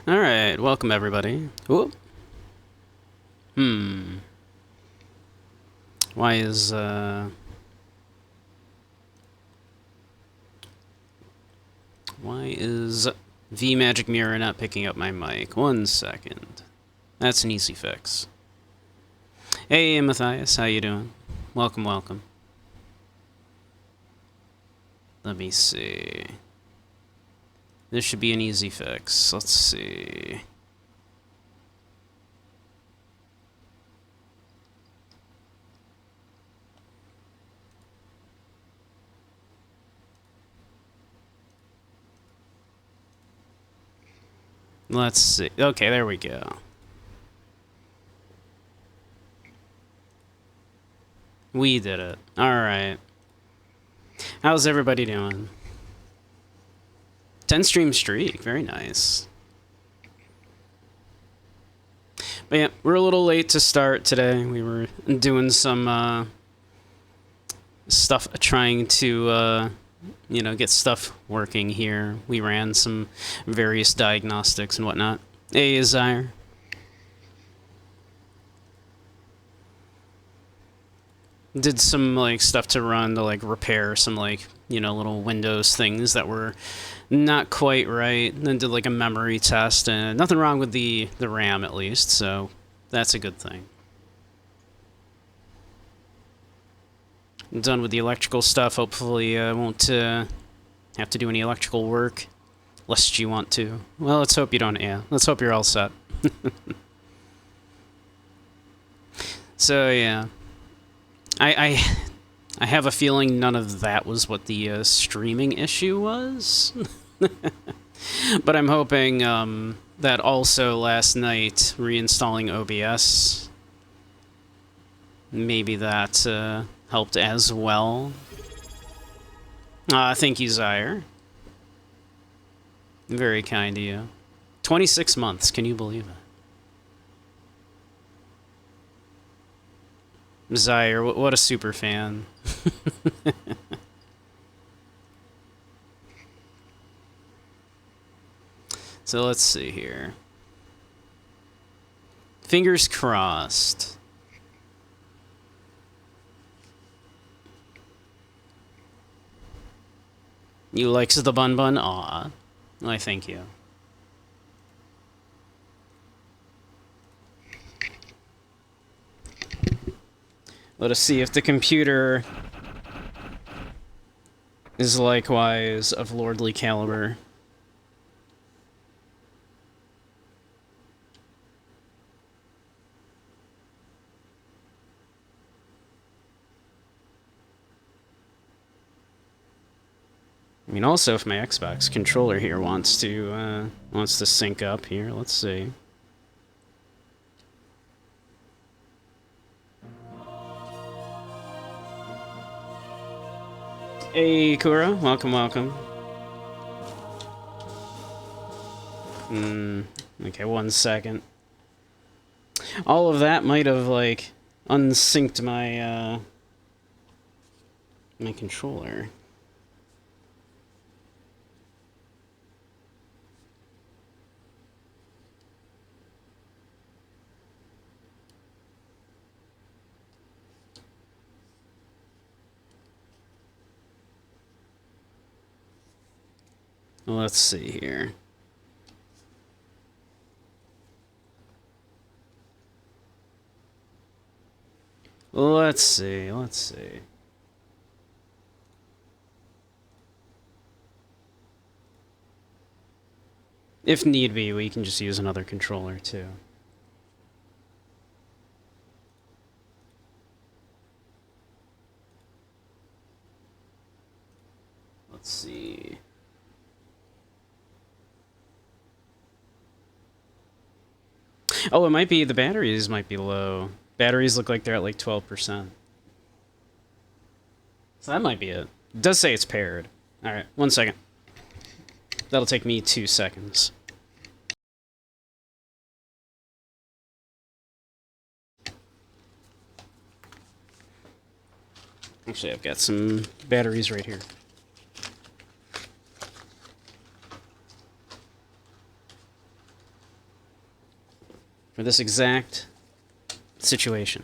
Alright, welcome everybody. Ooh. Why is, Why is V Magic Mirror not picking up my mic? 1 second. That's an easy fix. Hey, Matthias, how you doing? Welcome, welcome. Let me see. This should be an easy fix. Let's see. Let's see. Okay, there we go. We did it. Alright. How's everybody doing? 10 stream streak. Very nice. But yeah, we're a little late to start today. We were doing some stuff trying to get stuff working here. We ran some various diagnostics and whatnot. Hey, Zaire. Did some stuff to run to repair some little Windows things that were not quite right. And then did a memory test, and nothing wrong with the RAM at least, so that's a good thing. I'm done with the electrical stuff. Hopefully I won't have to do any electrical work, lest you want to. Well, let's hope you don't. Yeah, let's hope you're all set. So yeah, I have a feeling none of that was what the streaming issue was. But I'm hoping that also last night reinstalling OBS, maybe that helped as well. Thank you, Zaire. Very kind of you. 26 months, can you believe it? Zaire, what a super fan. So let's see here. Fingers crossed. You likes the bun bun? Aw. I thank you. Let us see if the computer is likewise of lordly caliber. I mean, also, if my Xbox controller here wants to sync up here, let's see. Hey, Kura, welcome, welcome. Okay, 1 second. All of that might have, unsynced my, my controller. Let's see here. Let's see, let's see. If need be, we can just use another controller, too. Let's see. Oh, it might be, the batteries might be low. Batteries look like they're at 12%. So that might be it. It does say it's paired. Alright, 1 second. That'll take me 2 seconds. Actually, I've got some batteries right here. for this exact situation.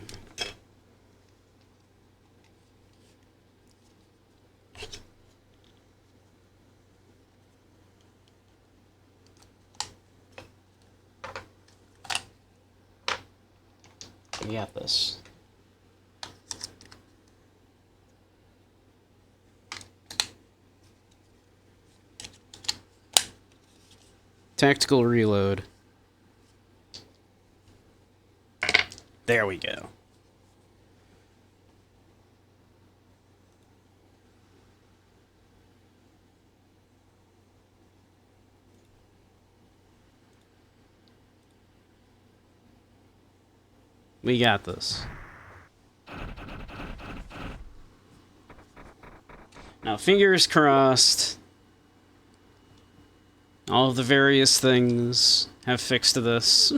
We got this. Tactical reload. There we go. We got this. Now, fingers crossed. All of the various things have fixed this.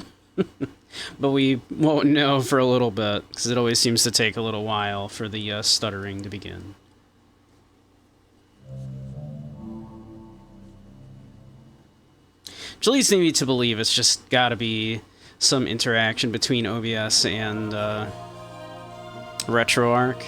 But we won't know for a little bit, because it always seems to take a little while for the stuttering to begin. Which leads me to believe it's just gotta be some interaction between OBS and RetroArch.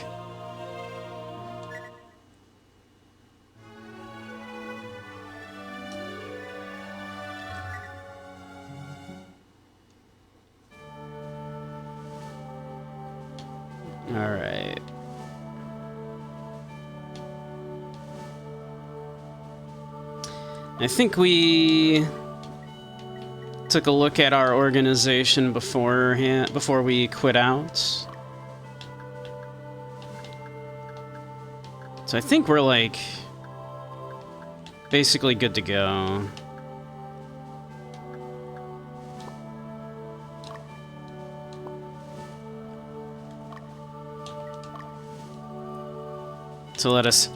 Alright. I think we took a look at our organization before we quit out. So I think we're, like, basically good to go. So let us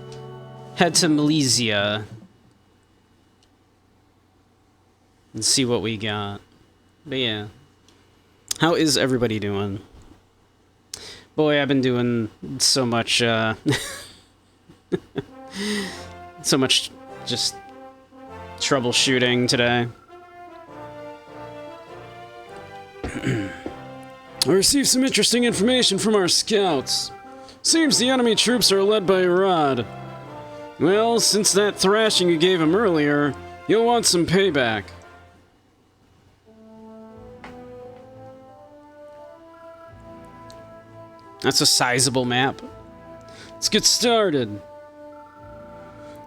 head to Malaysia and see what we got. But yeah, how is everybody doing? Boy, I've been doing so much, so much just troubleshooting today. I received some interesting information from our scouts. Seems the enemy troops are led by Rod. Well, since that thrashing you gave him earlier, you'll want some payback. That's a sizable map. Let's get started.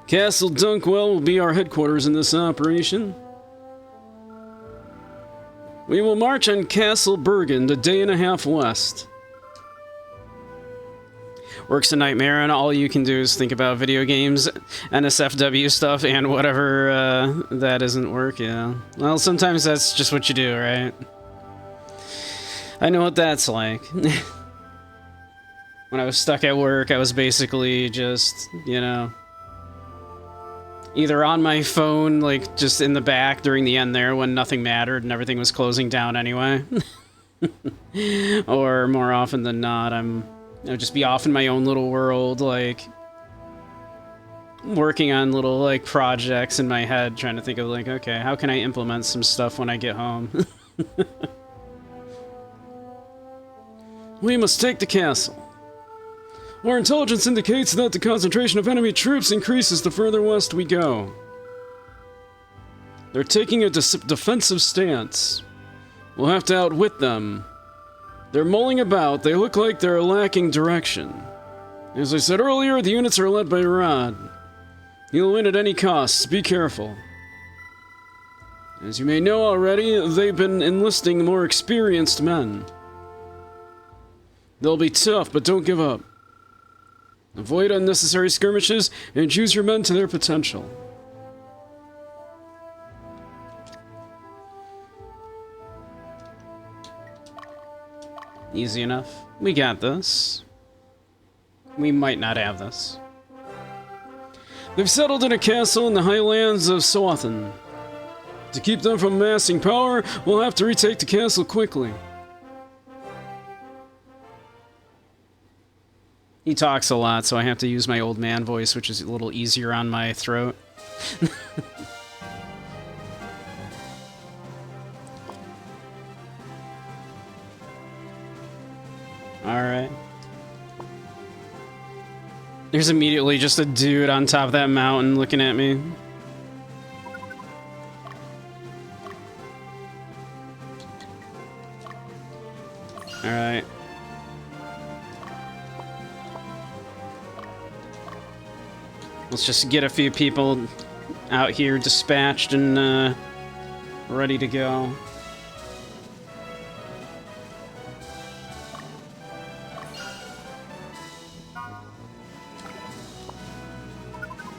Castle Dunkwell will be our headquarters in this operation. We will march on Castle Bergen a day and a half west. Work's a nightmare, and all you can do is think about video games, NSFW stuff, and whatever that isn't work, yeah. Well, sometimes that's just what you do, right? I know what that's like. When I was stuck at work, I was basically just, you know, either on my phone, like, just in the back during the end there when nothing mattered and everything was closing down anyway. Or more often than not, I would just be off in my own little world, like, working on little, like, projects in my head, trying to think of, like, okay, how can I implement some stuff when I get home? We must take the castle. Our intelligence indicates that the concentration of enemy troops increases the further west we go. They're taking a defensive stance. We'll have to outwit them. They're mulling about. They look like they're lacking direction. As I said earlier, the units are led by Rod. He'll win at any cost. Be careful. As you may know already, they've been enlisting more experienced men. They'll be tough, but don't give up. Avoid unnecessary skirmishes and use your men to their potential. Easy enough. We got this. We might not have this. They've settled in a castle in the highlands of Swathen. To keep them from amassing power, we'll have to retake the castle quickly. He talks a lot, so I have to use my old man voice, which is a little easier on my throat. Alright. There's immediately just a dude on top of that mountain looking at me. Alright. Let's just get a few people out here dispatched and ready to go.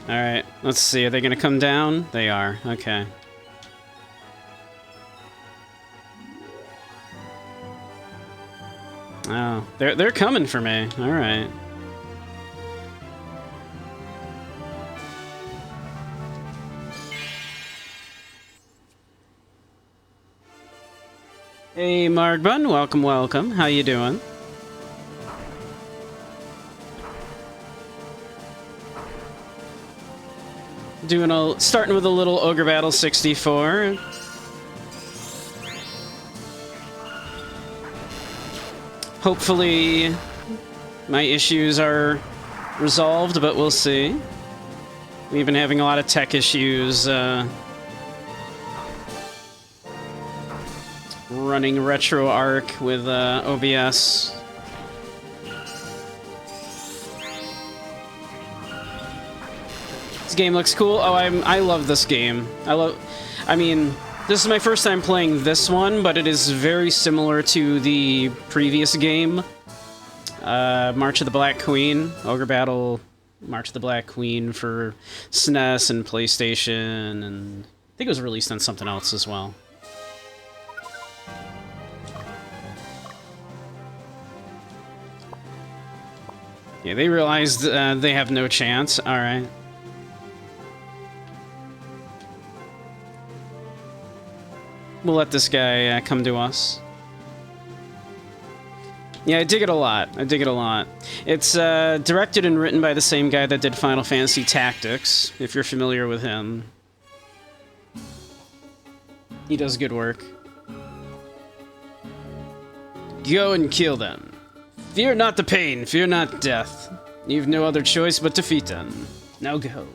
Alright, let's see. Are they gonna come down? They are. Okay. Oh, they're coming for me. Alright. Hey, Margbun, welcome, welcome. How you doing? Starting with a little Ogre Battle 64. Hopefully, my issues are resolved, but we'll see. We've been having a lot of tech issues, running RetroArch with OBS. This game looks cool. Oh, I love this game. I mean, this is my first time playing this one, but it is very similar to the previous game, March of the Black Queen, Ogre Battle, March of the Black Queen for SNES and PlayStation, and I think it was released on something else as well. Yeah, they realized they have no chance. All right. We'll let this guy come to us. Yeah, I dig it a lot. I dig it a lot. It's directed and written by the same guy that did Final Fantasy Tactics, if you're familiar with him. He does good work. Go and kill them. Fear not the pain, fear not death. You've no other choice but defeat them. Now go.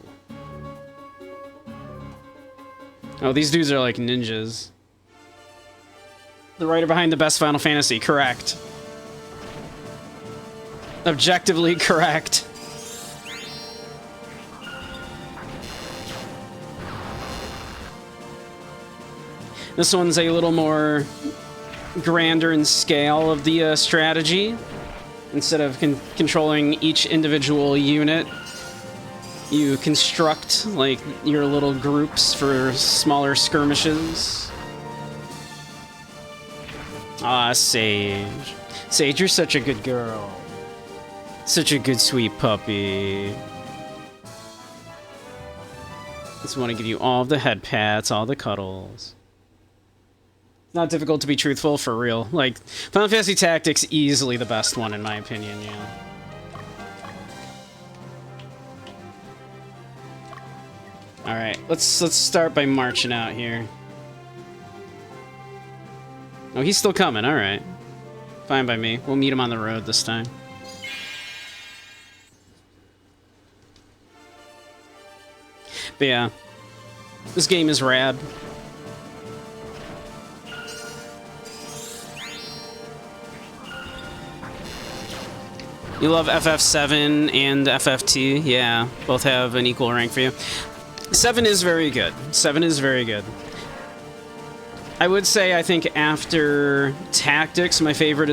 Oh, these dudes are like ninjas. The writer behind the best Final Fantasy, correct. Objectively correct. This one's a little more grander in scale of the strategy. Instead of controlling each individual unit, you construct, like, your little groups for smaller skirmishes. Ah, Sage. Sage, you're such a good girl. Such a good, sweet puppy. Just want to give you all the head pats, all the cuddles. It's not difficult to be truthful, for real. Like, Final Fantasy Tactics, easily the best one, in my opinion, yeah. Alright, let's start by marching out here. Oh, he's still coming, alright. Fine by me. We'll meet him on the road this time. But yeah, this game is rad. You love FF7 and FFT? Yeah, both have an equal rank for you. 7 is very good. 7 is very good. I would say, I think after Tactics, my favorite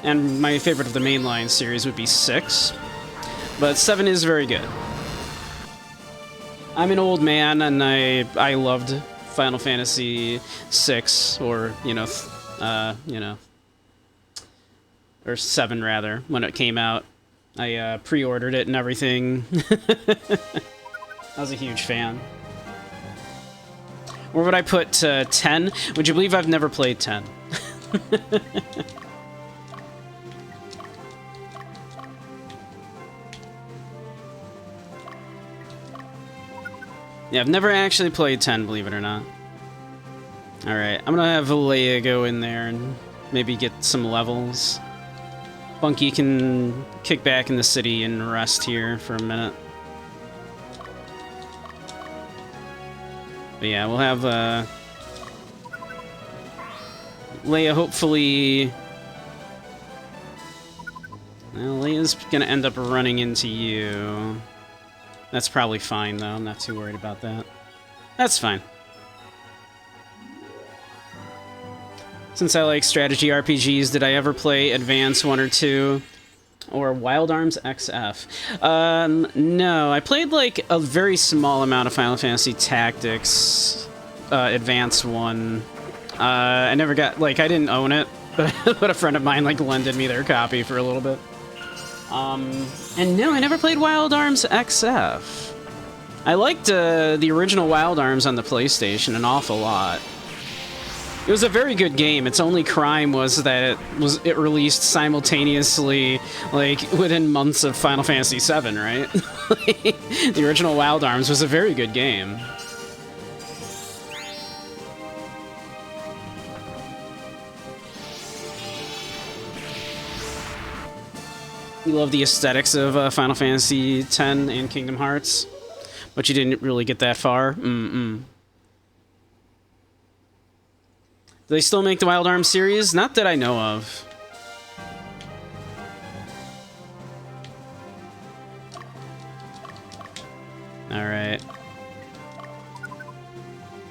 my favorite of the mainline series would be 6. But 7 is very good. I'm an old man, and I loved Final Fantasy 6, or, or 7 rather, when it came out. I pre-ordered it and everything. I was a huge fan. Where would I put 10? Would you believe I've never played 10? Yeah, I've never actually played 10, believe it or not. Alright, I'm gonna have Leia go in there and maybe get some levels. Bunky can kick back in the city and rest here for a minute. But yeah, we'll have Leia hopefully... Well, Leia's gonna end up running into you. That's probably fine, though. I'm not too worried about that. That's fine. Since I like strategy RPGs, did I ever play Advance 1 or 2? Or Wild Arms XF? No. I played, like, a very small amount of Final Fantasy Tactics, Advance 1. I never got... Like, I didn't own it, but a friend of mine, like, lended me their copy for a little bit. And no, I never played Wild Arms XF. I liked the original Wild Arms on the PlayStation an awful lot. It was a very good game. Its only crime was that it released simultaneously, like, within months of Final Fantasy VII, right? The original Wild Arms was a very good game. You love the aesthetics of Final Fantasy X and Kingdom Hearts, but you didn't really get that far. Do they still make the Wild Arms series? Not that I know of. Alright.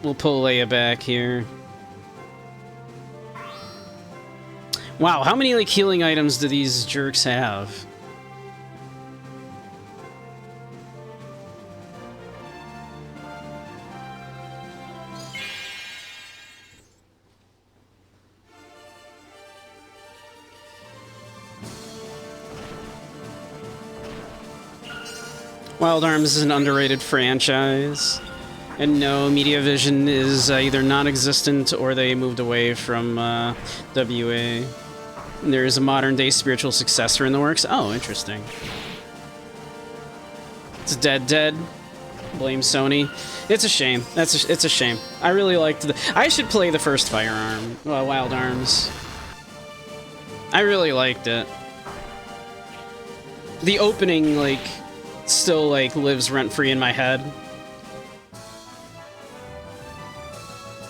We'll pull Leia back here. Wow, how many, like, healing items do these jerks have? Wild Arms is an underrated franchise. And no, Mediavision is either non-existent or they moved away from WA. There is a modern-day spiritual successor in the works. Oh, interesting. It's dead. Blame Sony. It's a shame. It's a shame. I really liked the... I should play the first Firearm, Wild Arms. I really liked it. The opening, like, still, like, lives rent-free in my head.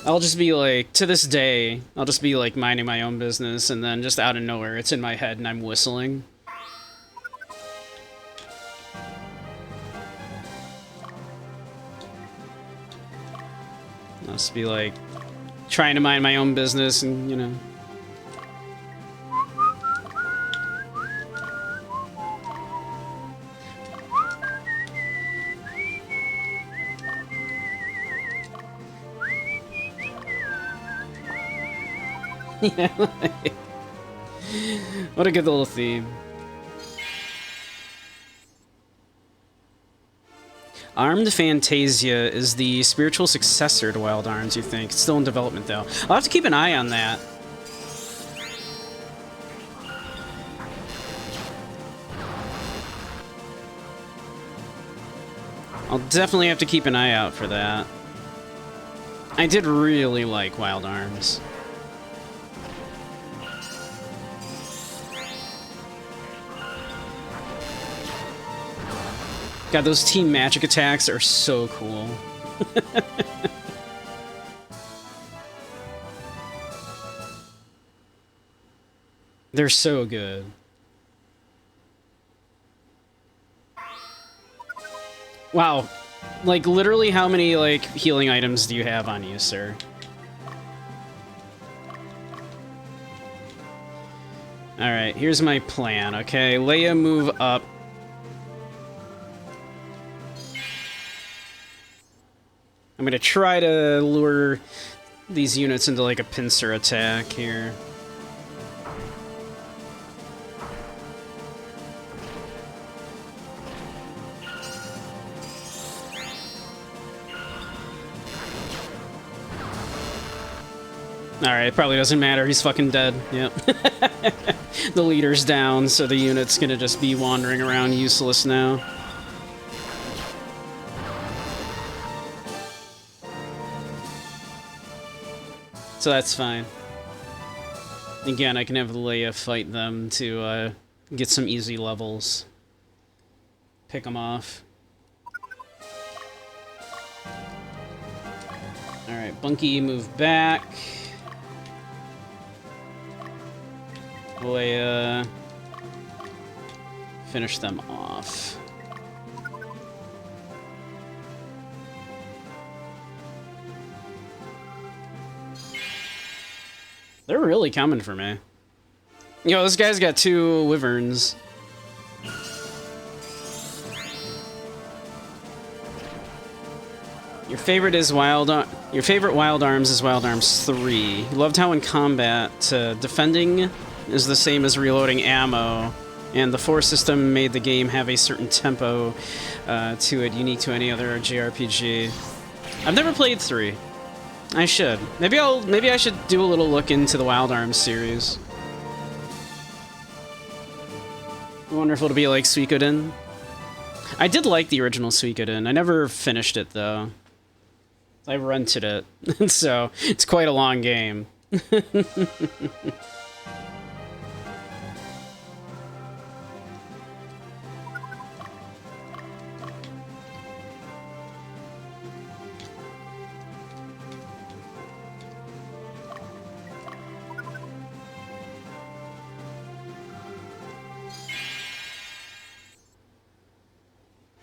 I'll just be like, to this day, I'll just be like minding my own business, and then just out of nowhere, it's in my head and I'm whistling. I'll just be like, trying to mind my own business and, you know. Yeah, like, what a good little theme. Armed Fantasia is the spiritual successor to Wild Arms, you think? It's still in development, though. I'll have to keep an eye on that. I'll definitely have to keep an eye out for that. I did really like Wild Arms. God, those team magic attacks are so cool. They're so good. Wow. Like, literally how many, like, healing items do you have on you, sir? Alright, here's my plan, okay? Leia, move up. I'm gonna try to lure these units into, like, a pincer attack here. Alright, probably doesn't matter. He's fucking dead. Yep. The leader's down, so the unit's gonna just be wandering around useless now. So that's fine. Again, I can have Leia fight them to get some easy levels. Pick them off. Alright, Bunky, move back. Leia, finish them off. They're really coming for me. Yo, this guy's got 2 wyverns. Your favorite Wild Arms is Wild Arms 3. You loved how in combat, defending is the same as reloading ammo, and the Force system made the game have a certain tempo to it, unique to any other JRPG. I've never played 3. I should. Maybe I should do a little look into the Wild Arms series. I wonder if it'll be like Suikoden. I did like the original Suikoden. I never finished it though. I rented it, so it's quite a long game.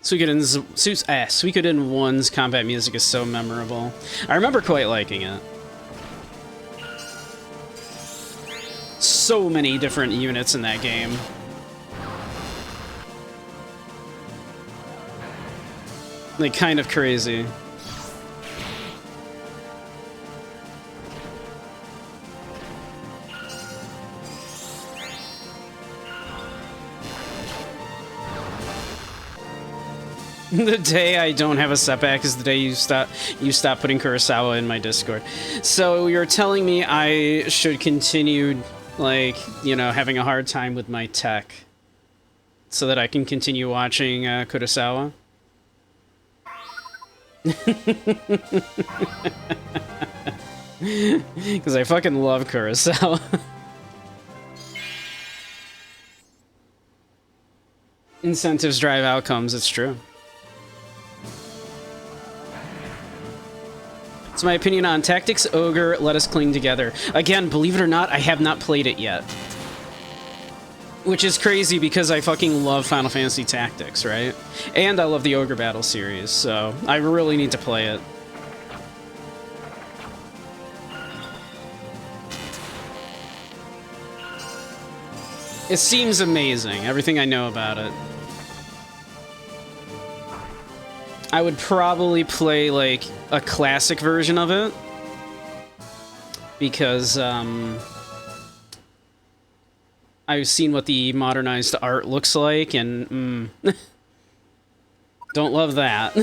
Suikoden 1's combat music is so memorable. I remember quite liking it. So many different units in that game. Like, kind of crazy. The day I don't have a setback is the day you stop putting Kurosawa in my Discord. So you're telling me I should continue, like, you know, having a hard time with my tech so that I can continue watching Kurosawa? Because I fucking love Kurosawa. Incentives drive outcomes, it's true. It's my opinion on Tactics Ogre, Let Us Cling Together. Again, believe it or not, I have not played it yet. Which is crazy because I fucking love Final Fantasy Tactics, right? And I love the Ogre Battle series, so I really need to play it. It seems amazing, everything I know about it. I would probably play, like, a classic version of it. Because, I've seen what the modernized art looks like, and, don't love that.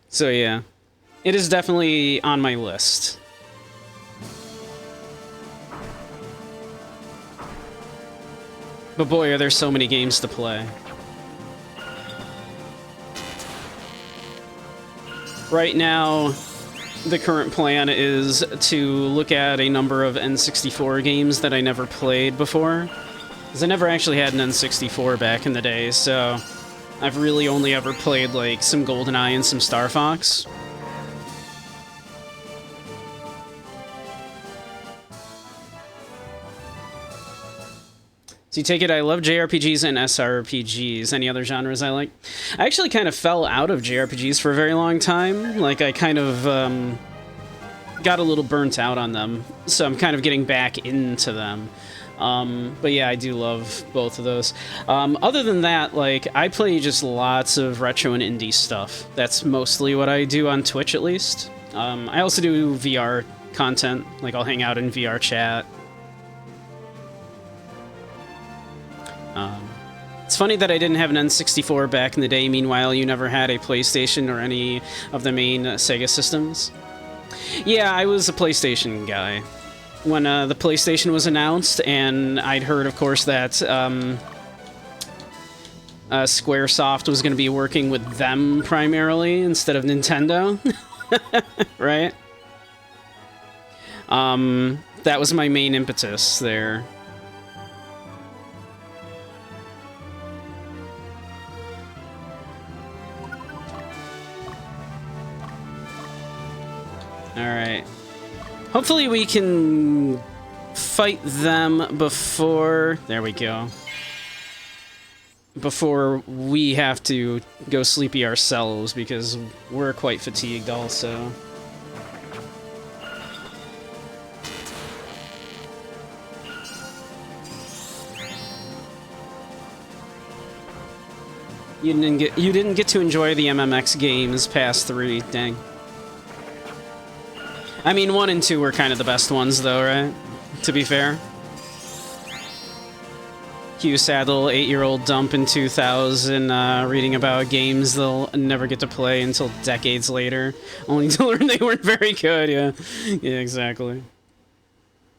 So yeah, it is definitely on my list. But boy, are there so many games to play. Right now, the current plan is to look at a number of N64 games that I never played before. Because I never actually had an N64 back in the day, so I've really only ever played, like, some GoldenEye and some Star Fox. So you take it, I love JRPGs and SRPGs. Any other genres I like? I actually kind of fell out of JRPGs for a very long time. Like, I kind of got a little burnt out on them, so I'm kind of getting back into them. But yeah, I do love both of those. Other than that, like, I play just lots of retro and indie stuff. That's mostly what I do on Twitch, at least. I also do VR content. Like, I'll hang out in VRChat. It's funny that I didn't have an N64 back in the day. Meanwhile, you never had a PlayStation or any of the main Sega systems. Yeah, I was a PlayStation guy. when the PlayStation was announced, and I'd heard, of course, that Squaresoft was going to be working with them primarily instead of Nintendo, right? That was my main impetus there. Alright. Hopefully we can fight them before... There we go. Before we have to go sleepy ourselves, because we're quite fatigued also. You didn't get to enjoy the MMX games past 3, dang. I mean, 1 and 2 were kind of the best ones, though, right? To be fair. Hugh Saddle, 8-year-old dump in 2000, reading about games they'll never get to play until decades later, only to learn they weren't very good, yeah. Yeah, exactly.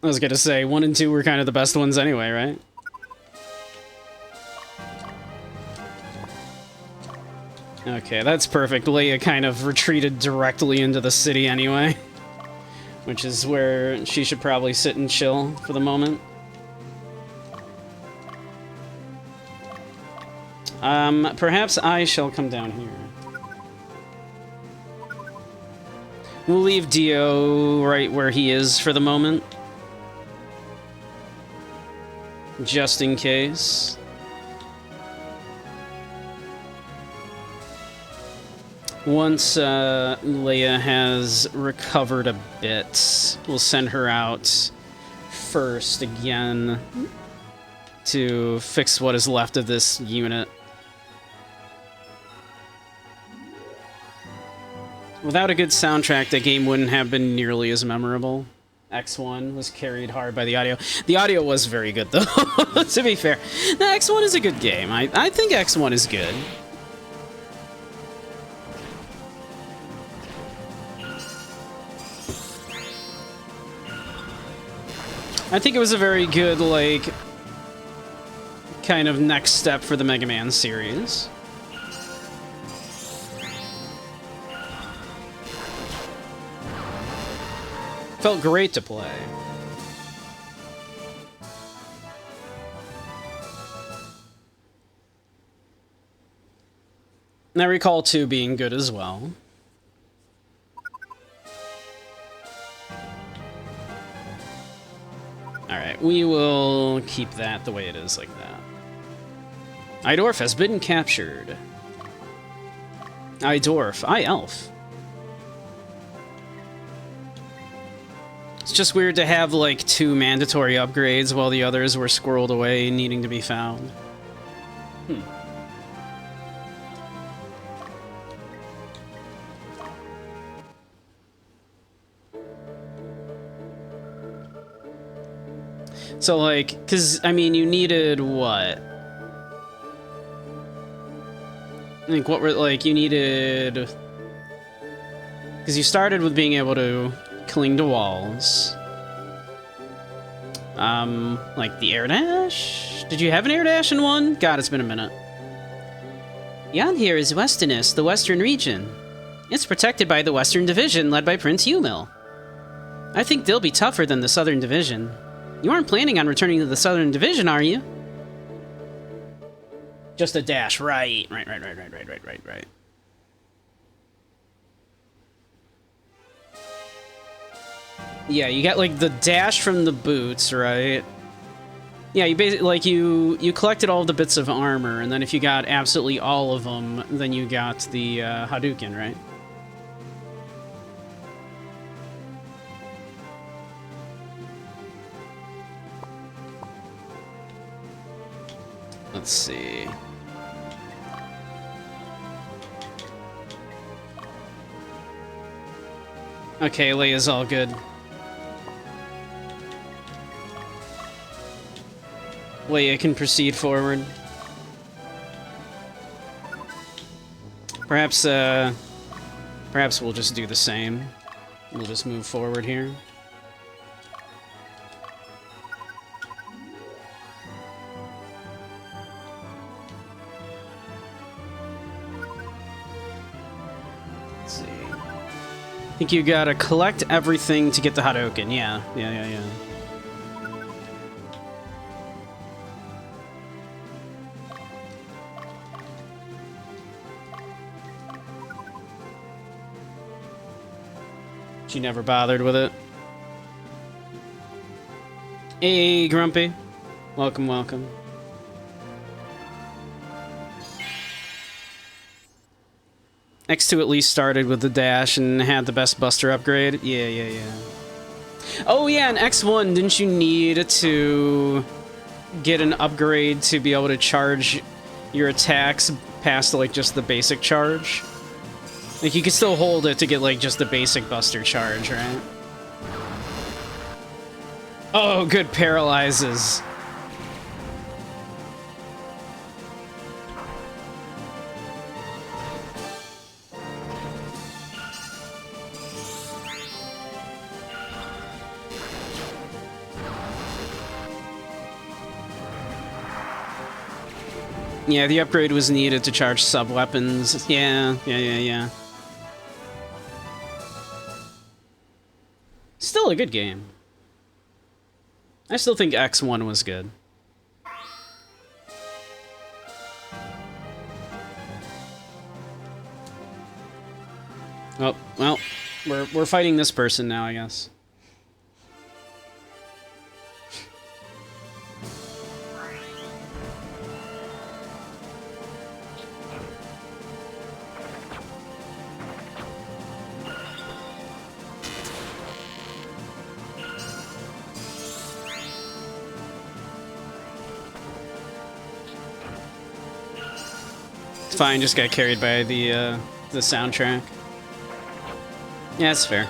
I was gonna say, 1 and 2 were kind of the best ones anyway, right? Okay, that's perfect. Leia kind of retreated directly into the city anyway. Which is where she should probably sit and chill for the moment. Perhaps I shall come down here. We'll leave Dio right where he is for the moment. Just in case. Once Leia has recovered a bit, we'll send her out first again to fix what is left of this unit. Without a good soundtrack, the game wouldn't have been nearly as memorable. X1 was carried hard by the audio. The audio was very good, though, to be fair. No, X1 is a good game. I think X1 is good. I think it was a very good, like, kind of next step for the Mega Man series. Felt great to play. And I recall 2 being good as well. Alright, we will keep that the way it is like that. Idorf has been captured. Idorf. Elf. It's just weird to have, like, 2 mandatory upgrades while the others were squirreled away needing to be found. So, like, because, I mean, you needed what? I think what were, like, you needed... Because you started with being able to cling to walls. Like the air dash? Did you have an air dash in 1? God, it's been a minute. Beyond here is Westinus, the Western region. It's protected by the Western Division, led by Prince Yumil. I think they'll be tougher than the Southern Division. You aren't planning on returning to the Southern Division, are you? Just a dash, right. Right. Yeah, you got, like, the dash from the boots, right? Yeah, you basically, like, you collected all the bits of armor, and then if you got absolutely all of them, then you got the Hadouken, right? Let's see. Okay, Leia's all good. Leia can proceed forward. Perhaps we'll just do the same. We'll just move forward here. I think you gotta collect everything to get the Hadouken. Yeah. She never bothered with it. Hey, Grumpy. Welcome, welcome. X2 at least started with the dash and had the best buster upgrade. Yeah. Oh yeah, in X1, didn't you need to get an upgrade to be able to charge your attacks past, like, just the basic charge? Like, you could still hold it to get, like, just the basic buster charge, right? Oh, good, paralyzes. Yeah, the upgrade was needed to charge sub-weapons. Yeah. Still a good game. I still think X1 was good. Oh, well, we're fighting this person now, I guess. It's fine, just got carried by the soundtrack. Yeah, that's fair.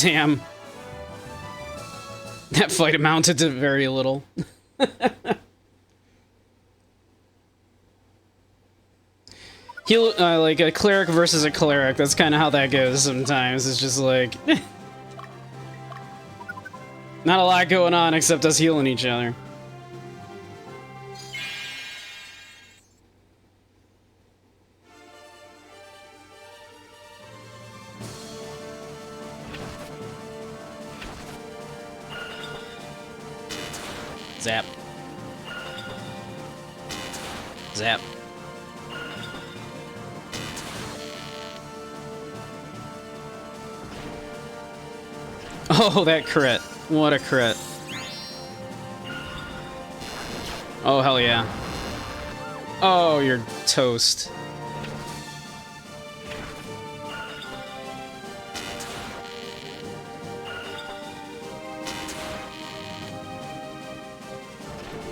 Damn. That fight amounted to very little. Like a cleric versus a cleric, that's kind of how that goes sometimes. It's just like... not a lot going on except us healing each other. Zap. Zap. Oh, that crit. What a crit. Oh, hell yeah. Oh, you're toast.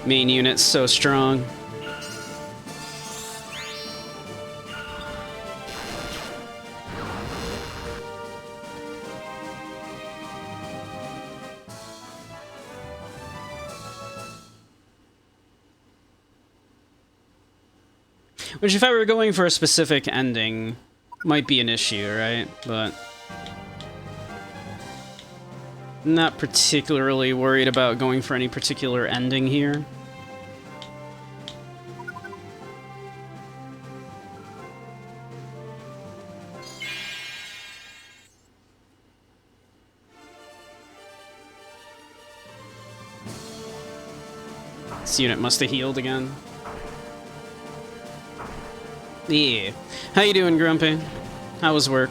Main unit's so strong. Which, if I were going for a specific ending, might be an issue, right? But... not particularly worried about going for any particular ending here. This unit must have healed again. Yeah. How you doing, Grumpy? How was work?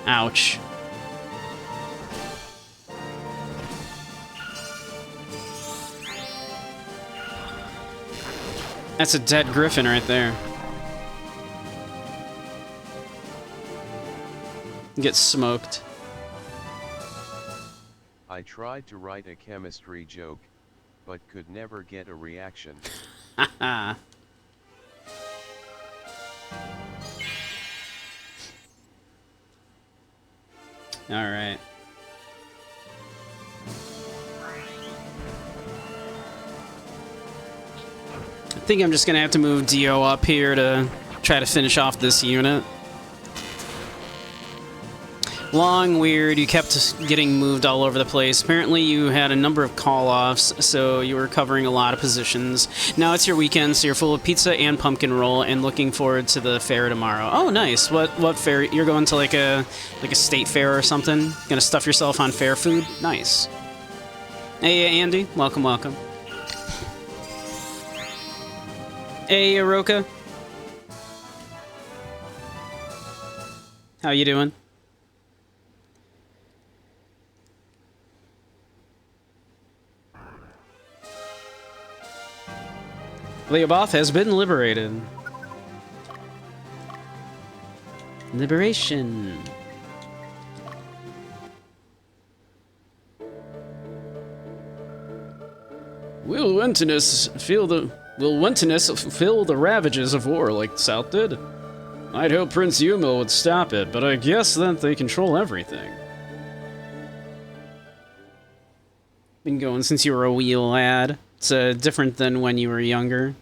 Ouch. That's a dead griffin right there. Get smoked. I tried to write a chemistry joke, but could never get a reaction. Haha. Alright. think I'm just gonna have to move Dio up here to try to finish off this unit. Long, weird, you kept getting moved all over the place. Apparently you had a number of call-offs, so you were covering a lot of positions. Now it's your weekend, so you're full of pizza and pumpkin roll, and looking forward to the fair tomorrow. Oh, nice. What fair? You're going to like a state fair or something? Gonna stuff yourself on fair food? Nice. Hey, Andy. Welcome, welcome. Hey, Aroka. How you doing? Leoboth has been liberated. Liberation. Will Wentinus fill the ravages of war like the South did? I'd hope Prince Yumil would stop it, but I guess that they control everything. Been going since you were a wee lad. It's different than when you were younger.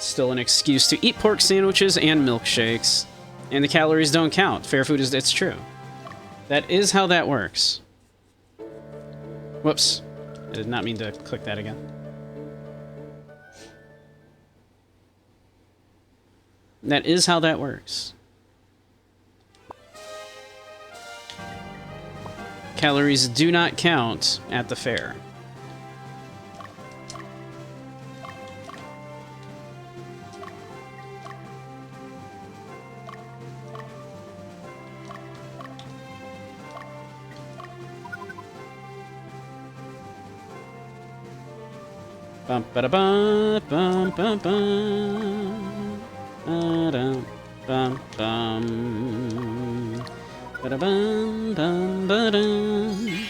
Still an excuse to eat pork sandwiches and milkshakes. And the calories don't count. Fair food is... It's true. That is how that works. Whoops. I did not mean to click that again. That is how that works. Calories do not count at the fair. Bum ba da bum bum bum bum ba-dum, bum bum ba da bum bum ba-dum.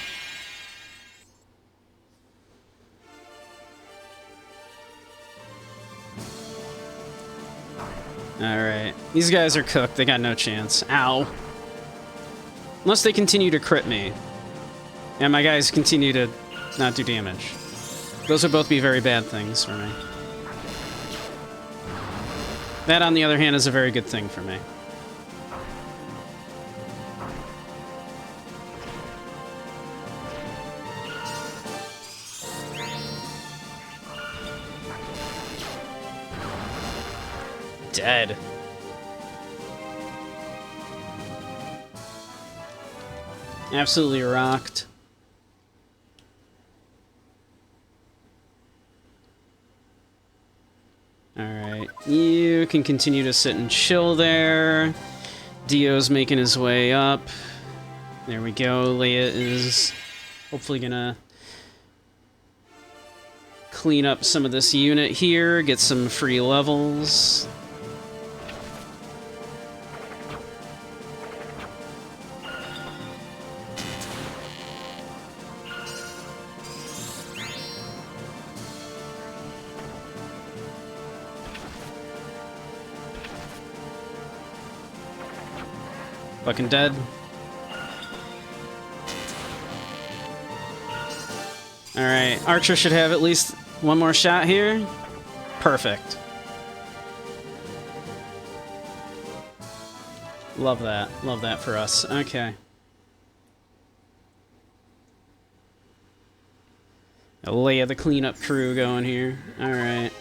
Alright. These guys are cooked. They got no chance. Ow. Unless they continue to crit me. And my guys continue to not do damage. Those would both be very bad things for me. That, on the other hand, is a very good thing for me. Dead. Absolutely rocked. Alright, you can continue to sit and chill there. Dio's making his way up. There we go. Leia is hopefully gonna clean up some of this unit here, get some free levels. Fucking dead. Alright, Archer should have at least one more shot here. Perfect. Love that. Love that for us. Okay. Leia the cleanup crew going here. Alright.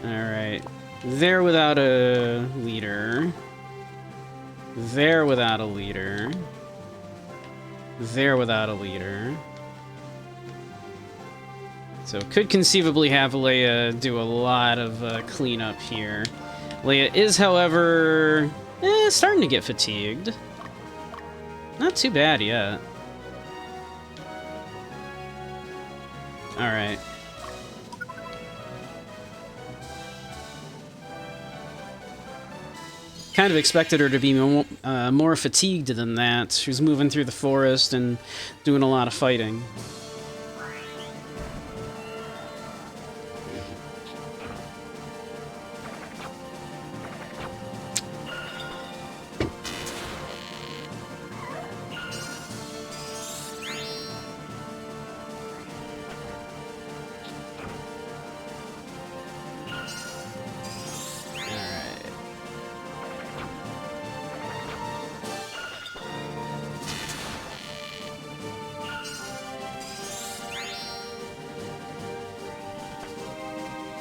Alright. They're without a leader. They're without a leader. They're without a leader. So could conceivably have Leia do a lot of cleanup here. Leia is, however, starting to get fatigued. Not too bad yet. Alright. Kind of expected her to be more fatigued than that. She was moving through the forest and doing a lot of fighting.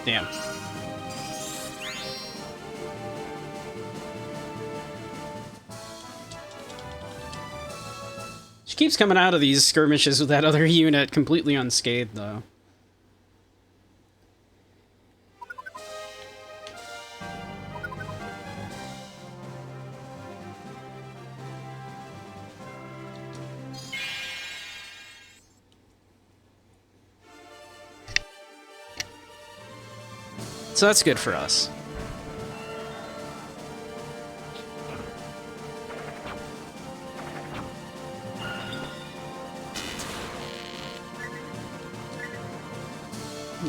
Damn. She keeps coming out of these skirmishes with that other unit completely unscathed, though. So that's good for us.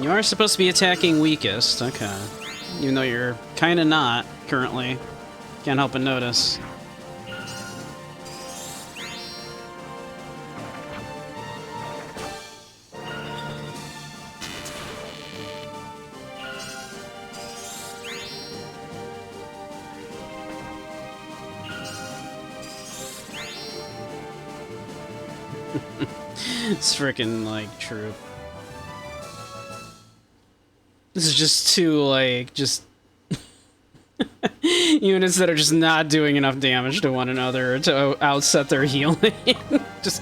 You are supposed to be attacking weakest, okay. Even though you're kind of not, currently. Can't help but notice. It's freaking, like, true. This is just two, like, just units that are just not doing enough damage to one another to outset their healing. Just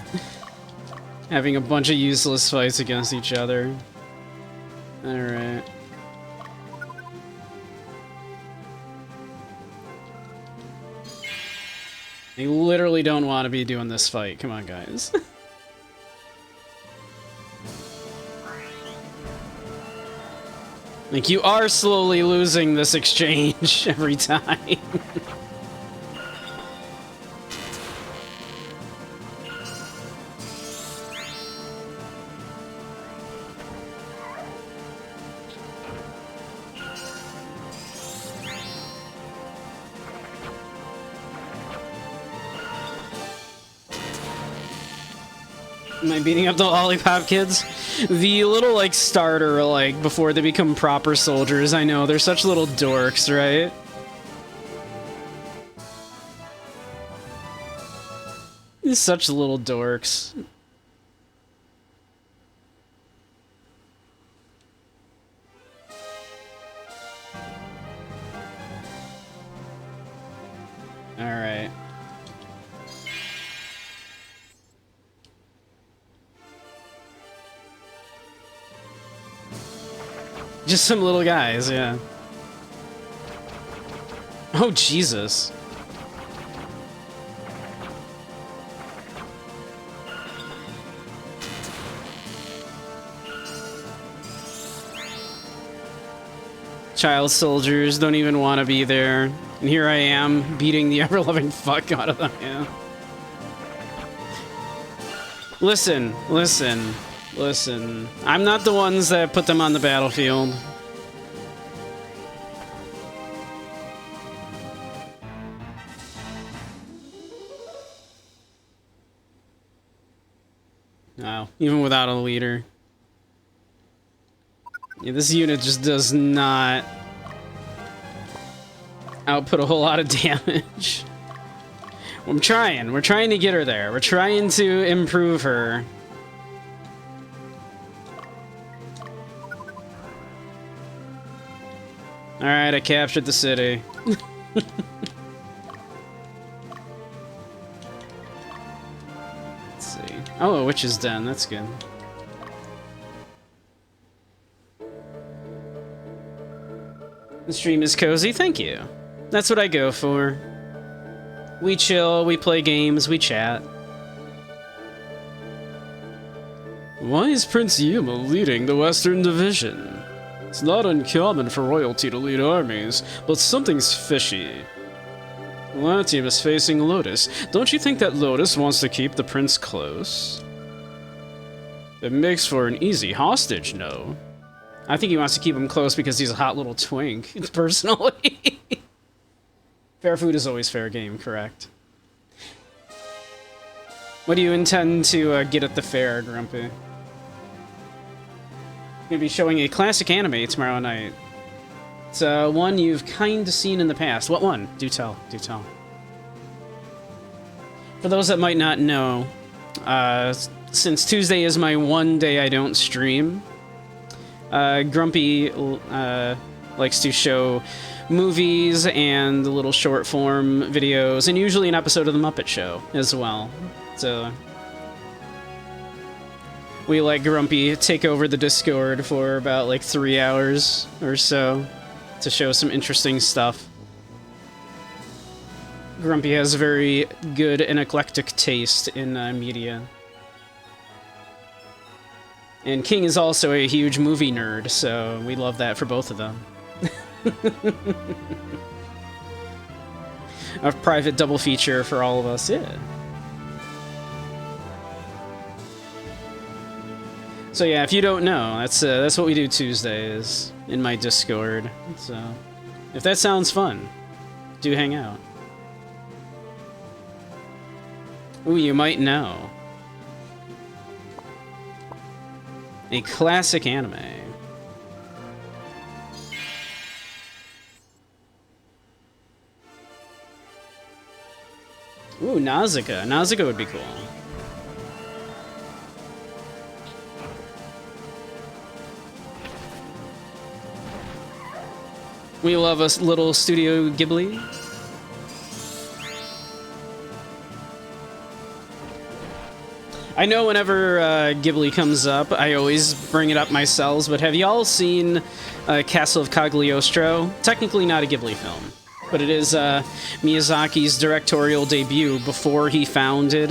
having a bunch of useless fights against each other. Alright. They literally don't want to be doing this fight. Come on, guys. Like, you are slowly losing this exchange every time. Am I beating up the lollipop kids? The little, like, starter, like, before they become proper soldiers, I know, they're such little dorks, right? They're such little dorks. Alright. Just some little guys, yeah. Oh, Jesus. Child soldiers don't even want to be there. And here I am, beating the ever-loving fuck out of them, yeah. Listen, listen. Listen, I'm not the ones that put them on the battlefield. No, even without a leader. Yeah, this unit just does not output a whole lot of damage. We're trying to get her there. We're trying to improve her. Alright, I captured the city. Let's see. Oh, a witch's den, that's good. The stream is cozy, thank you. That's what I go for. We chill, we play games, we chat. Why is Prince Yuma leading the Western Division? It's not uncommon for royalty to lead armies, but something's fishy. Latium is facing Lotus. Don't you think that Lotus wants to keep the prince close? It makes for an easy hostage, no? I think he wants to keep him close because he's a hot little twink, personally. Fair food is always fair game, correct? What do you intend to get at the fair, Grumpy? Gonna be showing a classic anime tomorrow night. It's one you've kind of seen in the past. What one? Do tell, do tell. For those that might not know, since Tuesday is my one day I don't stream, Grumpy likes to show movies and little short form videos, and usually an episode of The Muppet Show as well. So we let Grumpy take over the Discord for about like 3 hours or so to show some interesting stuff. Grumpy has very good and eclectic taste in media. And King is also a huge movie nerd, so we love that for both of them. A private double feature for all of us, yeah. So yeah, if you don't know, that's what we do Tuesdays in my Discord. So if that sounds fun, do hang out. Ooh, you might know. A classic anime. Ooh, Nausicaa. Nausicaa would be cool. We love a little Studio Ghibli. I know whenever Ghibli comes up, I always bring it up myself, but have y'all seen Castle of Cagliostro? Technically not a Ghibli film, but it is Miyazaki's directorial debut before he founded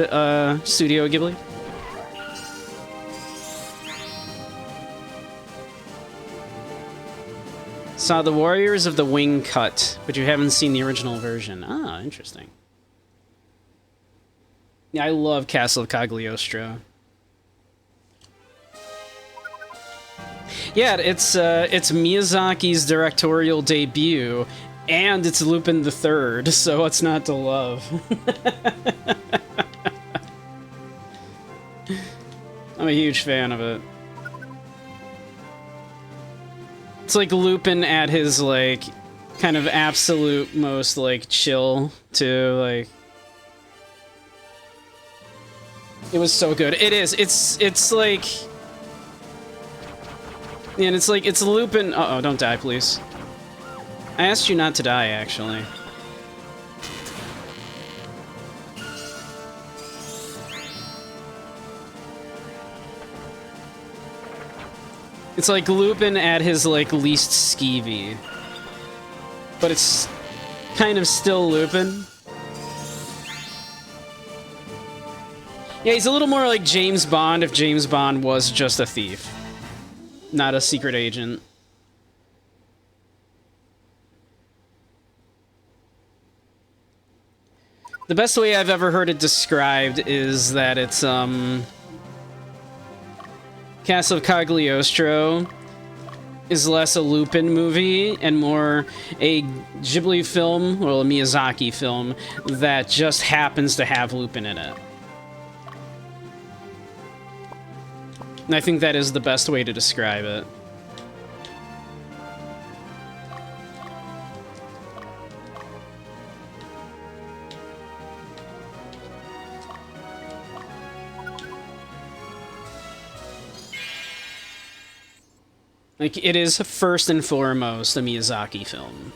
Studio Ghibli. Saw The Warriors of the Wing Cut, but you haven't seen the original version. Ah, interesting. Yeah, I love Castle of Cagliostro. Yeah, it's Miyazaki's directorial debut, and it's Lupin the Third, so what's not to love? I'm a huge fan of it. It's like Lupin at his, like, kind of absolute most, like, chill, too, like... It was so good. It is. It's like... And it's like, it's Lupin... Uh-oh, don't die, please. I asked you not to die, actually. It's like Lupin at his, like, least skeevy. But it's kind of still Lupin. Yeah, he's a little more like James Bond if James Bond was just a thief. Not a secret agent. The best way I've ever heard it described is that it's, Castle of Cagliostro is less a Lupin movie and more a Ghibli film, or a Miyazaki film, that just happens to have Lupin in it. And I think that is the best way to describe it. Like, it is first and foremost a Miyazaki film.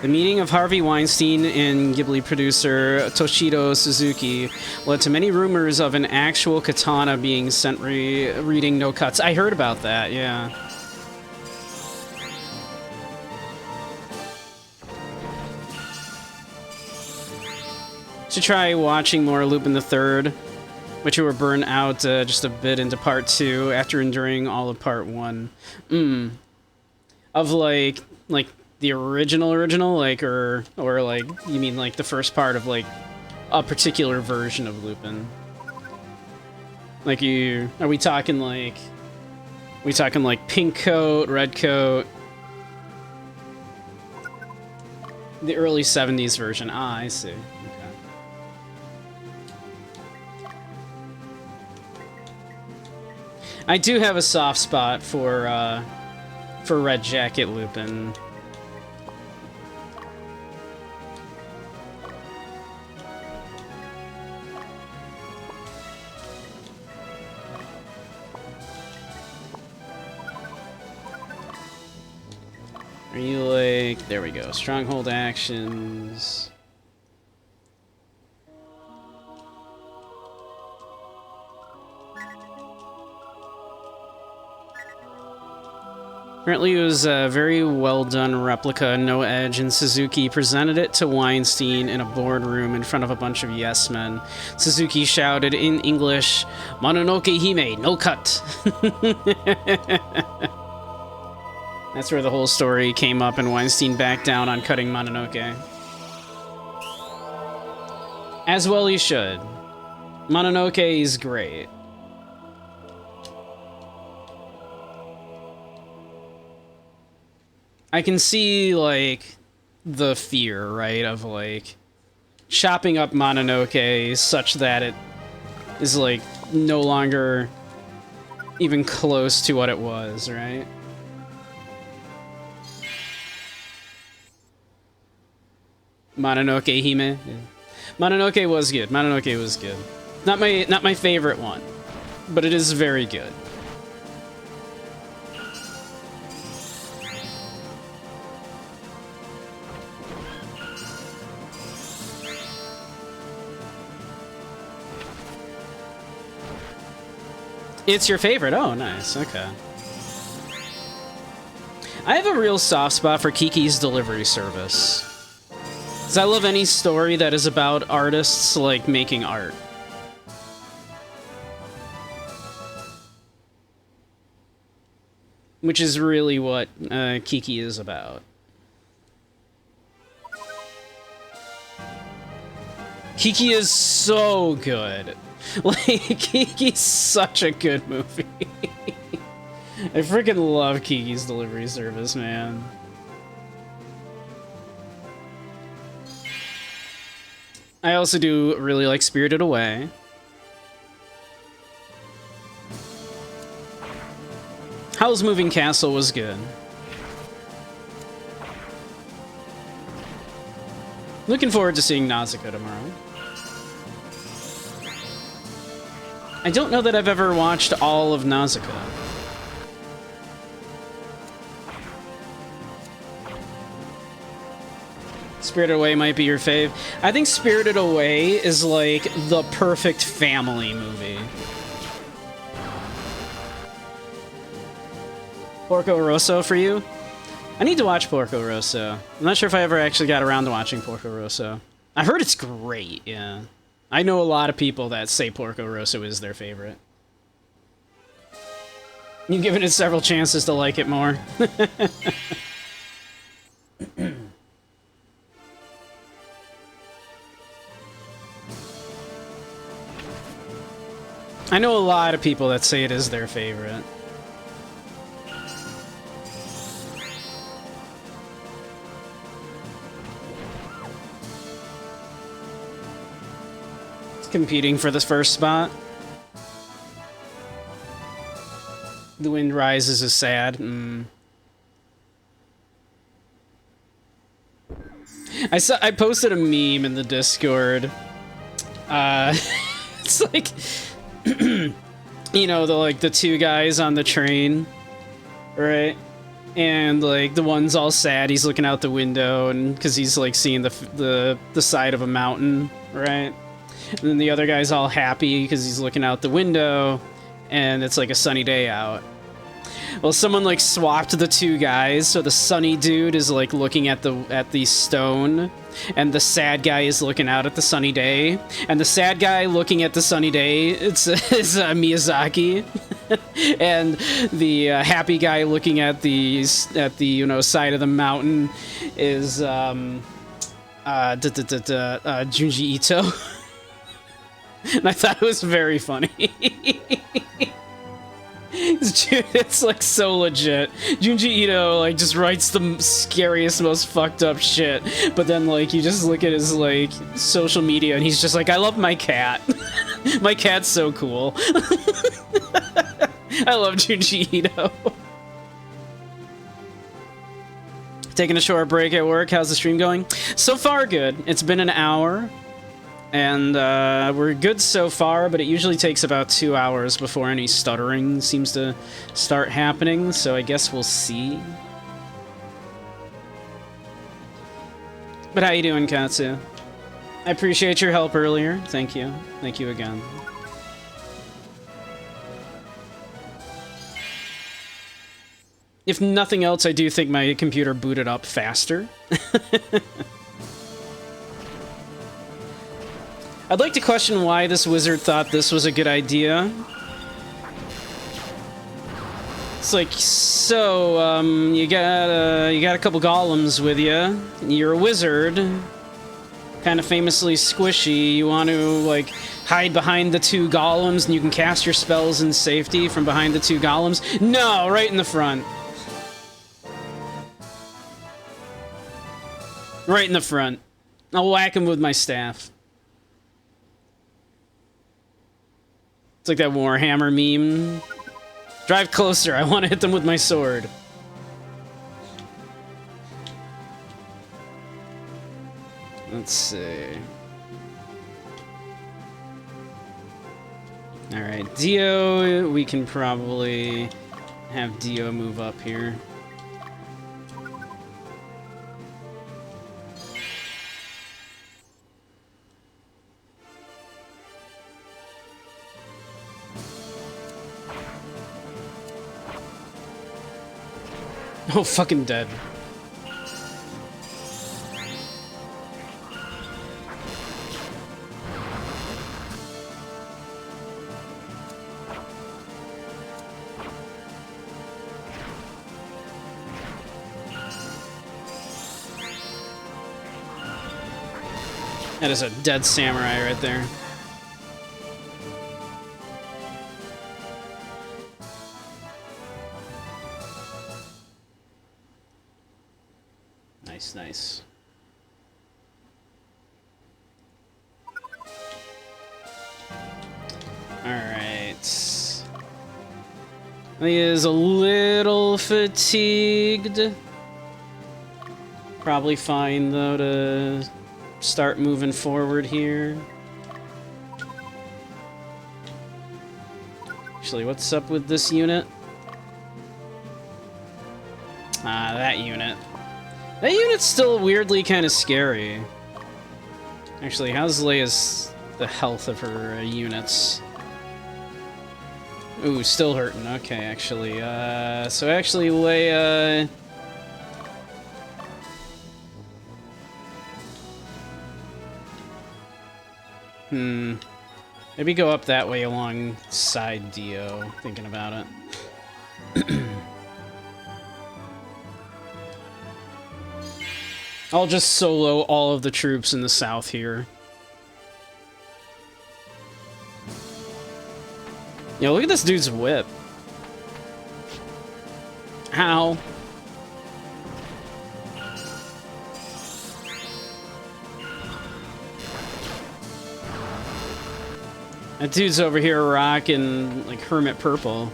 The meeting of Harvey Weinstein and Ghibli producer Toshiro Suzuki led to many rumors of an actual katana being sent reading no cuts. I heard about that, yeah. Should try watching more Lupin the Third, but you were burnt out just a bit into part 2 after enduring all of part 1. Of like the original, like, or like, you mean like the first part of like a particular version of Lupin? Like, are we talking like pink coat, red coat? The early 70s version. Ah, I see. Okay. I do have a soft spot for Red Jacket Lupin. Are you like... There we go. Stronghold actions. Apparently it was a very well done replica, no edge, and Suzuki presented it to Weinstein in a boardroom in front of a bunch of yes men. Suzuki shouted in English, "Mononoke Hime, no cut!" That's where the whole story came up, and Weinstein backed down on cutting Mononoke. As well he should. Mononoke is great. I can see, like, the fear, right, of, like, chopping up Mononoke such that it is, like, no longer even close to what it was, right? Mononoke Hime. Yeah. Mononoke was good. Mononoke was good. Not my favorite one, but it is very good. It's your favorite? Oh, nice. Okay. I have a real soft spot for Kiki's Delivery Service. Because I love any story that is about artists, like, making art. Which is really what Kiki is about. Kiki is so good. Like, Kiki's such a good movie. I freaking love Kiki's Delivery Service, man. I also do really like Spirited Away. Howl's Moving Castle was good. Looking forward to seeing Nausicaa tomorrow. I don't know that I've ever watched all of Nausicaa. Spirited Away might be your fave. I think Spirited Away is like the perfect family movie. Porco Rosso for you? I need to watch Porco Rosso. I'm not sure if I ever actually got around to watching Porco Rosso. I heard it's great, yeah. I know a lot of people that say Porco Rosso is their favorite. You've given it several chances to like it more. I know a lot of people that say it is their favorite. Competing for this first spot. The Wind Rises is sad. I posted a meme in the Discord. It's like, you know, the two guys on the train, right? And like the one's all sad. He's looking out the window, and because he's like seeing the side of a mountain, right? And then the other guy's all happy because he's looking out the window and it's like a sunny day out. Well, someone like swapped the two guys, so the sunny dude is like looking at the stone, and the sad guy is looking out at the sunny day. And the sad guy looking at the sunny day, is Miyazaki, and the happy guy looking at the side of the mountain is Junji Ito. And I thought it was very funny. It's like so legit. Junji Ito like just writes the scariest, most fucked up shit, but then like you just look at his like social media and he's just like, I love my cat. My cat's so cool. I love Junji Ito. Taking a short break at work. How's the stream going? So far, good. It's been an hour. And we're good so far, but it usually takes about 2 hours before any stuttering seems to start happening, so I guess we'll see. But how you doing, Katsu? I appreciate your help earlier. Thank you. Thank you again. If nothing else, I do think my computer booted up faster. I'd like to question why this wizard thought this was a good idea. It's like, so, you got a couple golems with you. You're a wizard. Kind of famously squishy. You want to, like, hide behind the two golems and you can cast your spells in safety from behind the two golems? No, right in the front. Right in the front. I'll whack him with my staff. It's like that Warhammer meme. Drive closer, I want to hit them with my sword. Let's see. Alright, Dio, we can probably have Dio move up here. Oh, fucking dead. That is a dead samurai right there. Nice, nice. Alright. He is a little fatigued. Probably fine, though, to start moving forward here. Actually, what's up with this unit? Ah, that unit. That unit's still weirdly kind of scary. Actually, how's Leia's the health of her units? Ooh, still hurting. Okay, actually. So actually, Leia... Maybe go up that way alongside Dio, thinking about it. I'll just solo all of the troops in the south here. Yo, look at this dude's whip. How? That dude's over here rocking, like, hermit purple.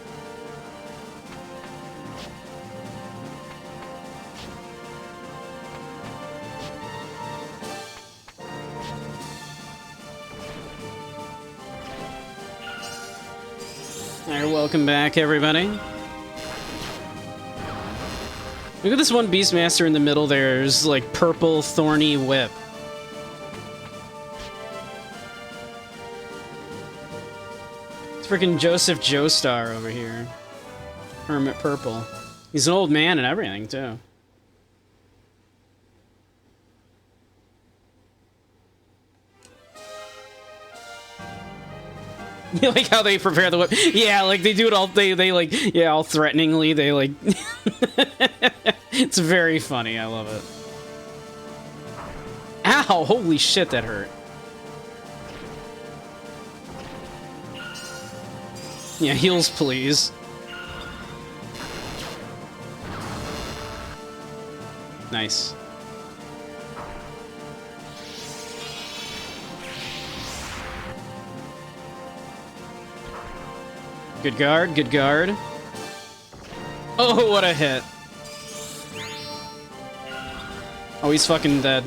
Alright, welcome back, everybody. Look at this one Beastmaster in the middle there. There's, like, purple, thorny whip. It's freaking Joseph Joestar over here. Hermit purple. He's an old man and everything, too. You like how they prepare the whip? Yeah, like they do it all. They like, yeah, all threateningly. They like. It's very funny. I love it. Ow! Holy shit, that hurt. Yeah, heals, please. Nice. Good guard, good guard. Oh, what a hit. Oh, he's fucking dead.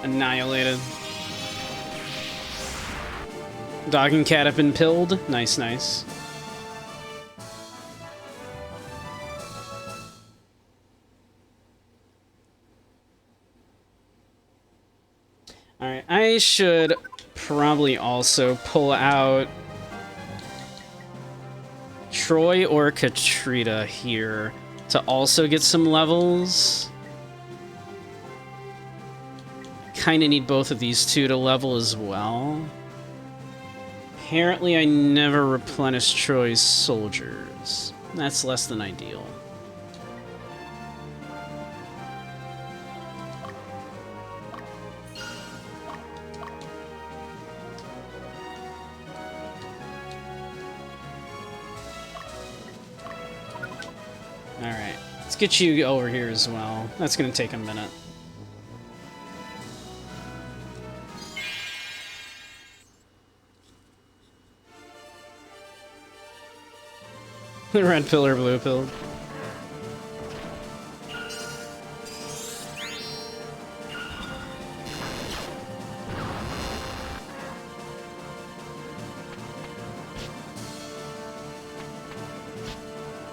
Annihilated. Dog and cat have been pilled. Nice, nice. I should probably also pull out Troy or Katrina here to also get some levels. Kind of need both of these two to level as well. Apparently, I never replenished Troy's soldiers. That's less than ideal. Alright, let's get you over here as well. That's gonna take a minute. The red pill or blue pill.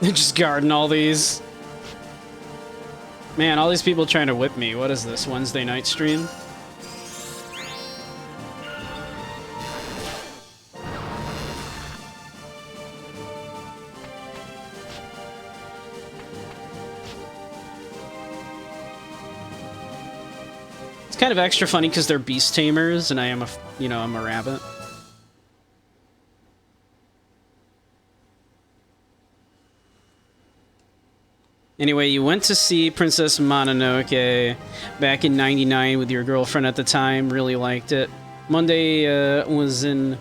Just guarding all these. Man, all these people trying to whip me. What is this, Wednesday night stream? It's kind of extra funny because they're beast tamers and I am I'm a rabbit. Anyway, you went to see Princess Mononoke back in '99 with your girlfriend at the time. Really liked it. Monday was in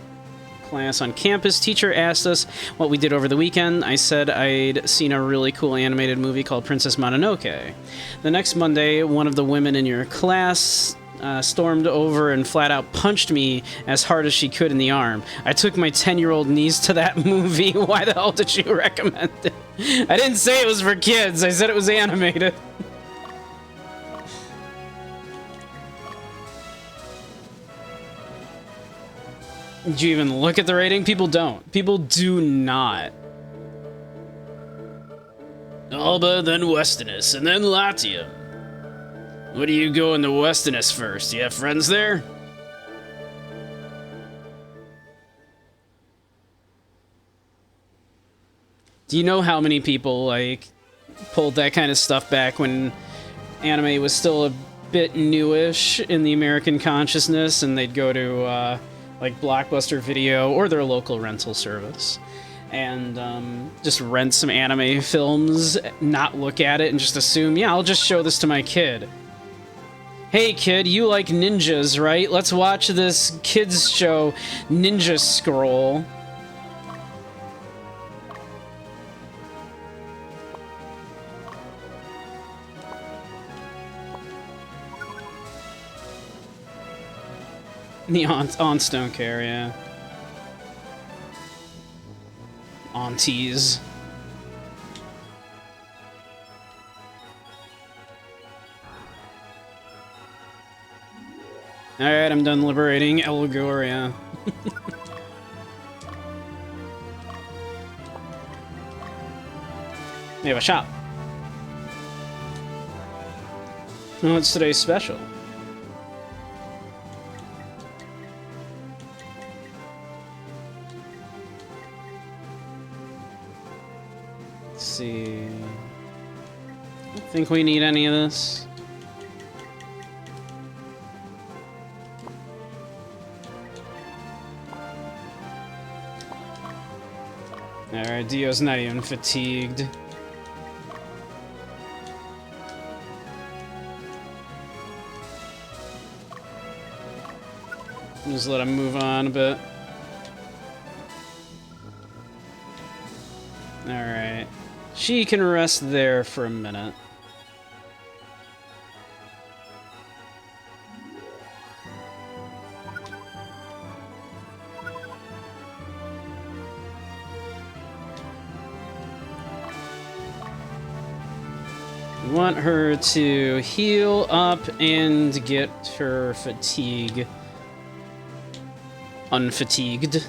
class on campus. Teacher asked us what we did over the weekend. I said I'd seen a really cool animated movie called Princess Mononoke. The next Monday, one of the women in your class stormed over and flat out punched me as hard as she could in the arm. I took my 10-year-old niece to that movie. Why the hell did you recommend it? I didn't say it was for kids. I said it was animated. Did you even look at the rating? People don't. People do not. Alba, then Westinus, and then Latium. What do you go into Westinus first? You have friends there? Do you know how many people, like, pulled that kind of stuff back when anime was still a bit newish in the American consciousness, and they'd go to, like, Blockbuster Video or their local rental service, and just rent some anime films, not look at it, and just assume, yeah, I'll just show this to my kid. Hey kid, you like ninjas, right? Let's watch this kids show, Ninja Scroll. The aunts don't care, yeah. Aunties. Alright, I'm done liberating Elgoria. We have a shop. What's today's special? Let's see. I don't think we need any of this. Alright, Dio's not even fatigued. Just let him move on a bit. Alright. She can rest there for a minute. Want her to heal up and get her fatigue unfatigued.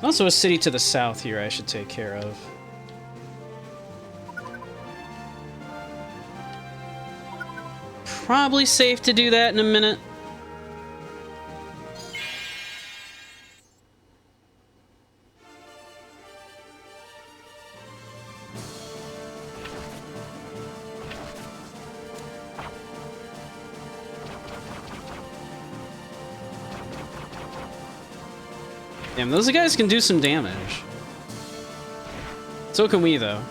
Also a city to the south here I should take care of. Probably safe to do that in a minute. Damn, those guys can do some damage. So can we, though.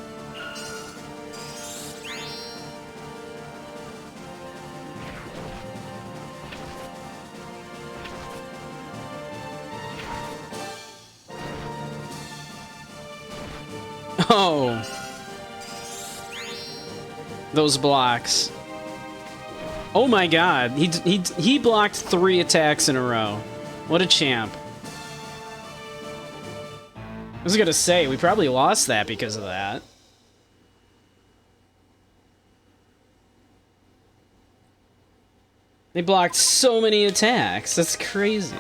Oh. Those blocks. Oh my god. He blocked 3 attacks in a row. What a champ. I was gonna say, we probably lost that because of that. They blocked so many attacks. That's crazy.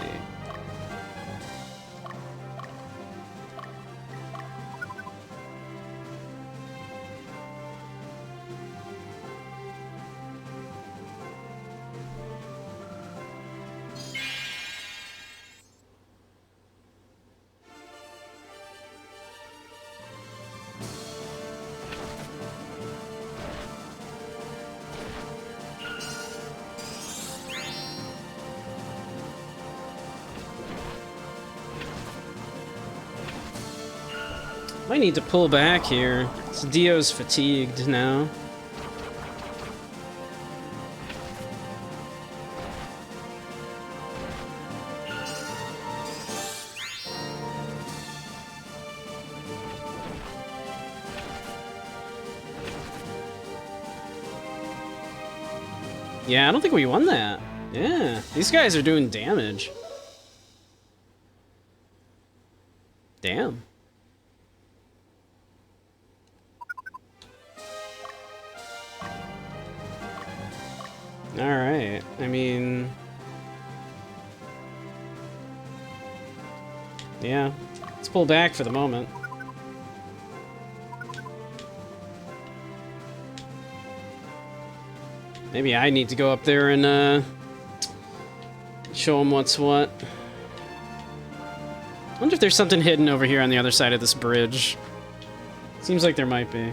Might need to pull back here. Dio's fatigued now. Yeah, I don't think we won that. Yeah, these guys are doing damage. Damn. Alright, I mean... yeah, let's pull back for the moment. Maybe I need to go up there and, show them what's what. I wonder if there's something hidden over here on the other side of this bridge. Seems like there might be.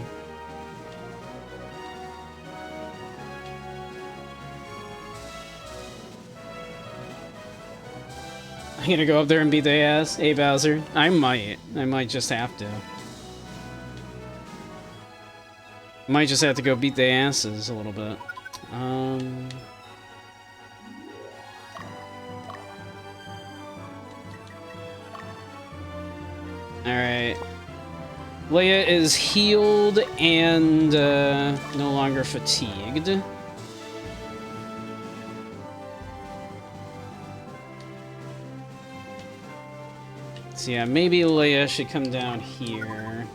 I'm gonna go up there and beat the ass. Hey, Bowser. I might just have to. Might just have to go beat the asses a little bit. Alright. Leia is healed and no longer fatigued. So yeah, maybe Leia should come down here.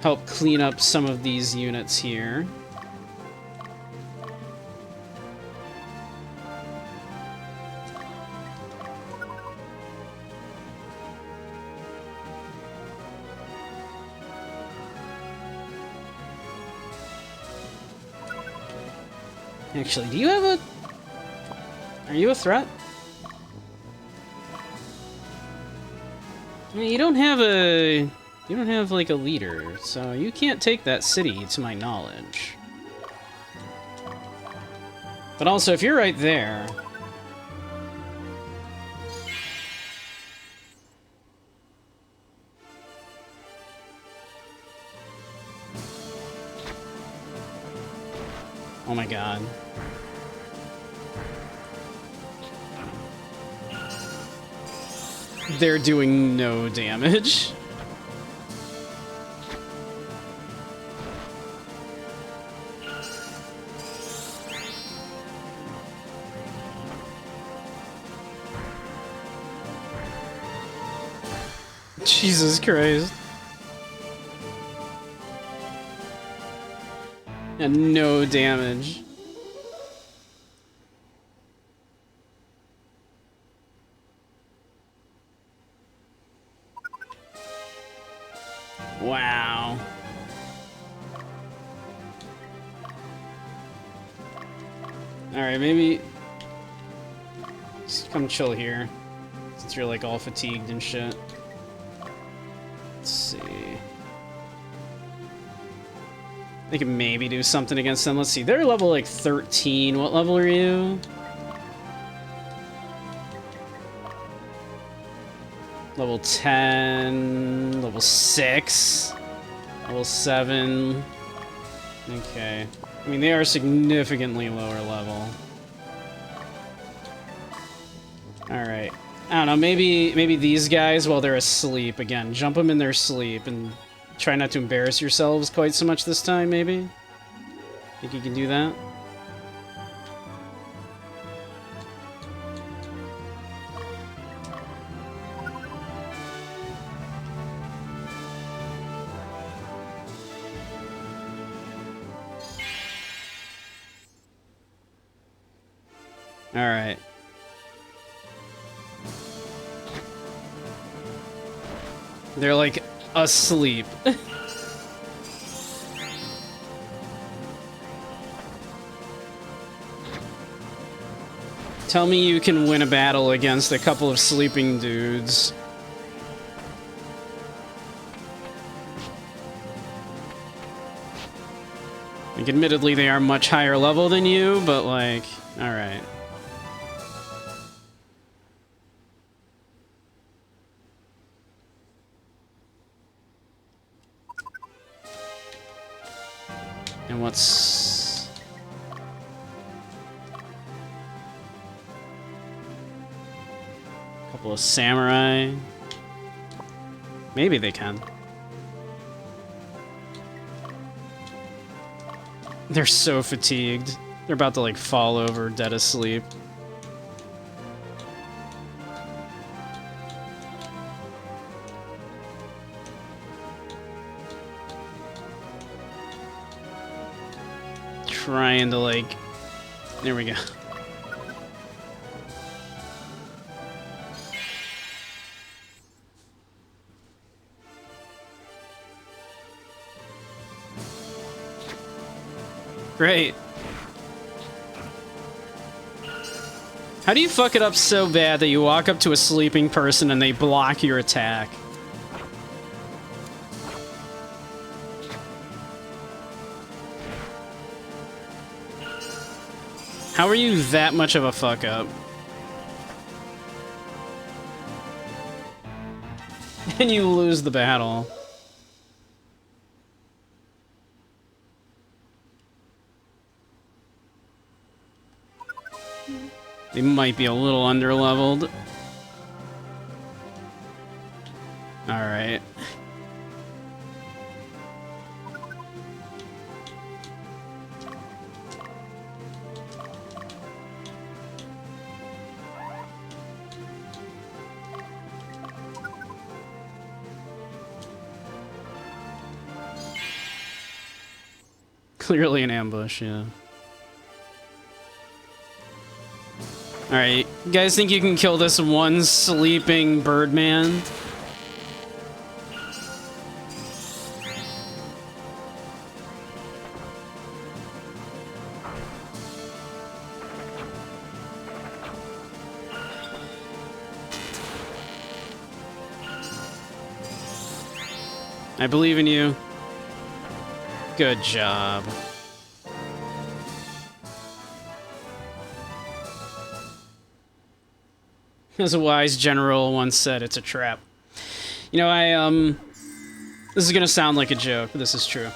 Help clean up some of these units here. Actually, do you have a... are you a threat? I mean, you don't have a... you don't have, like, a leader, so you can't take that city, to my knowledge. But also, if you're right there... oh my god. They're doing no damage. Jesus Christ. And no damage. Wow. Alright, maybe... Just come chill here. Since you're, like, all fatigued and shit. Let's see... They can maybe do something against them. Let's see, they're level, like, 13. What level are you? Level 10... Level 6... Level 7... Okay. I mean, they are significantly lower level. Alright. I don't know, maybe these guys, while they're asleep, again, jump them in their sleep and try not to embarrass yourselves quite so much this time, maybe? Think you can do that? Alright. They're like asleep. Tell me you can win a battle against a couple of sleeping dudes. Like, admittedly, they are much higher level than you, but like, alright. And what's... Couple of samurai. Maybe they can. They're so fatigued. They're about to, like, fall over dead asleep. Trying to, like... There we go. Great. How do you fuck it up so bad that you walk up to a sleeping person and they block your attack? How are you that much of a fuck up? And you lose the battle. They might be a little underleveled. Alright. Clearly an ambush, yeah. Alright, you guys think you can kill this one sleeping birdman? I believe in you. Good job. As a wise general once said, it's a trap. You know, this is gonna sound like a joke, but this is true.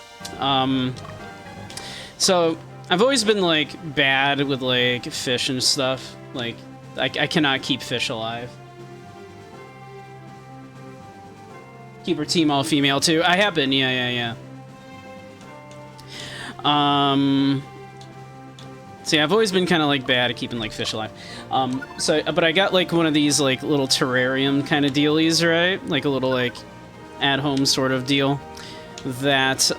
So, I've always been, like, bad with, like, fish and stuff. Like, I cannot keep fish alive. Keep her team all female, too. I have been, yeah. See, I've always been kind of, like, bad at keeping, like, fish alive. But I got, like, one of these, like, little terrarium kind of dealies, right? Like, a little, like, at-home sort of deal that,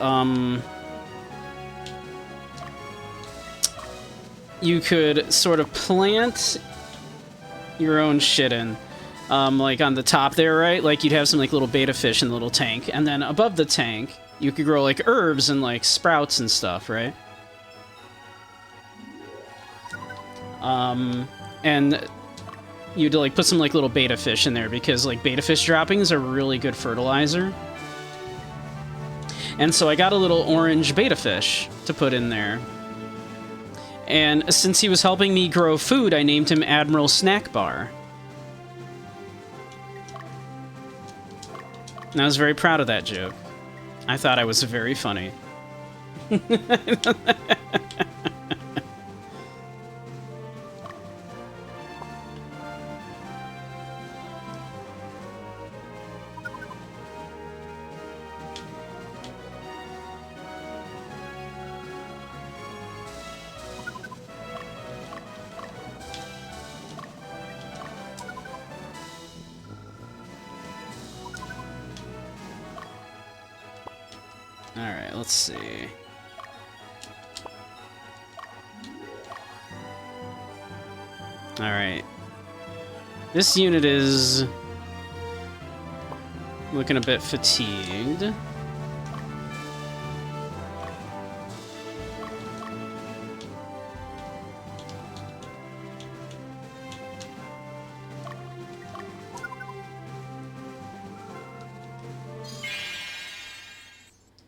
you could sort of plant your own shit in. Like, on the top there, right? Like, you'd have some, like, little betta fish in the little tank. And then above the tank, you could grow, like, herbs and, like, sprouts and stuff, right? And you'd like put some like little beta fish in there because like beta fish droppings are really good fertilizer. And so I got a little orange beta fish to put in there. And since he was helping me grow food, I named him Admiral Snack Bar. And I was very proud of that joke. I thought I was very funny. Alright, let's see. Alright. This unit is looking a bit fatigued.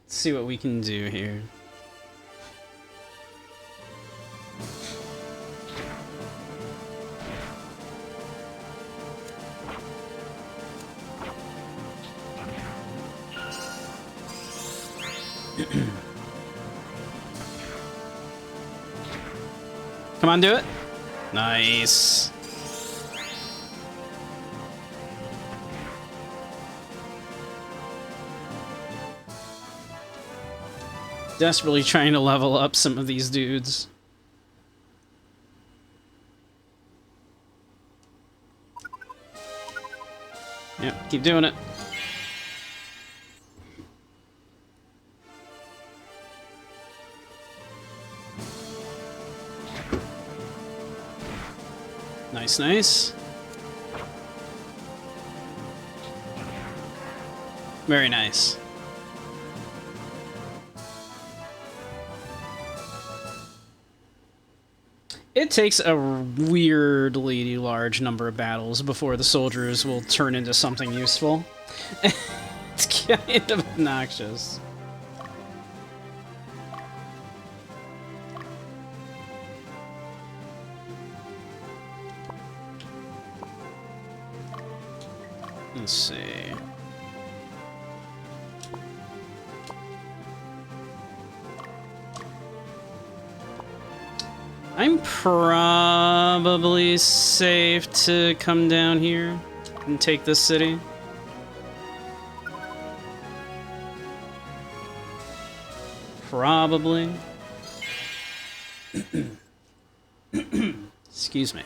See what we can do here. Come on, do it. Nice. Desperately trying to level up some of these dudes. Yep, keep doing it. Nice, nice. Very nice. It takes a weirdly large number of battles before the soldiers will turn into something useful. It's kind of obnoxious. Let's see. I'm probably safe to come down here and take this city. Probably. Excuse me.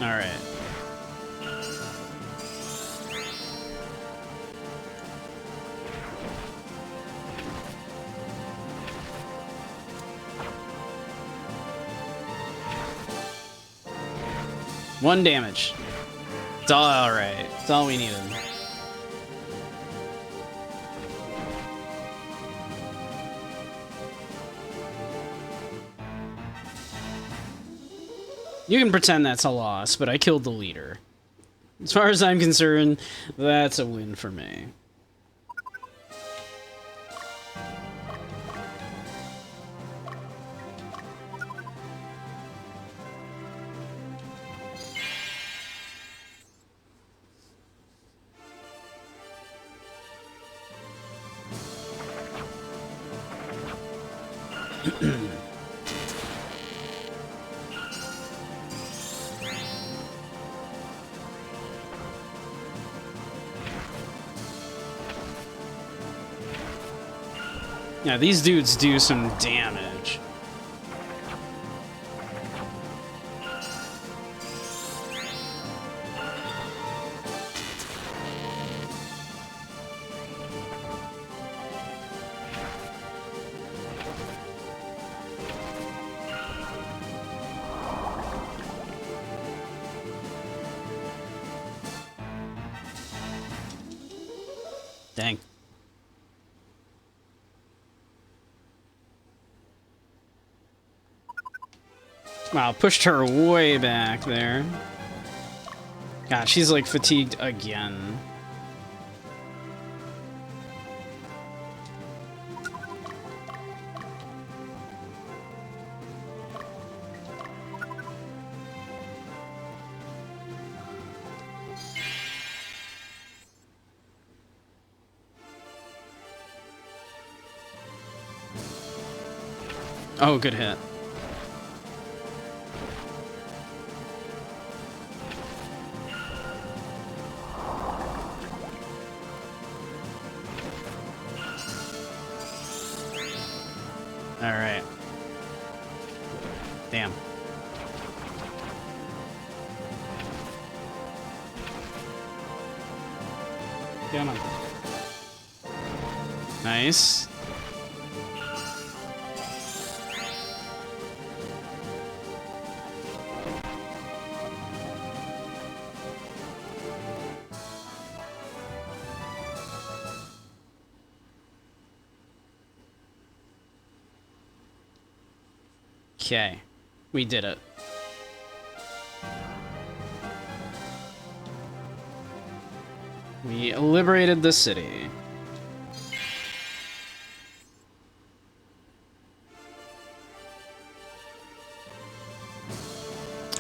All right. One damage. It's all right. It's all we needed. You can pretend that's a loss, but I killed the leader. As far as I'm concerned, that's a win for me. Yeah, these dudes do some damage. Dang. Wow, pushed her way back there. God, she's like fatigued again. Oh, good hit. All right. Damn. Come on. Nice. Okay, we did it. We liberated the city.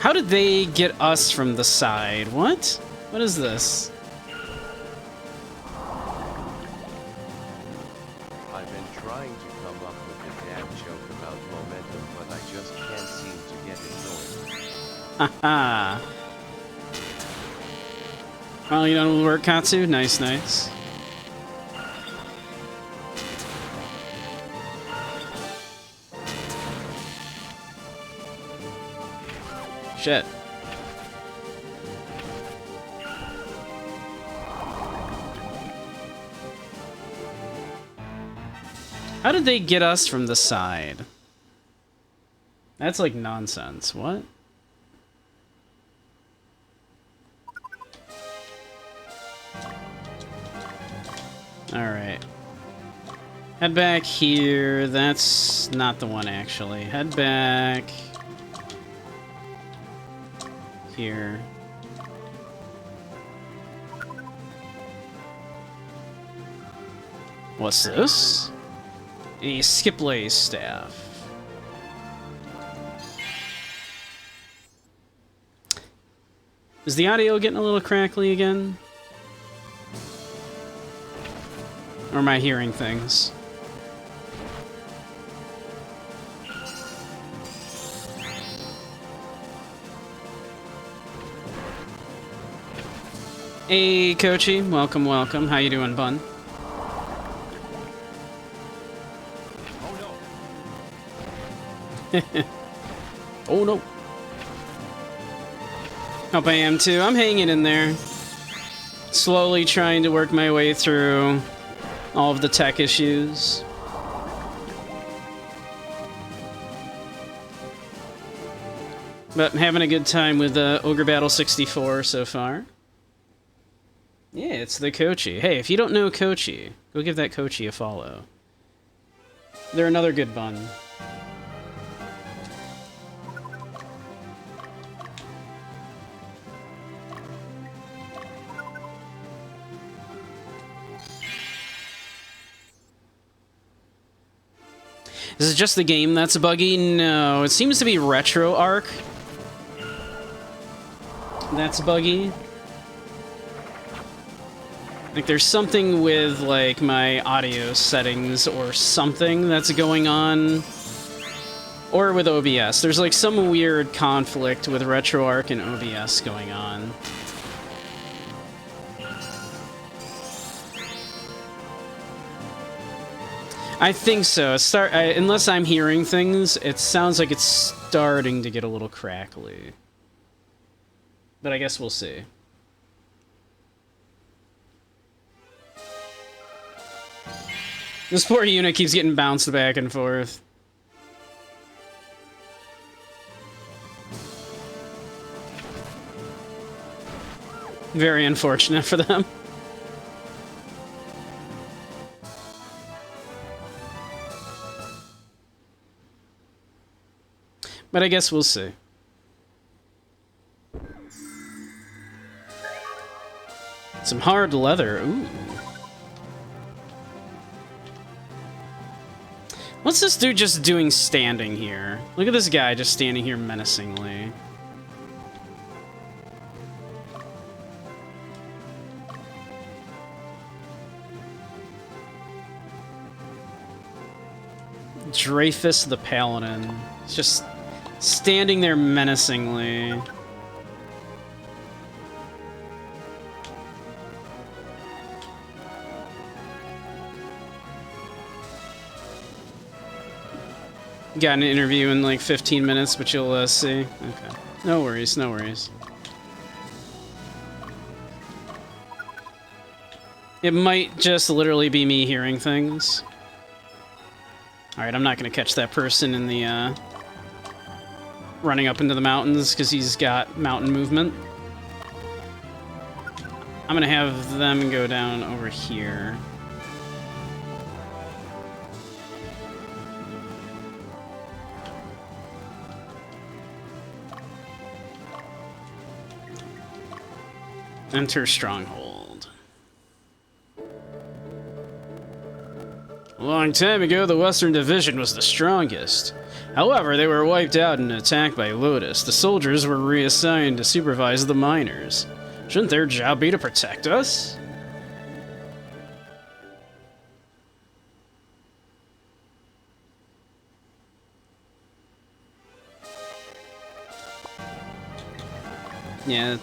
How did they get us from the side? What? What is this? I've been trying to come up with a damn joke about momentum, but I just can't seem to get it going. Haha. Finally done with work, Katsu. Nice, nice. Shit. How did they get us from the side? That's like nonsense. What? Alright. Head back here. That's not the one, actually. Head back here. What's this? A Skipley staff. Is the audio getting a little crackly again? Or am I hearing things? Hey, Kochi. Welcome, welcome. How you doing, bun? Oh no. Hope I am too. I'm hanging in there. Slowly trying to work my way through all of the tech issues. But having a good time with Ogre Battle 64 so far. Yeah, it's the Kochi. Hey, if you don't know Kochi, go give that Kochi a follow. They're another good bun. Is it just the game that's buggy? No, it seems to be RetroArch that's buggy. Like, there's something with, like, my audio settings or something that's going on. Or with OBS. There's, like, some weird conflict with RetroArch and OBS going on. I think so. Unless I'm hearing things, it sounds like it's starting to get a little crackly. But I guess we'll see. This poor unit keeps getting bounced back and forth. Very unfortunate for them. But I guess we'll see. Some hard leather. Ooh. What's this dude just doing standing here? Look at this guy just standing here menacingly. Dreyfus the Paladin. He's just standing there menacingly. Got an interview in like 15 minutes, but you'll see. Okay. No worries, no worries. It might just literally be me hearing things. Alright, I'm not going to catch that person in the, running up into the mountains, because he's got mountain movement. I'm going to have them go down over here. Enter Stronghold. A long time ago, the Western Division was the strongest. However, they were wiped out in an attack by Lotus. The soldiers were reassigned to supervise the miners. Shouldn't their job be to protect us? Yeah,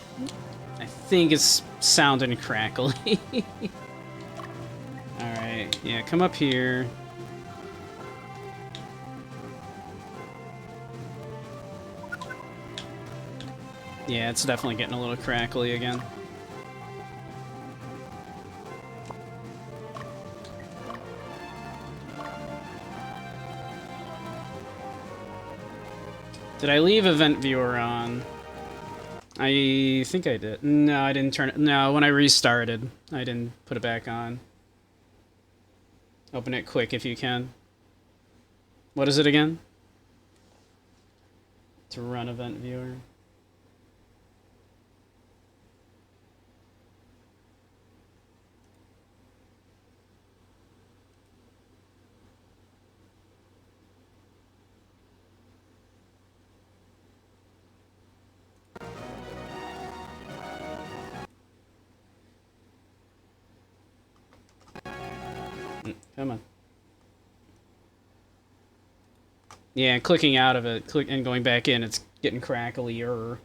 I think it's sounding crackly. Alright, yeah, come up here. Yeah, it's definitely getting a little crackly again. Did I leave Event Viewer on? I think I did. No, I didn't turn it. No, when I restarted, I didn't put it back on. Open it quick if you can. What is it again? To run Event Viewer. Come on. Yeah, clicking out of it, and going back in, it's getting cracklier.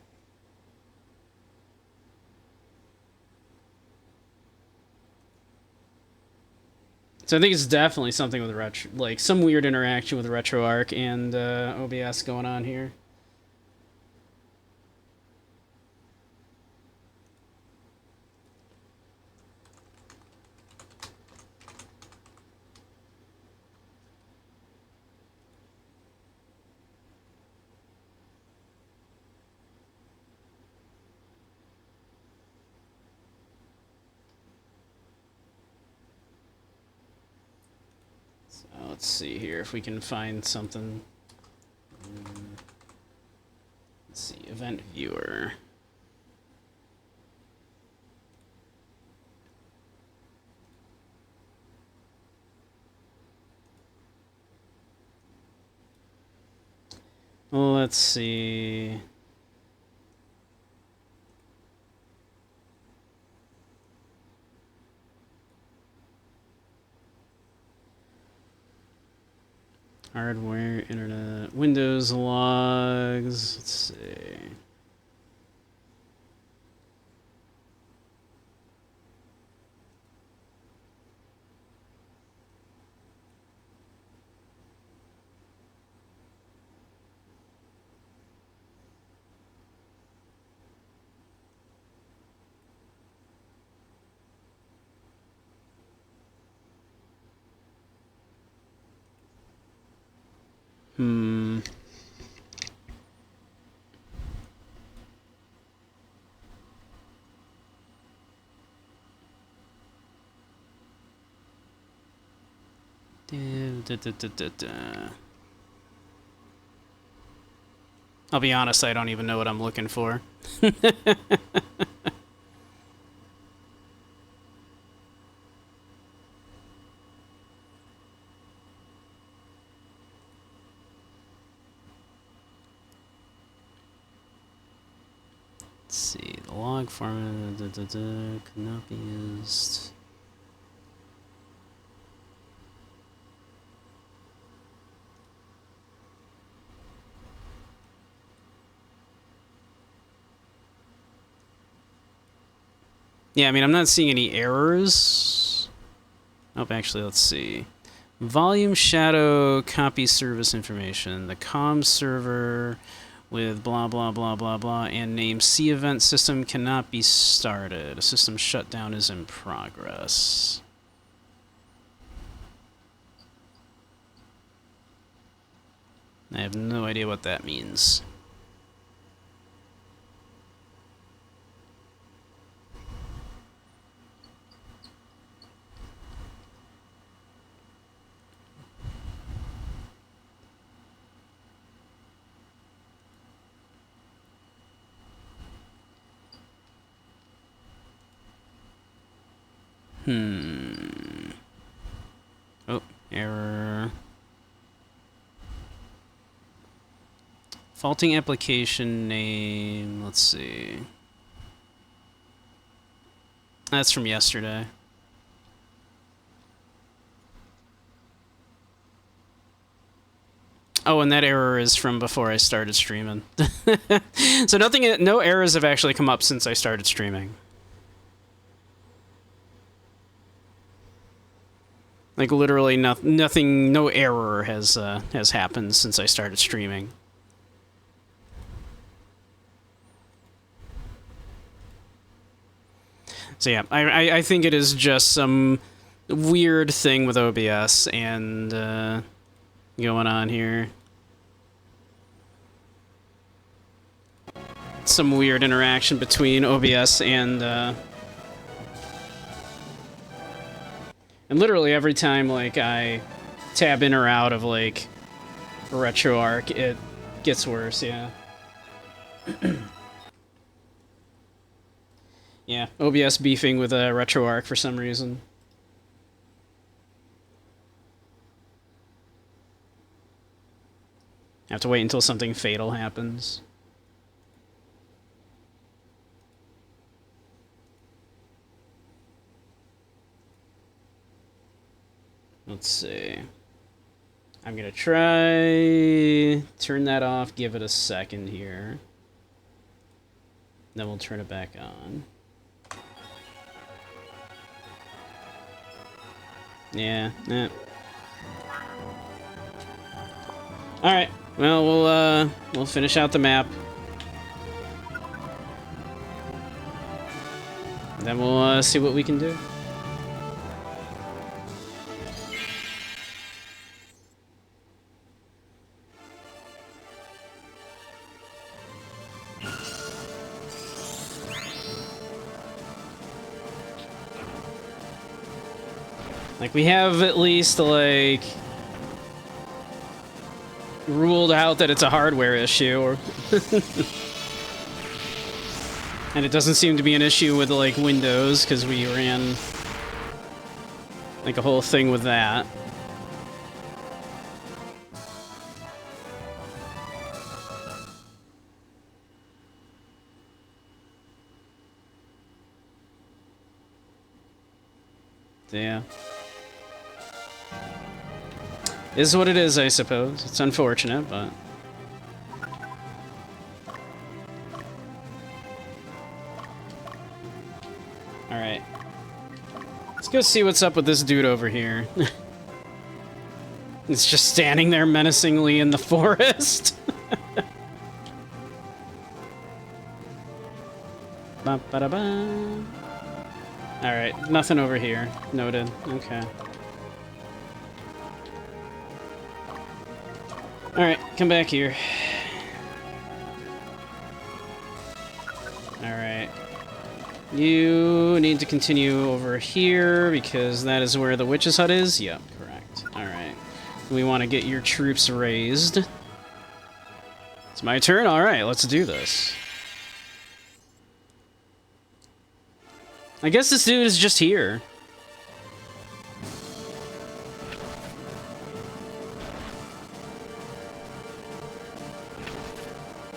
So I think it's definitely something with retro, like some weird interaction with RetroArch and OBS going on here. Let's see here if we can find something. Let's see, Event Viewer. Let's see. Hardware, internet, Windows logs. Let's see. Da, da, da, da, da. I'll be honest, I don't even know what I'm looking for. Let's see, the log format could not be used. Yeah, I mean, I'm not seeing any errors. Oh, actually, let's see. Volume shadow copy service information. The comm server with blah, blah, blah, blah, blah, and name C event system cannot be started. A system shutdown is in progress. I have no idea what that means. Oh, error. Faulting application name. Let's see. That's from yesterday. Oh, and that error is from before I started streaming. So no errors have actually come up since I started streaming. Like literally nothing, no error has happened since I started streaming. So yeah, I think it is just some weird thing with OBS and going on here. Some weird interaction between OBS and literally every time like I tab in or out of like RetroArch, it gets worse, yeah. Yeah, OBS beefing with RetroArch for some reason. I have to wait until something fatal happens. Let's see. I'm gonna try turn that off, give it a second here. Then we'll turn it back on. Yeah, yeah. Alright, well, we'll finish out the map. Then we'll see what we can do. Like, we have at least, like, ruled out that it's a hardware issue, or and it doesn't seem to be an issue with, like, Windows, because we ran, like, a whole thing with that. Yeah. Is what it is, I suppose. It's unfortunate, but... Alright. Let's go see what's up with this dude over here. It's just standing there menacingly in the forest. Ba-ba-da-ba. Alright, nothing over here. Noted. Okay. Alright, come back here. Alright. You need to continue over here, because that is where the witch's hut is? Yep, correct. Alright. We want to get your troops raised. It's my turn? Alright, let's do this. I guess this dude is just here.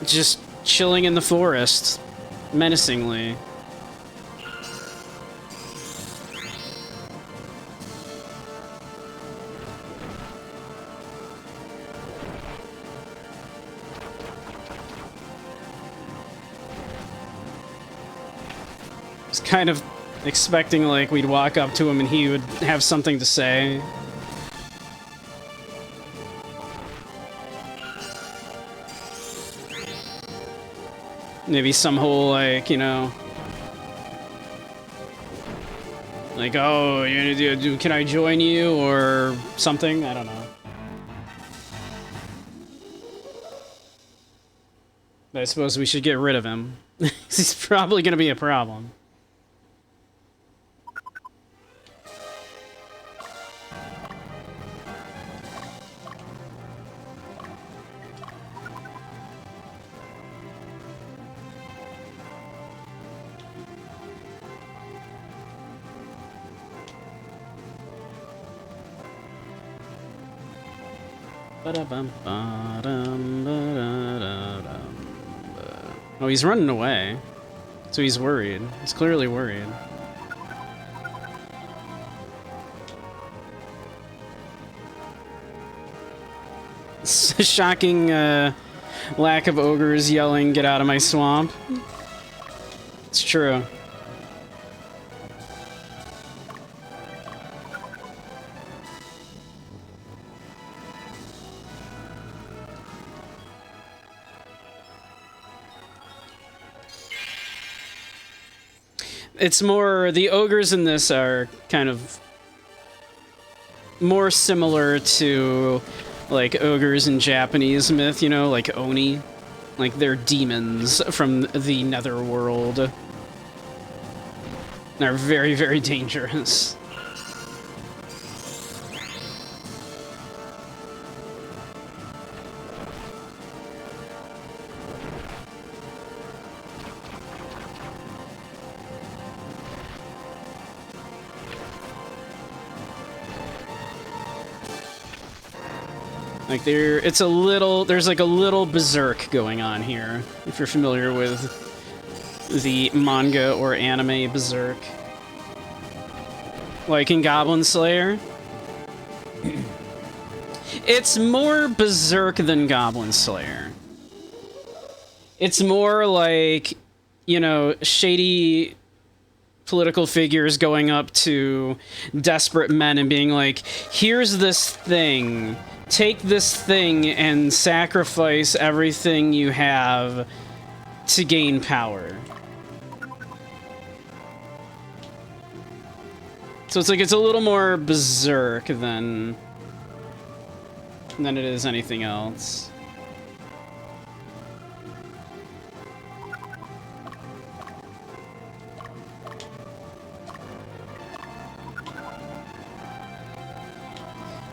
Just chilling in the forest, menacingly. Was kind of expecting like we'd walk up to him and he would have something to say. Maybe some whole, like, you know... Like, oh, can I join you, or something? I don't know. But I suppose we should get rid of him. He's probably gonna be a problem. Oh, he's running away. So he's worried. He's clearly worried. Shocking lack of ogres yelling, "Get out of my swamp." It's true. It's more, the ogres in this are kind of more similar to, like, ogres in Japanese myth, you know, like Oni. Like, they're demons from the netherworld. They're very, very dangerous. Like there's like a little berserk going on here, if you're familiar with the manga or anime berserk. Like in Goblin Slayer. It's more berserk than Goblin Slayer. It's more like, you know, shady political figures going up to desperate men and being like, here's this thing. Take this thing and sacrifice everything you have to gain power. So it's like it's a little more berserk than it is anything else.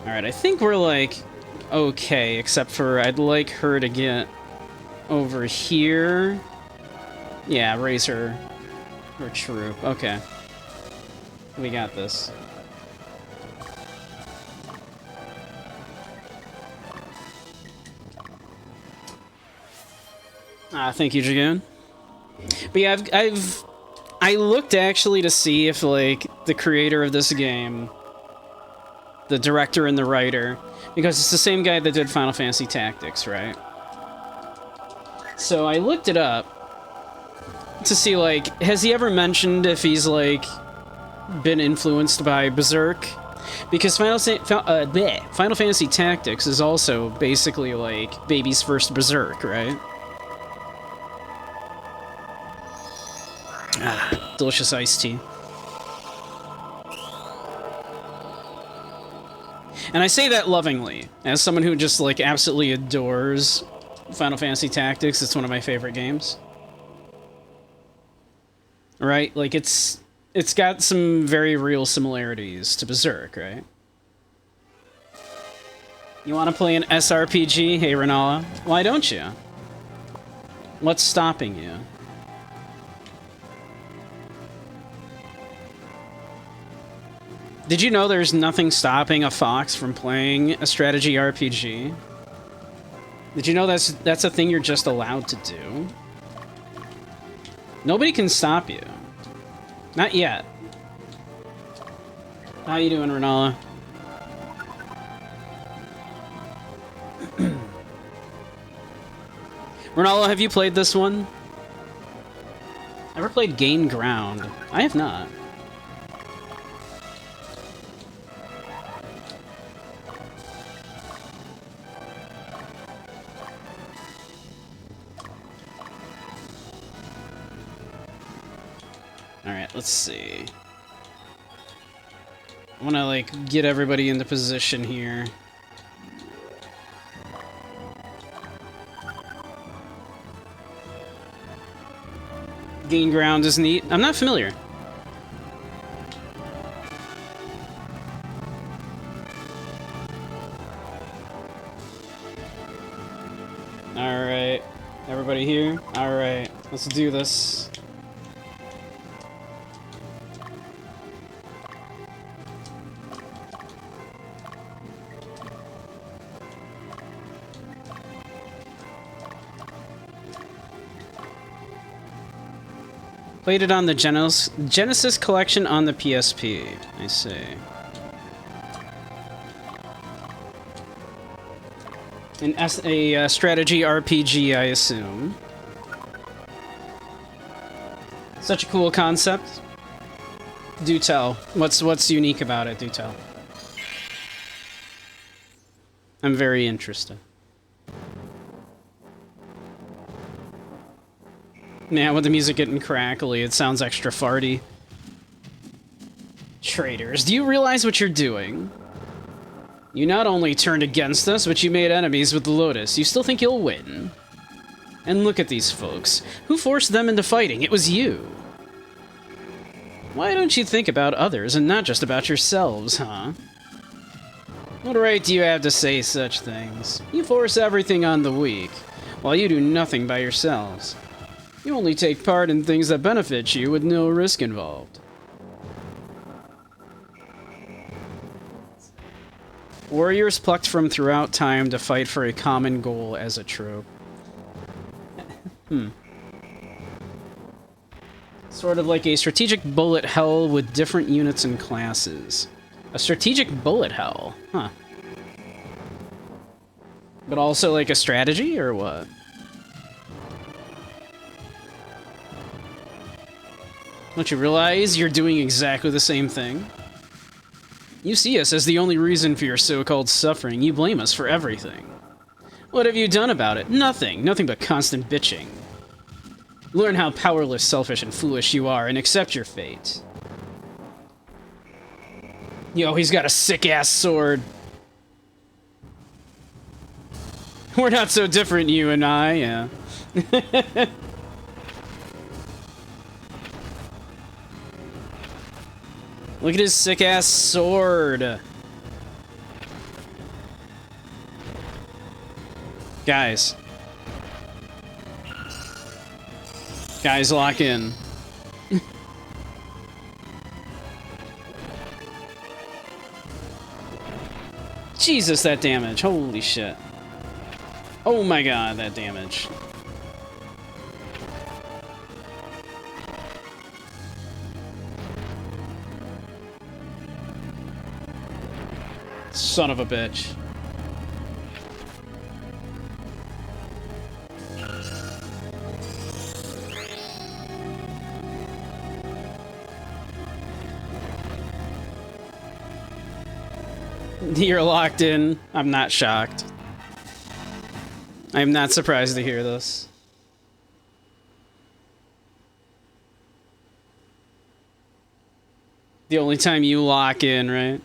Alright, I think we're like okay, except for I'd like her to get over here. Yeah, raise her troop. Okay. We got this. Thank you, Jagoon. But yeah, I looked actually to see if, like, the creator of this game, the director and the writer, because it's the same guy that did Final Fantasy Tactics, right? So I looked it up to see, like, has he ever mentioned if he's, like, been influenced by Berserk? Because Final Fantasy Tactics is also basically, like, baby's first Berserk, right? Ah, delicious iced tea. And I say that lovingly, as someone who just, like, absolutely adores Final Fantasy Tactics. It's one of my favorite games. Right? Like, it's got some very real similarities to Berserk, right? You want to play an SRPG? Hey, Renala. Why don't you? What's stopping you? Did you know there's nothing stopping a fox from playing a strategy RPG? Did you know that's a thing you're just allowed to do? Nobody can stop you. Not yet. How you doing, Renala? Renala, have you played this one? Ever played Gain Ground? I have not. Alright, let's see. I want to, like, get everybody into position here. Gain Ground is neat. I'm not familiar. Alright. Everybody here? Alright. Let's do this. Played it on the Genesis collection on the PSP. I see. A strategy RPG, I assume. Such a cool concept. Do tell. What's unique about it? Do tell. I'm very interested. Man, with the music getting crackly, it sounds extra farty. Traitors, do you realize what you're doing? You not only turned against us, but you made enemies with the Lotus. You still think you'll win? And look at these folks. Who forced them into fighting? It was you. Why don't you think about others and not just about yourselves, huh? What right do you have to say such things? You force everything on the weak, while you do nothing by yourselves. You only take part in things that benefit you with no risk involved. Warriors plucked from throughout time to fight for a common goal as a trope. Sort of like a strategic bullet hell with different units and classes. A strategic bullet hell? Huh. But also like a strategy, or what? Don't you realize you're doing exactly the same thing? You see us as the only reason for your so-called suffering. You blame us for everything. What have you done about it? Nothing. Nothing but constant bitching. Learn how powerless, selfish, and foolish you are, and accept your fate. Yo, he's got a sick-ass sword. We're not so different, you and I, yeah. Look at his sick-ass sword. Guys. Guys, lock in. Jesus, that damage. Holy shit. Oh my god, that damage. Son of a bitch. You're locked in. I'm not shocked. I'm not surprised to hear this. The only time you lock in, right?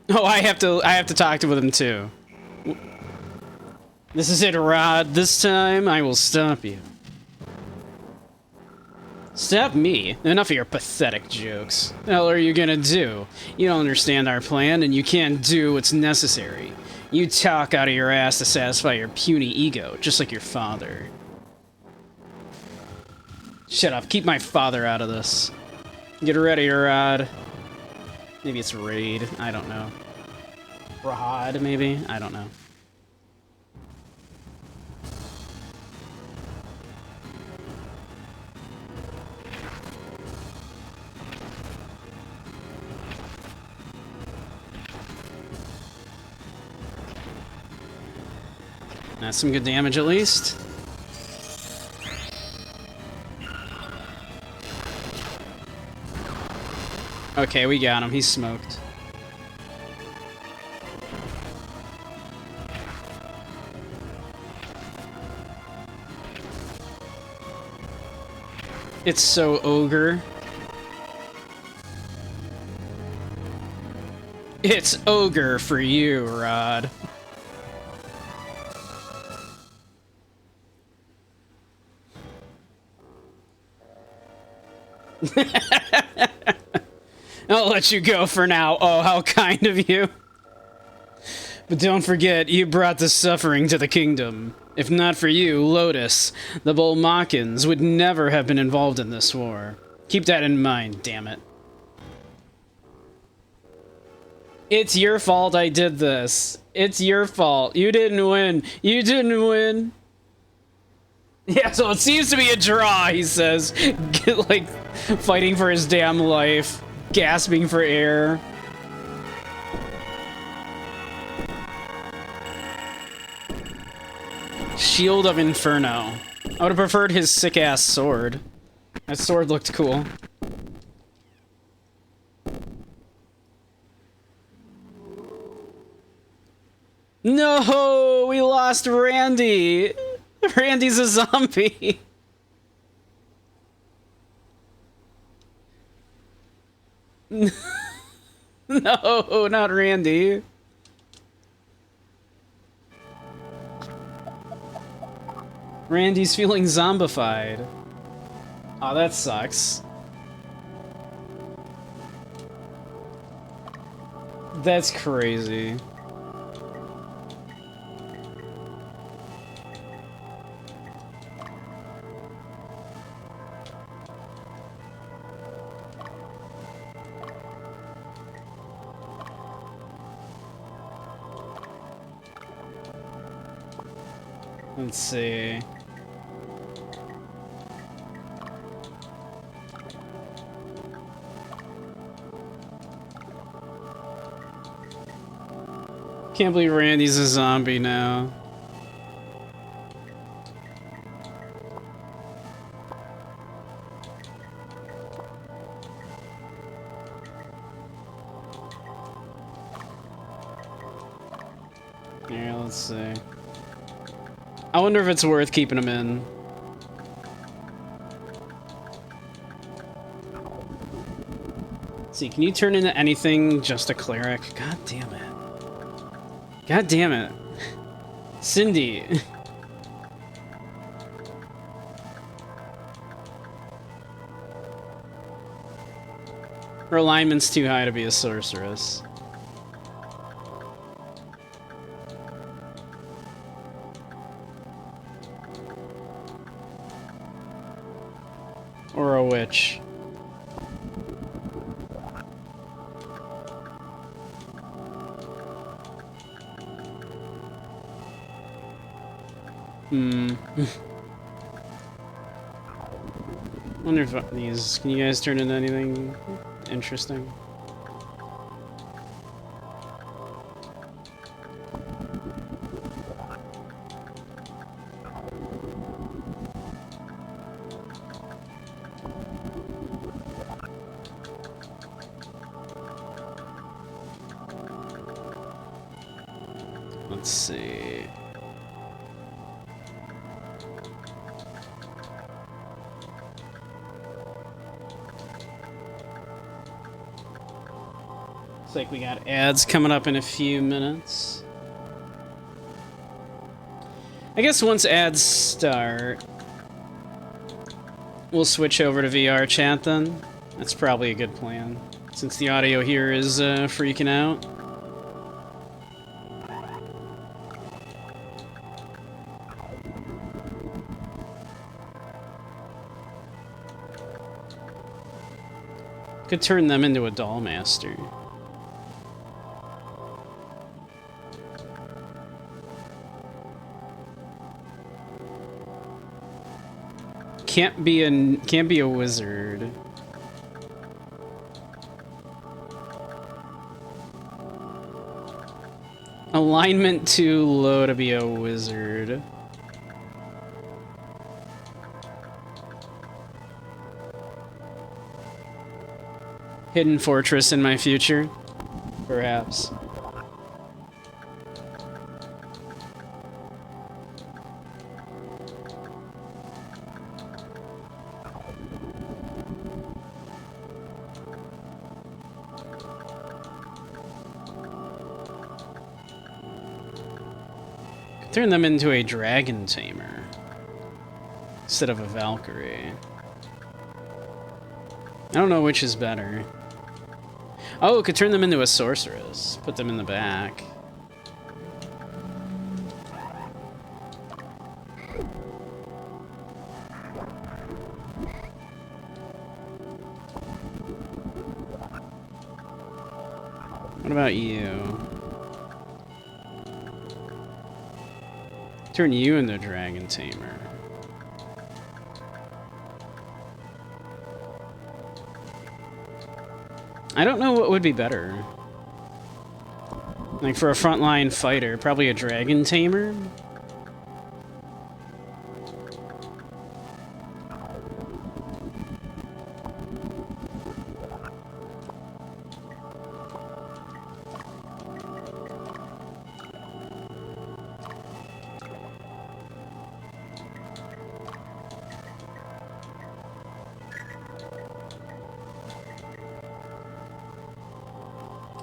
Oh, I have to talk with him too. This is it, Rod. This time I will stop you. Stop me. Enough of your pathetic jokes. The hell are you gonna do? You don't understand our plan, and you can't do what's necessary. You talk out of your ass to satisfy your puny ego, just like your father. Shut up. Keep my father out of this. Get ready, Rod. Maybe it's Raid. I don't know. Rod, maybe? I don't know. That's some good damage, at least. Okay, we got him. He's smoked. It's so ogre. It's ogre for you, Rod. I'll let you go for now. Oh, how kind of you. But don't forget, you brought the suffering to the kingdom. If not for you, Lotus, the Bolmakans would never have been involved in this war. Keep that in mind, damn it. It's your fault I did this. It's your fault. You didn't win. You didn't win. Yeah, so it seems to be a draw, he says. Like, fighting for his damn life. Gasping for air. Shield of Inferno. I would have preferred his sick-ass sword. That sword looked cool. No! We lost Randy! Randy's a zombie! No, not Randy. Randy's feeling zombified. Aw, that sucks. That's crazy. Let's see. Can't believe Randy's a zombie now. Yeah, let's see. I wonder if it's worth keeping him in. Let's see, can you turn into anything just a cleric? God damn it. God damn it. Cindy. Her alignment's too high to be a sorceress. Or a witch. Wonder if these... Can you guys turn into anything interesting? Let's see. Looks like we got ads coming up in a few minutes. I guess once ads start, we'll switch over to VRChat then. That's probably a good plan, since the audio here is freaking out. Could turn them into a doll master. Can't be a wizard. Alignment too low to be a wizard. Hidden fortress in my future? Perhaps. Turn them into a dragon tamer instead of a Valkyrie. I don't know which is better. Oh, could turn them into a sorceress. Put them in the back. What about you? Turn you into a dragon tamer. I don't know what would be better. Like for a frontline fighter, probably a dragon tamer?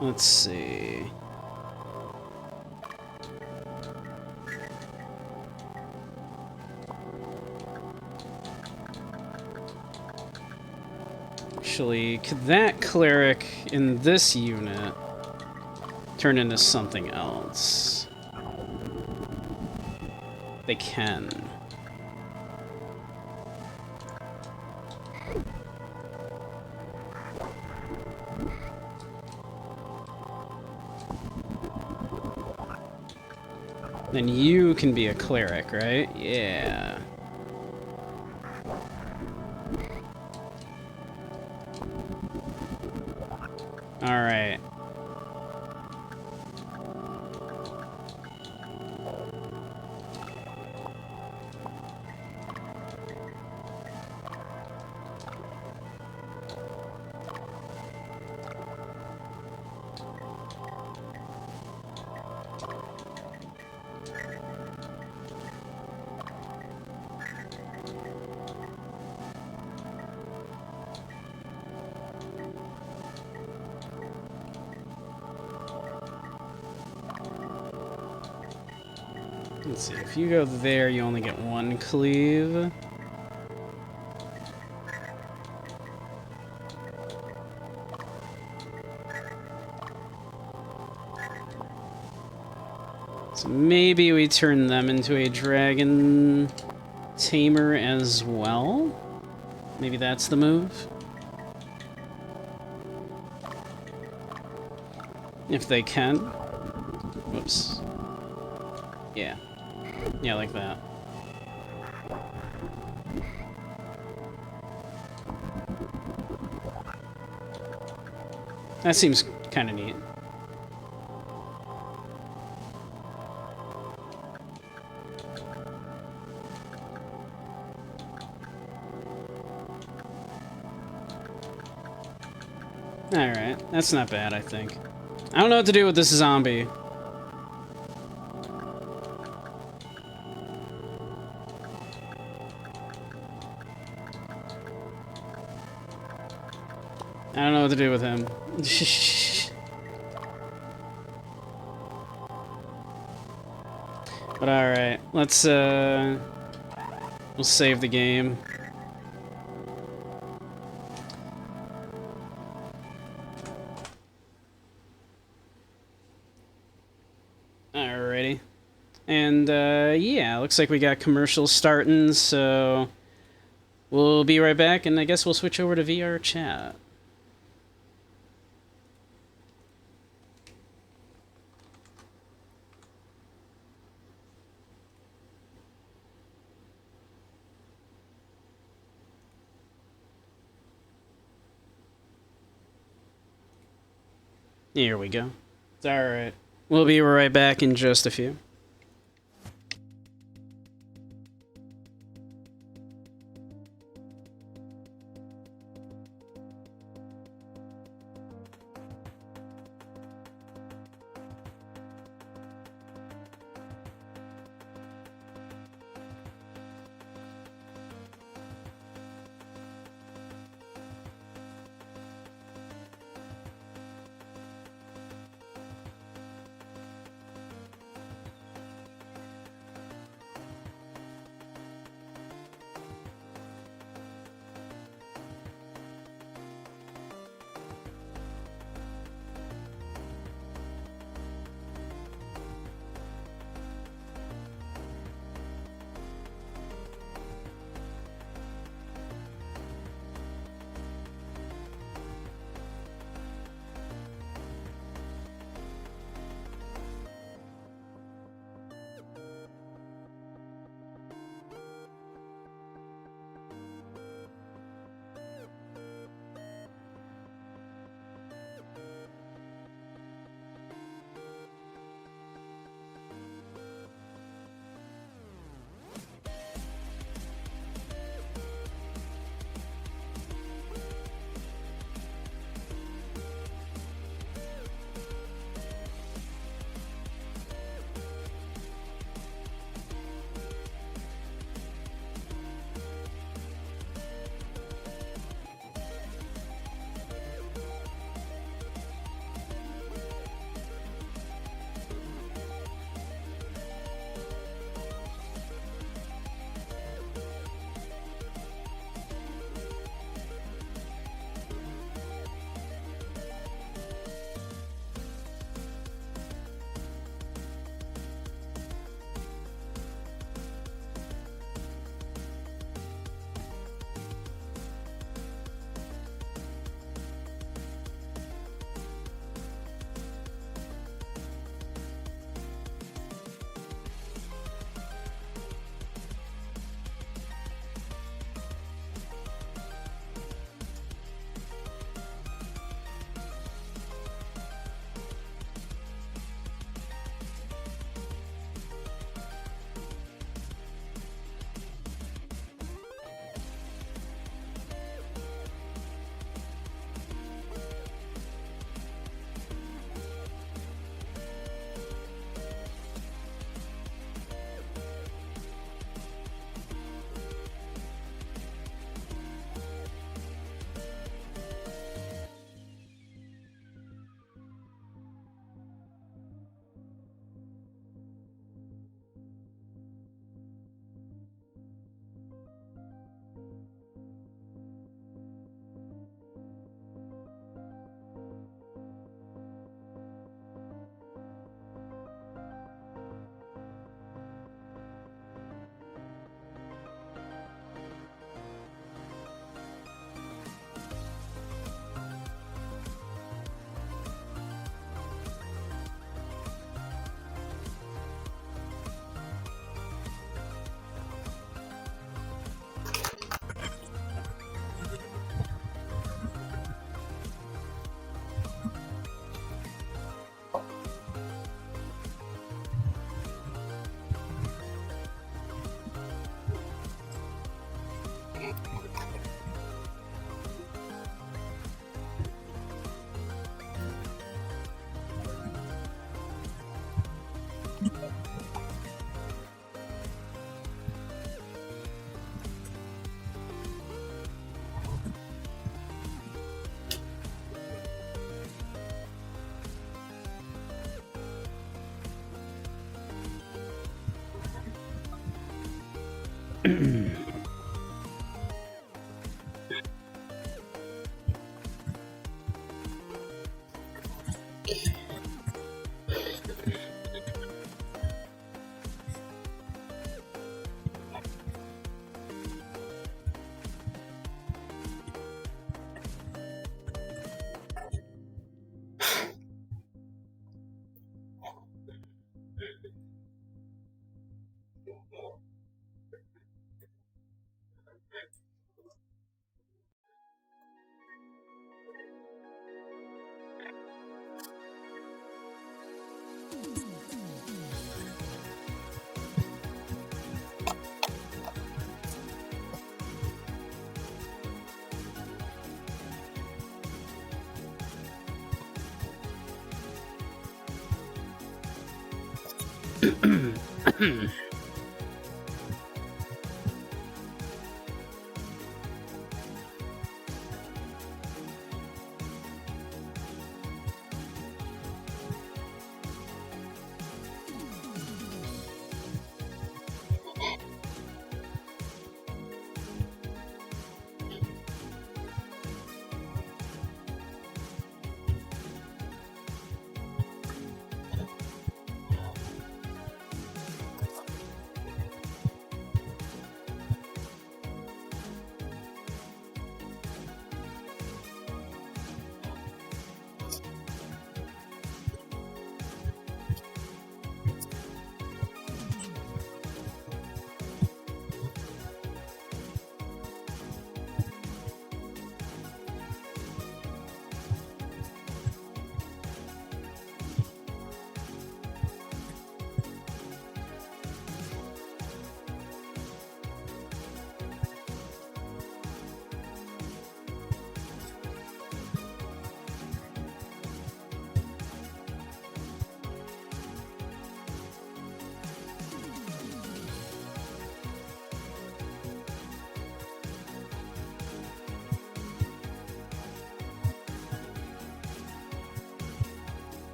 Let's see. Actually, could that cleric in this unit turn into something else? They can. Then you can be a cleric, right? Yeah. Alright. Let's see, if you go there, you only get one cleave. So maybe we turn them into a dragon tamer as well? Maybe that's the move? If they can. Whoops. Yeah. Yeah, like that. That seems kind of neat. Alright, that's not bad, I think. I don't know what to do with this zombie. I don't know what to do with him. But alright, let's we'll save the game. Alrighty. And, yeah, looks like we got commercials starting, so we'll be right back, and I guess we'll switch over to VRChat. Here we go. It's alright. We'll be right back in just a few.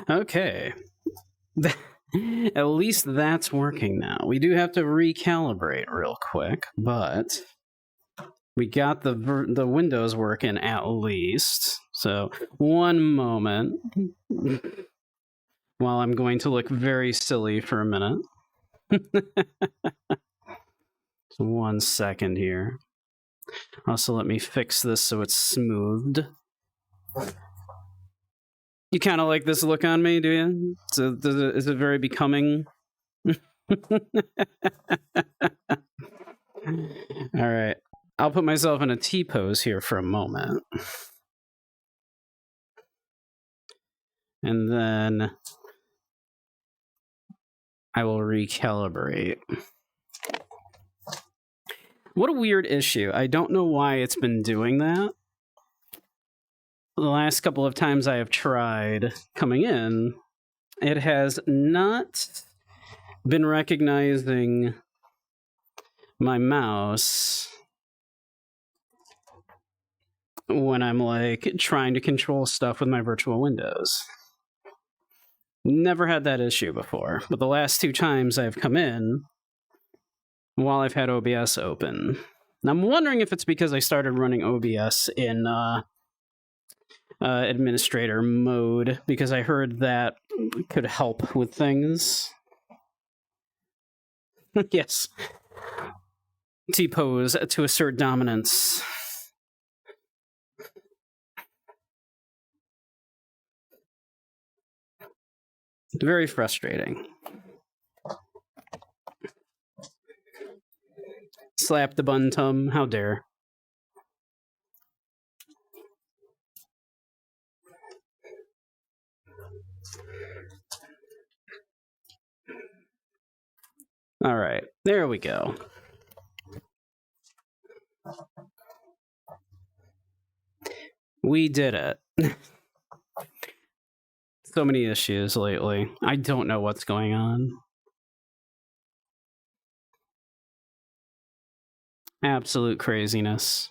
Okay. At least that's working now. We do have to recalibrate real quick, but we got the windows working at least. So, one moment while I'm going to look very silly for a minute. So 1 second here. Also, let me fix this so it's smoothed. You kind of like this look on me, do you? So, is it very becoming? All right. I'll put myself in a T-pose here for a moment. And then I will recalibrate. What a weird issue. I don't know why it's been doing that. The last couple of times I have tried coming in, it has not been recognizing my mouse when I'm like trying to control stuff with my virtual windows. Never had that issue before, but the last 2 times I've come in while I've had OBS open. And I'm wondering if it's because I started running OBS in administrator mode, because I heard that could help with things. Yes. T-pose to assert dominance. Very frustrating. Slap the bun tum, how dare. All right, there we go. We did it. So many issues lately. I don't know what's going on. Absolute craziness.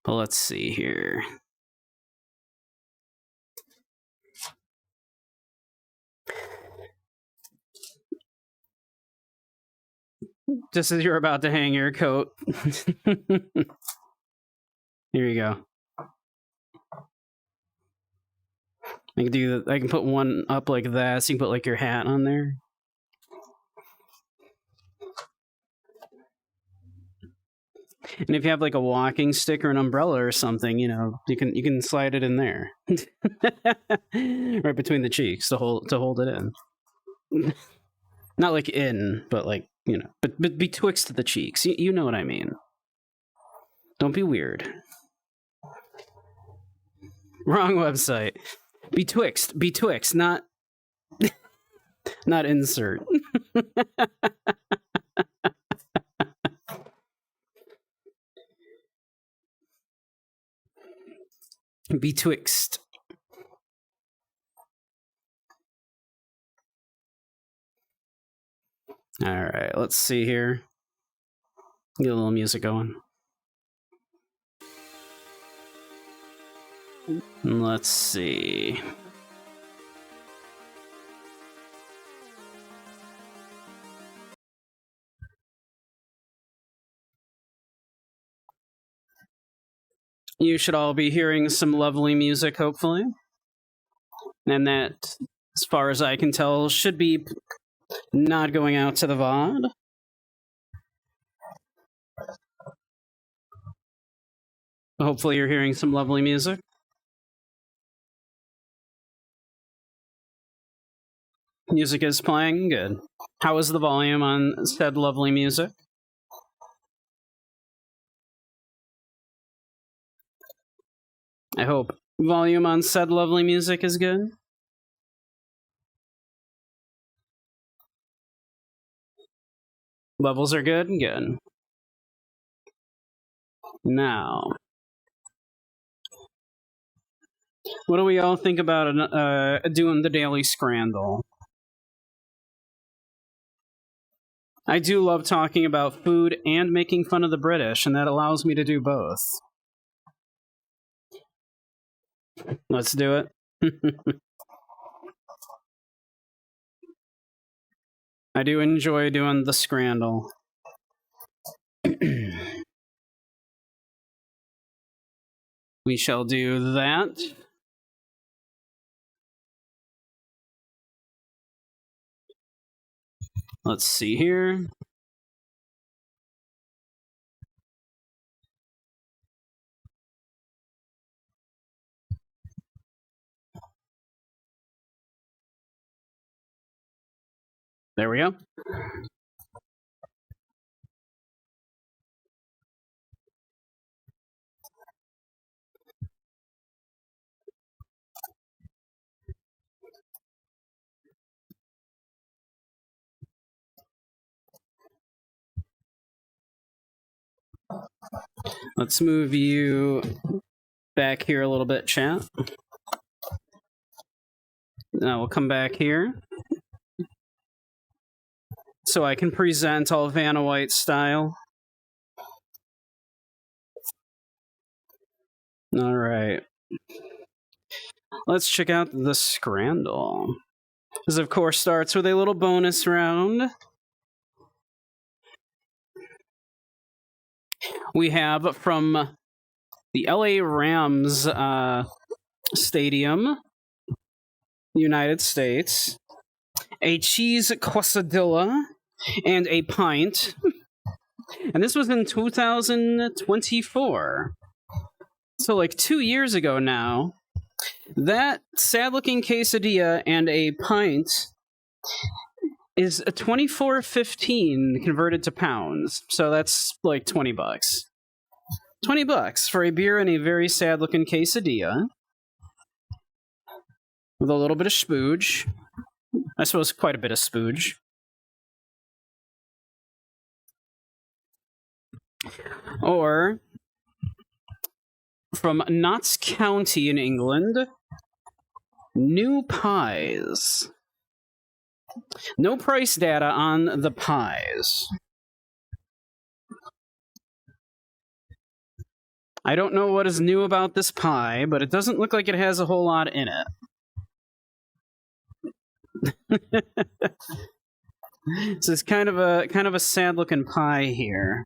But let's see here. Just as you're about to hang your coat. Here you go. I can do that. I can put one up like that, so you can put like your hat on there. And if you have like a walking stick or an umbrella or something, you know, you can slide it in there, right between the cheeks to hold it in. Not like in, but like, you know, but betwixt the cheeks. You know what I mean. Don't be weird. Wrong website. Betwixt, not not insert. Betwixt. All right, let's see here. Get a little music going. Let's see. You should all be hearing some lovely music, hopefully. And that, as far as I can tell, should be not going out to the VOD. Hopefully you're hearing some lovely music. Music is playing, good. How is the volume on said lovely music? I hope volume on said lovely music is good. Levels are good? Good. Now, what do we all think about doing the daily scrandle? I do love talking about food and making fun of the British, and that allows me to do both. Let's do it. I do enjoy doing the scrandle. We shall do that. Let's see here. There we go. Let's move you back here a little bit, chat. Now we'll come back here. So I can present all Vanna White style. All right. Let's check out the scrandle. This, of course, starts with a little bonus round. We have from the LA Rams Stadium, United States, a cheese quesadilla and a pint. And this was in 2024. So like 2 years ago now. That sad-looking quesadilla and a pint is a $24.15 converted to pounds. So that's like $20. $20 for a beer and a very sad-looking quesadilla. With a little bit of spooge. I suppose quite a bit of spooge. Or from Notts County in England. New pies. No price data on the pies. I don't know what is new about this pie, but it doesn't look like it has a whole lot in it. So it's kind of a sad looking pie here.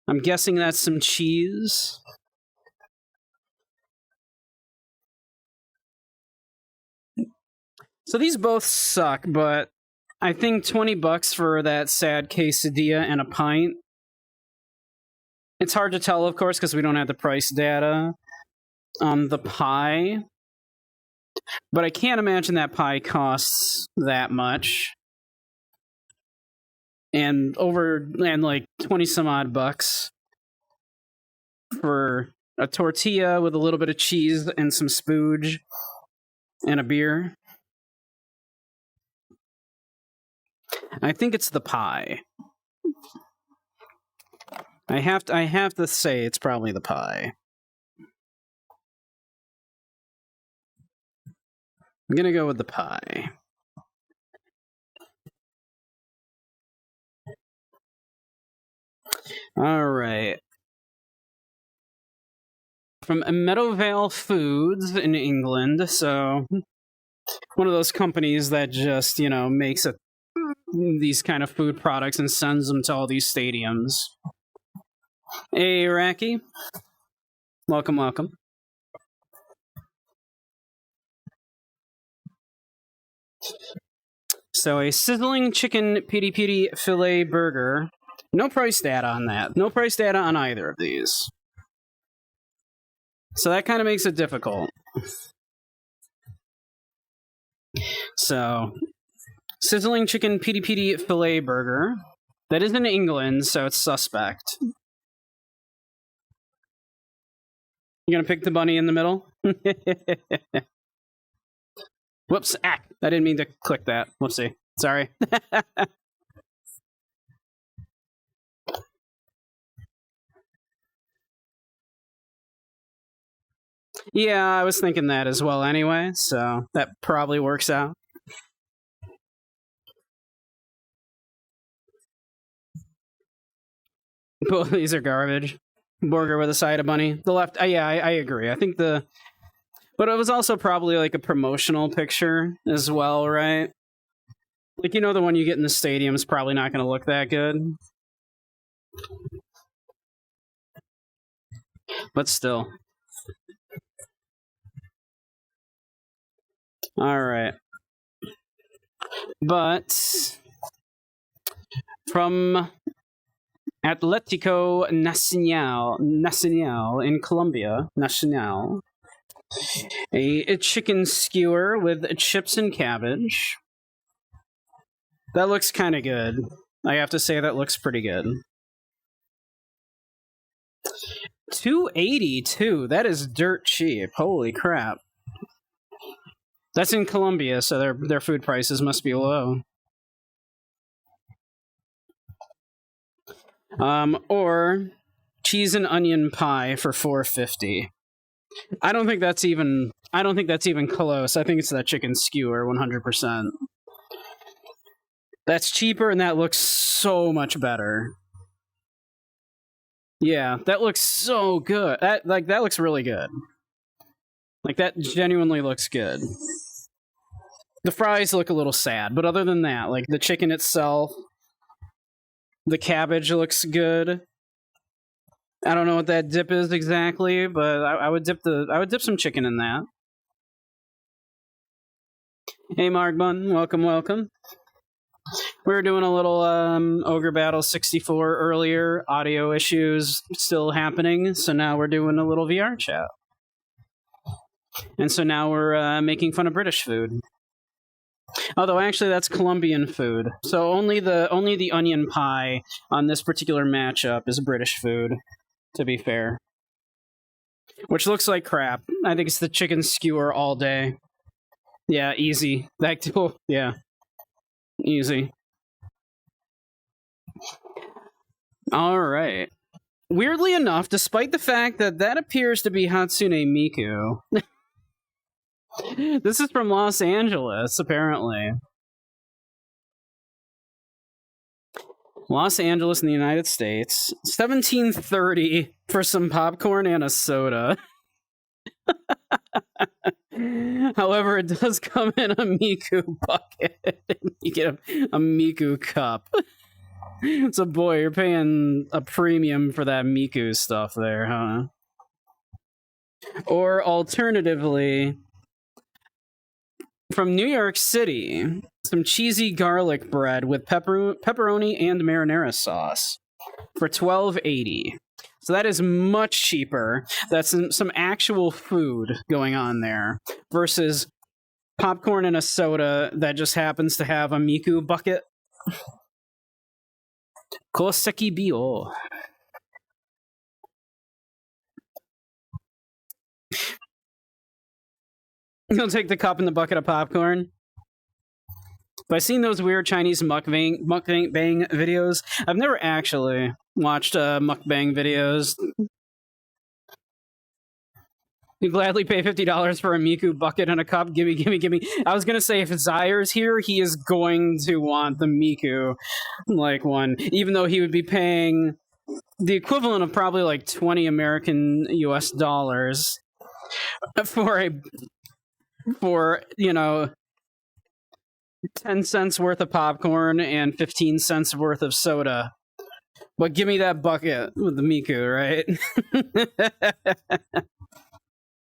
I'm guessing that's some cheese. So these both suck, but I think $20 for that sad quesadilla and a pint. It's hard to tell, of course, because we don't have the price data on the pie. But I can't imagine that pie costs that much. And like 20 some odd bucks for a tortilla with a little bit of cheese and some spooge and a beer. I think it's the pie. I have to say it's probably the pie. I'm gonna go with the pie. All right. From Meadowvale Foods in England, so one of those companies that just, makes these kind of food products and sends them to all these stadiums. Hey, Racky. Welcome, welcome. So a sizzling chicken piri piri filet burger. No price data on that. No price data on either of these. So that kind of makes it difficult. So, sizzling chicken piri piri filet burger. That is in England, so it's suspect. You gonna pick the bunny in the middle? Whoops, I didn't mean to click that. Whoopsie. Sorry. Yeah, I was thinking that as well anyway, so that probably works out. Both these are garbage. Burger with a side of bunny. The left, yeah, I agree. I think but it was also probably like a promotional picture as well, right? Like, the one you get in the stadium is probably not going to look that good. But still. All right. But from Atlético Nacional in Colombia, a chicken skewer with chips and cabbage. That looks kind of good. I have to say that looks pretty good. $2.82. That is dirt cheap. Holy crap. That's in Colombia, so their food prices must be low. Or cheese and onion pie for $4.50. I don't think that's even close. I think it's that chicken skewer 100%. That's cheaper and that looks so much better. Yeah, that looks so good. That looks really good. Like, that genuinely looks good. The fries look a little sad, but other than that, like, the chicken itself, the cabbage looks good. I don't know what that dip is exactly, but I would dip some chicken in that. Hey, Margbun, welcome. We were doing a little Ogre Battle 64 earlier. Audio issues still happening, so now we're doing a little VRChat. And so now we're making fun of British food. Although actually that's Colombian food. So only the onion pie on this particular matchup is British food, to be fair. Which looks like crap. I think it's the chicken skewer all day. Yeah, easy. Yeah. Easy. All right. Weirdly enough, despite the fact that that appears to be Hatsune Miku, this is from Los Angeles, apparently. Los Angeles in the United States. $17.30 for some popcorn and a soda. However, it does come in a Miku bucket. You get a Miku cup. So, boy, you're paying a premium for that Miku stuff there, huh? Or alternatively, from New York City, some cheesy garlic bread with pepperoni and marinara sauce for $12.80. So that is much cheaper. That's some actual food going on there versus popcorn and a soda that just happens to have a Miku bucket. Koseki bio. You'll take the cup and the bucket of popcorn. But I've seen those weird Chinese mukbang videos. I've never actually watched mukbang videos. You gladly pay $50 for a Miku bucket and a cup. Gimme, gimme, gimme. I was gonna say if Zyre's here, he is going to want the Miku like one, even though he would be paying the equivalent of probably like 20 American US dollars for 10 cents worth of popcorn and 15 cents worth of soda. But give me that bucket with the Miku, right?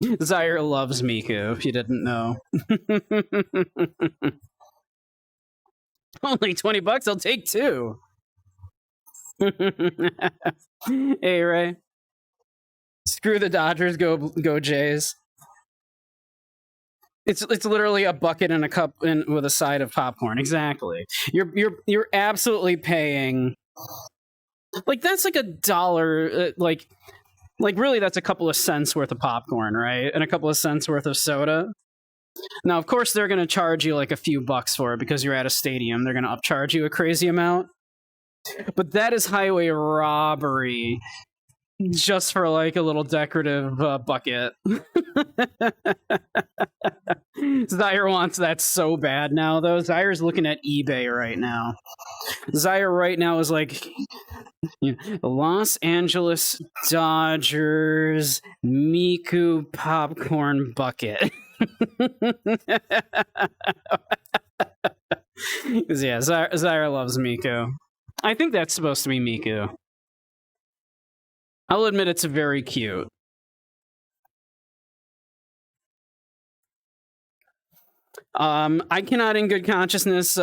Zyre loves Miku, if you didn't know. Only $20, I'll take two. Hey, Ray. Screw the Dodgers, go Jays. It's literally a bucket and a cup and with a side of popcorn. Exactly. You're absolutely paying like that's like $1 like really that's a couple of cents worth of popcorn, right? And a couple of cents worth of soda. Now, of course, they're going to charge you like a few bucks for it because you're at a stadium. They're going to upcharge you a crazy amount. But that is highway robbery just for like a little decorative bucket. Zyre wants that so bad now, though. Zyre's looking at eBay right now. Zyre right now is like, Los Angeles Dodgers Miku popcorn bucket. Yeah, Zyre loves Miku. I think that's supposed to be Miku. I'll admit it's very cute. I cannot in good consciousness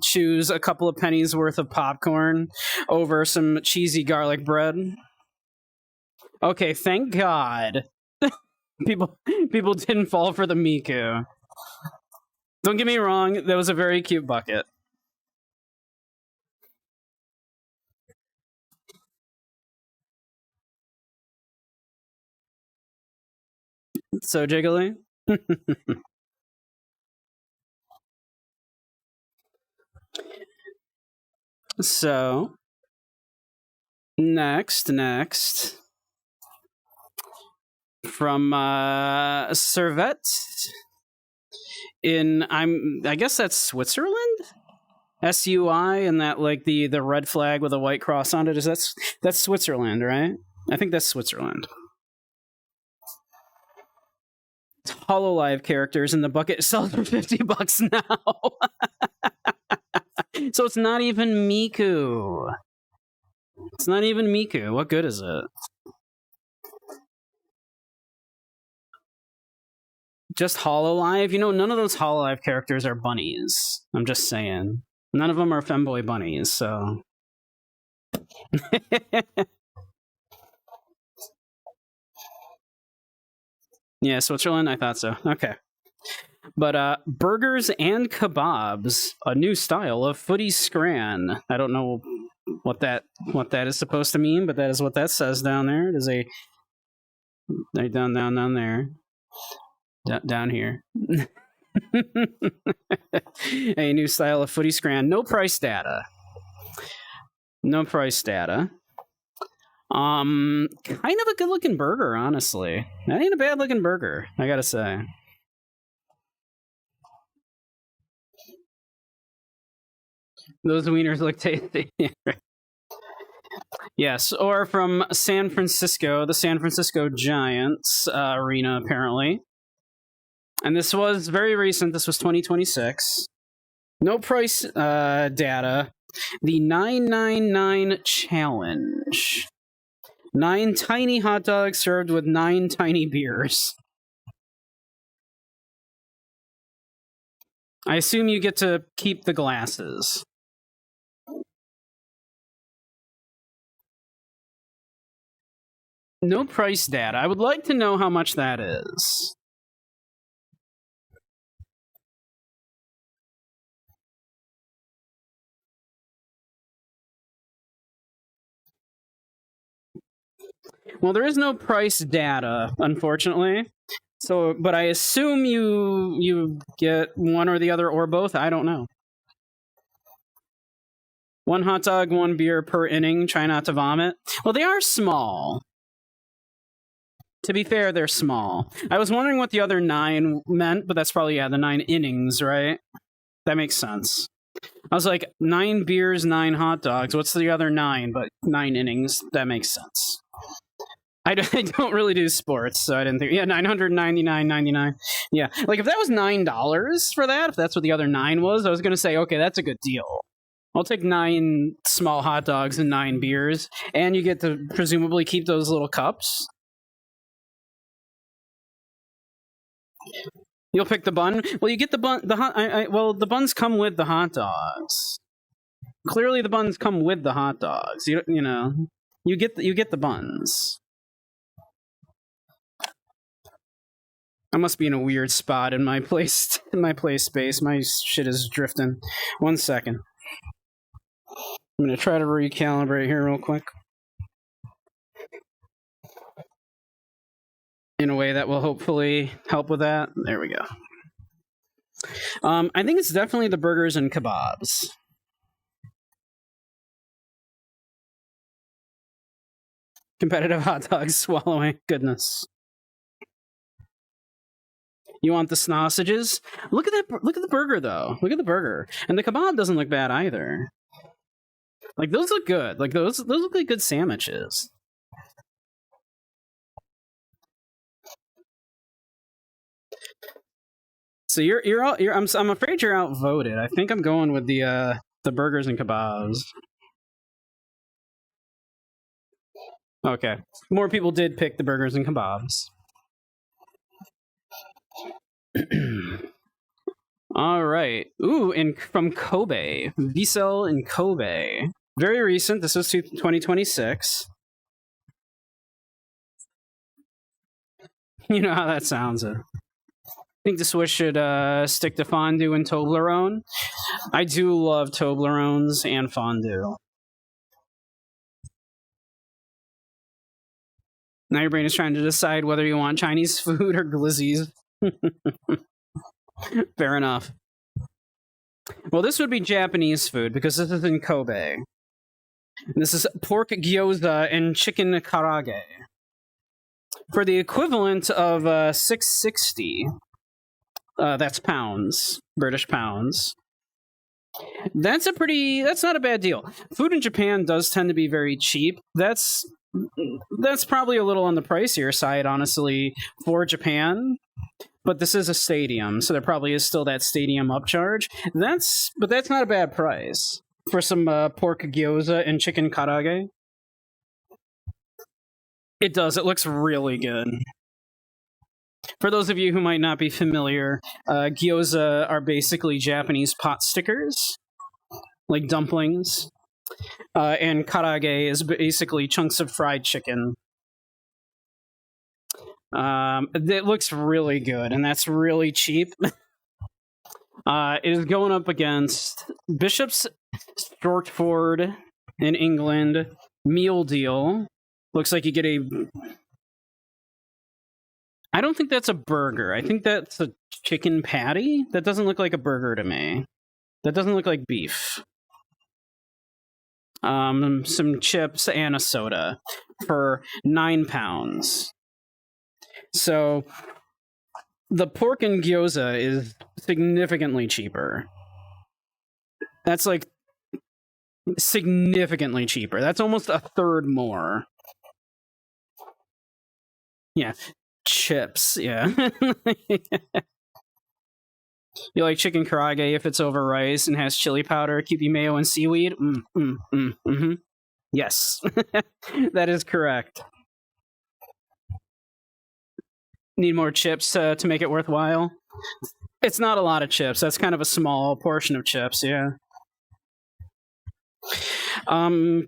choose a couple of pennies worth of popcorn over some cheesy garlic bread. Okay, thank God. People didn't fall for the Miku. Don't get me wrong, that was a very cute bucket. So jiggly. So next from Servet in I guess that's Switzerland. SUI and that like the red flag with a white cross on it that's Switzerland, right? I think that's Switzerland. HoloLive characters in the bucket sells for $50 now. So it's not even Miku. It's not even Miku. What good is it? Just HoloLive? None of those HoloLive characters are bunnies. I'm just saying. None of them are femboy bunnies, so... Yeah, Switzerland? I thought so. Okay. But burgers and kebabs, a new style of footy scran. I don't know what that is supposed to mean, but that is what that says down there. It is down there. Down here. A new style of footy scran. No price data. Kind of a good-looking burger, honestly. That ain't a bad-looking burger, I gotta say. Those wieners look tasty. Yes, or from San Francisco, the San Francisco Giants arena, apparently. And this was very recent. This was 2026. No price data. The 999 challenge. 9 tiny hot dogs served with 9 tiny beers. I assume you get to keep the glasses. No price data. I would like to know how much that is. Well, there is no price data, unfortunately. So, but I assume you get one or the other or both. I don't know. 1 hot dog, 1 beer per inning. Try not to vomit. Well, they are small. To be fair, they're small. I was wondering what the other 9 meant, but that's probably, the 9 innings, right? That makes sense. I was like, 9 beers, 9 hot dogs. What's the other 9? But 9 innings. That makes sense. I don't really do sports, so I didn't think. Yeah, $999.99. Yeah, like if that was $9 for that, if that's what the other 9 was, I was gonna say, okay, that's a good deal. I'll take 9 small hot dogs and 9 beers, and you get to presumably keep those little cups. You'll pick the bun. Well, you get the bun. The buns come with the hot dogs. Clearly, the buns come with the hot dogs. You get the buns. I must be in a weird spot in my play space. My shit is drifting. 1 second. I'm gonna try to recalibrate here real quick. In a way that will hopefully help with that. There we go. I think it's definitely the burgers and kebabs. Competitive hot dogs swallowing. Goodness. You want the sausages? Look at that! Look at the burger, though. Look at the burger, and the kebab doesn't look bad either. Like those look good. Like those look like good sandwiches. So I'm afraid you're outvoted. I think I'm going with the burgers and kebabs. Okay, more people did pick the burgers and kebabs. All right. Ooh, from Kobe. V-Cell in Kobe. Very recent. This was 2026. You know how that sounds. I think the Swiss should stick to fondue and Toblerone. I do love Toblerones and fondue. Now your brain is trying to decide whether you want Chinese food or glizzies. Fair enough. Well, this would be Japanese food because this is in Kobe. This is pork gyoza and chicken karage. For the equivalent of $6.60, that's pounds, British pounds. That's not a bad deal. Food in Japan does tend to be very cheap. That's probably a little on the pricier side, honestly, for Japan. But this is a stadium, so there probably is still that stadium upcharge. But that's not a bad price for some pork gyoza and chicken karage. It does. It looks really good. For those of you who might not be familiar, gyoza are basically Japanese pot stickers, like dumplings. And karage is basically chunks of fried chicken. It looks really good, and that's really cheap. It is going up against Bishop's Stortford in England meal deal. Looks like you get a... I don't think that's a burger. I think that's a chicken patty. That doesn't look like a burger to me. That doesn't look like beef. some chips, and a soda for £9. So the pork and gyoza is significantly cheaper. That's like significantly cheaper. That's almost a third more. Yeah, chips. Yeah. You like chicken karage if it's over rice and has chili powder, Kewpie mayo, and seaweed? Yes, that is correct. Need more chips to make it worthwhile? It's not a lot of chips. That's kind of a small portion of chips, yeah.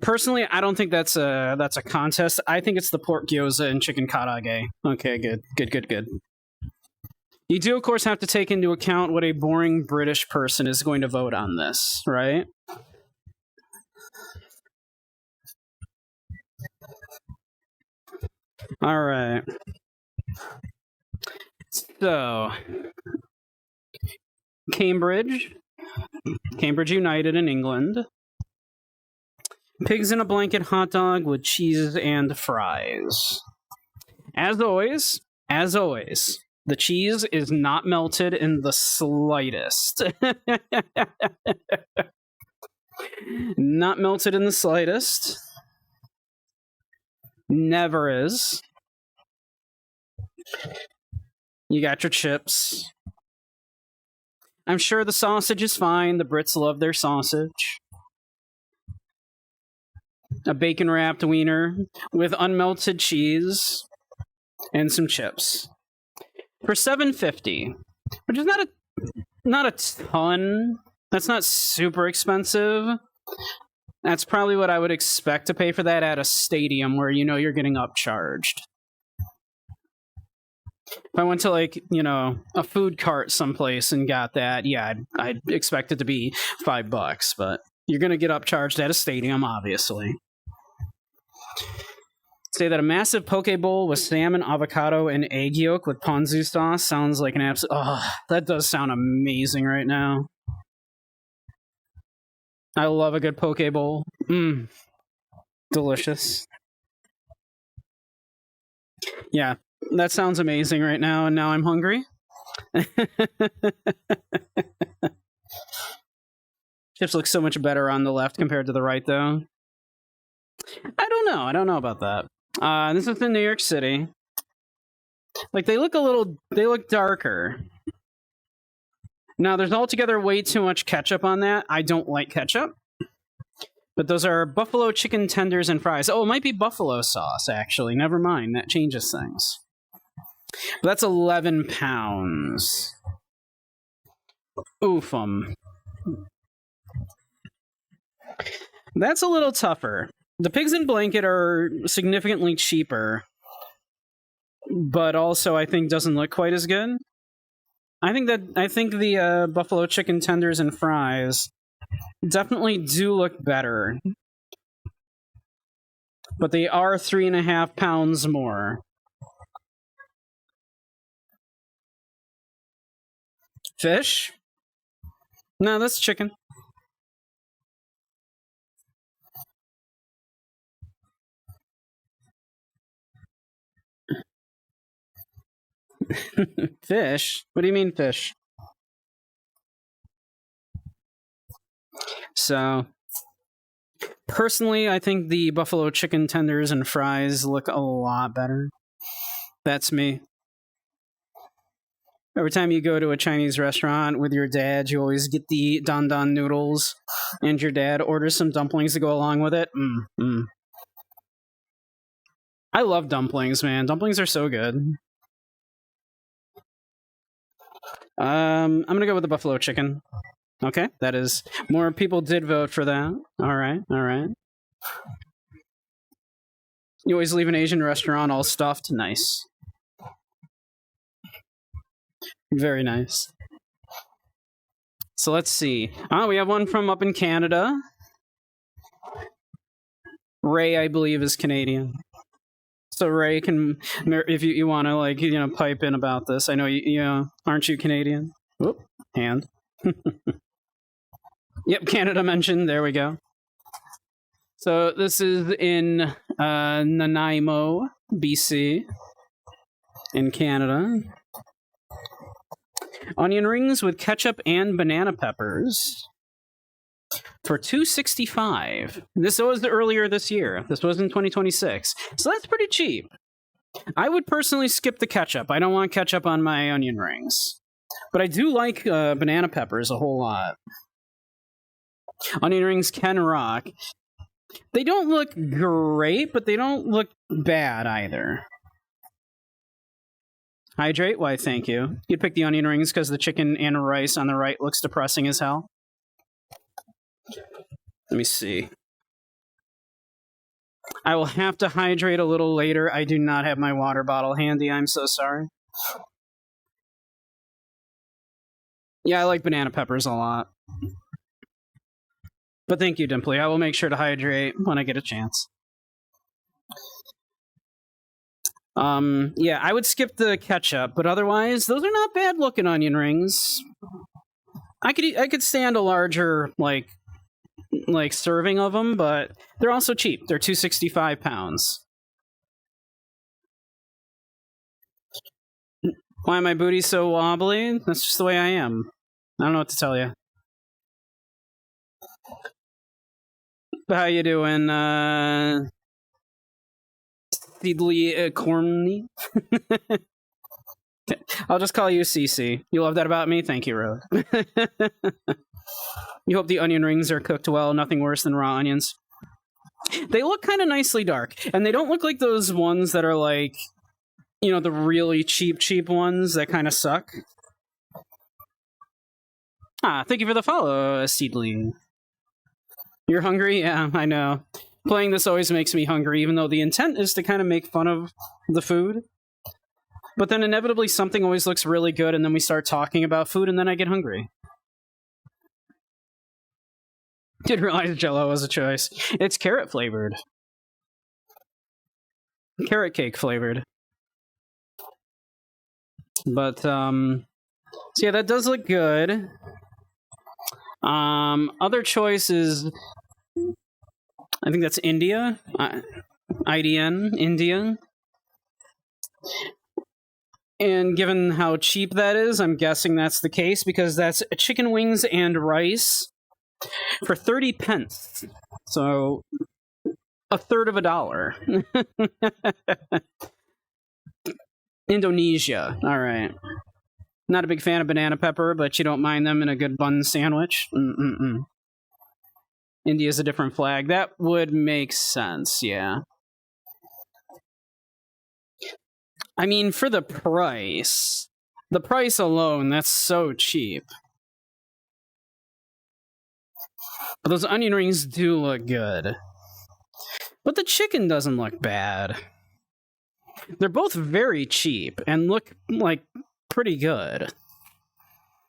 Personally, I don't think that's a contest. I think it's the pork gyoza and chicken karage. Okay, good. You do, of course, have to take into account what a boring British person is going to vote on this, right? All right. So, Cambridge United in England. Pigs in a blanket hot dog with cheese and fries. As always, the cheese is not melted in the slightest. Not melted in the slightest. Never is. You got your chips. I'm sure the sausage is fine. The Brits love their sausage. A bacon-wrapped wiener with unmelted cheese and some chips for $7.50, which is not a ton. That's not super expensive. That's probably what I would expect to pay for that at a stadium where you know you're getting upcharged. If I went to, like, you know, a food cart someplace and got that, yeah, I'd expect it to be $5, but you're gonna get upcharged at a stadium, obviously. Say that a massive poke bowl with salmon, avocado, and egg yolk with ponzu sauce sounds like an absolute... Oh, that does sound amazing right now. I love a good poke bowl. Delicious. Yeah, that sounds amazing right now, and now I'm hungry. Chips look so much better on the left compared to the right, though. I don't know about that. This is in New York City. Like, they look darker. Now, there's altogether way too much ketchup on that. I don't like ketchup. But those are buffalo chicken tenders and fries. Oh, it might be buffalo sauce, actually. Never mind. That changes things. But that's £11. Oofum. That's a little tougher. The pigs in blanket are significantly cheaper, but also I think doesn't look quite as good. I think the buffalo chicken tenders and fries definitely do look better, but they are £3.50 more. Fish? No, that's chicken. Fish? What do you mean fish? So, personally, I think the buffalo chicken tenders and fries look a lot better. That's me. Every time you go to a Chinese restaurant with your dad, you always get the don don noodles, and your dad orders some dumplings to go along with it. I love dumplings, man. Dumplings are so good. I'm gonna go with the buffalo chicken. Okay, that is... More people did vote for that. Alright. You always leave an Asian restaurant all stuffed? Nice. Very nice. So let's see. Oh, we have one from up in Canada. Ray, I believe, is Canadian. So Ray can... If you want to, like, you know, pipe in about this. I know you aren't you Canadian? Whoop, hand. Yep, Canada mentioned. There we go. So this is in Nanaimo, BC, in Canada. Onion rings with ketchup and banana peppers for $2.65. This was earlier this year. This was in 2026. So that's pretty cheap. I would personally skip the ketchup. I don't want ketchup on my onion rings. But I do like banana peppers a whole lot. Onion rings can rock. They don't look great, but they don't look bad either. Hydrate? Why, thank you. You'd pick the onion rings because the chicken and rice on the right looks depressing as hell. Let me see. I will have to hydrate a little later. I do not have my water bottle handy. I'm so sorry. Yeah, I like banana peppers a lot. But thank you, Dimply. I will make sure to hydrate when I get a chance. Yeah, I would skip the ketchup, but otherwise, those are not bad looking onion rings. I could stand a larger like serving of them, but they're also cheap. They're £2.65. Why my booty so wobbly? That's just the way I am. I don't know what to tell you. But how you doing, Seedly Corny? I'll just call you CC. You love that about me? Thank you, Rogue. You hope the onion rings are cooked well. Nothing worse than raw onions. They look kind of nicely dark, and they don't look like those ones that are like, you know, the really cheap ones that kind of suck. Ah, thank you for the follow, Seedling. You're hungry? Yeah, I know. Playing this always makes me hungry, even though the intent is to kind of make fun of the food. But then inevitably something always looks really good, and then we start talking about food, and then I get hungry. Didn't realize Jell-O was a choice. It's carrot flavored. Carrot cake flavored. But, so yeah, that does look good. Other choices, I think that's India. IDN, India. And given how cheap that is, I'm guessing that's the case, because that's chicken wings and rice for 30 pence. So, a third of $1. Indonesia. All right. Not a big fan of banana pepper, but you don't mind them in a good bun sandwich? India's a different flag. That would make sense, yeah. I mean, for the price alone, that's so cheap. But those onion rings do look good. But the chicken doesn't look bad. They're both very cheap and look like pretty good.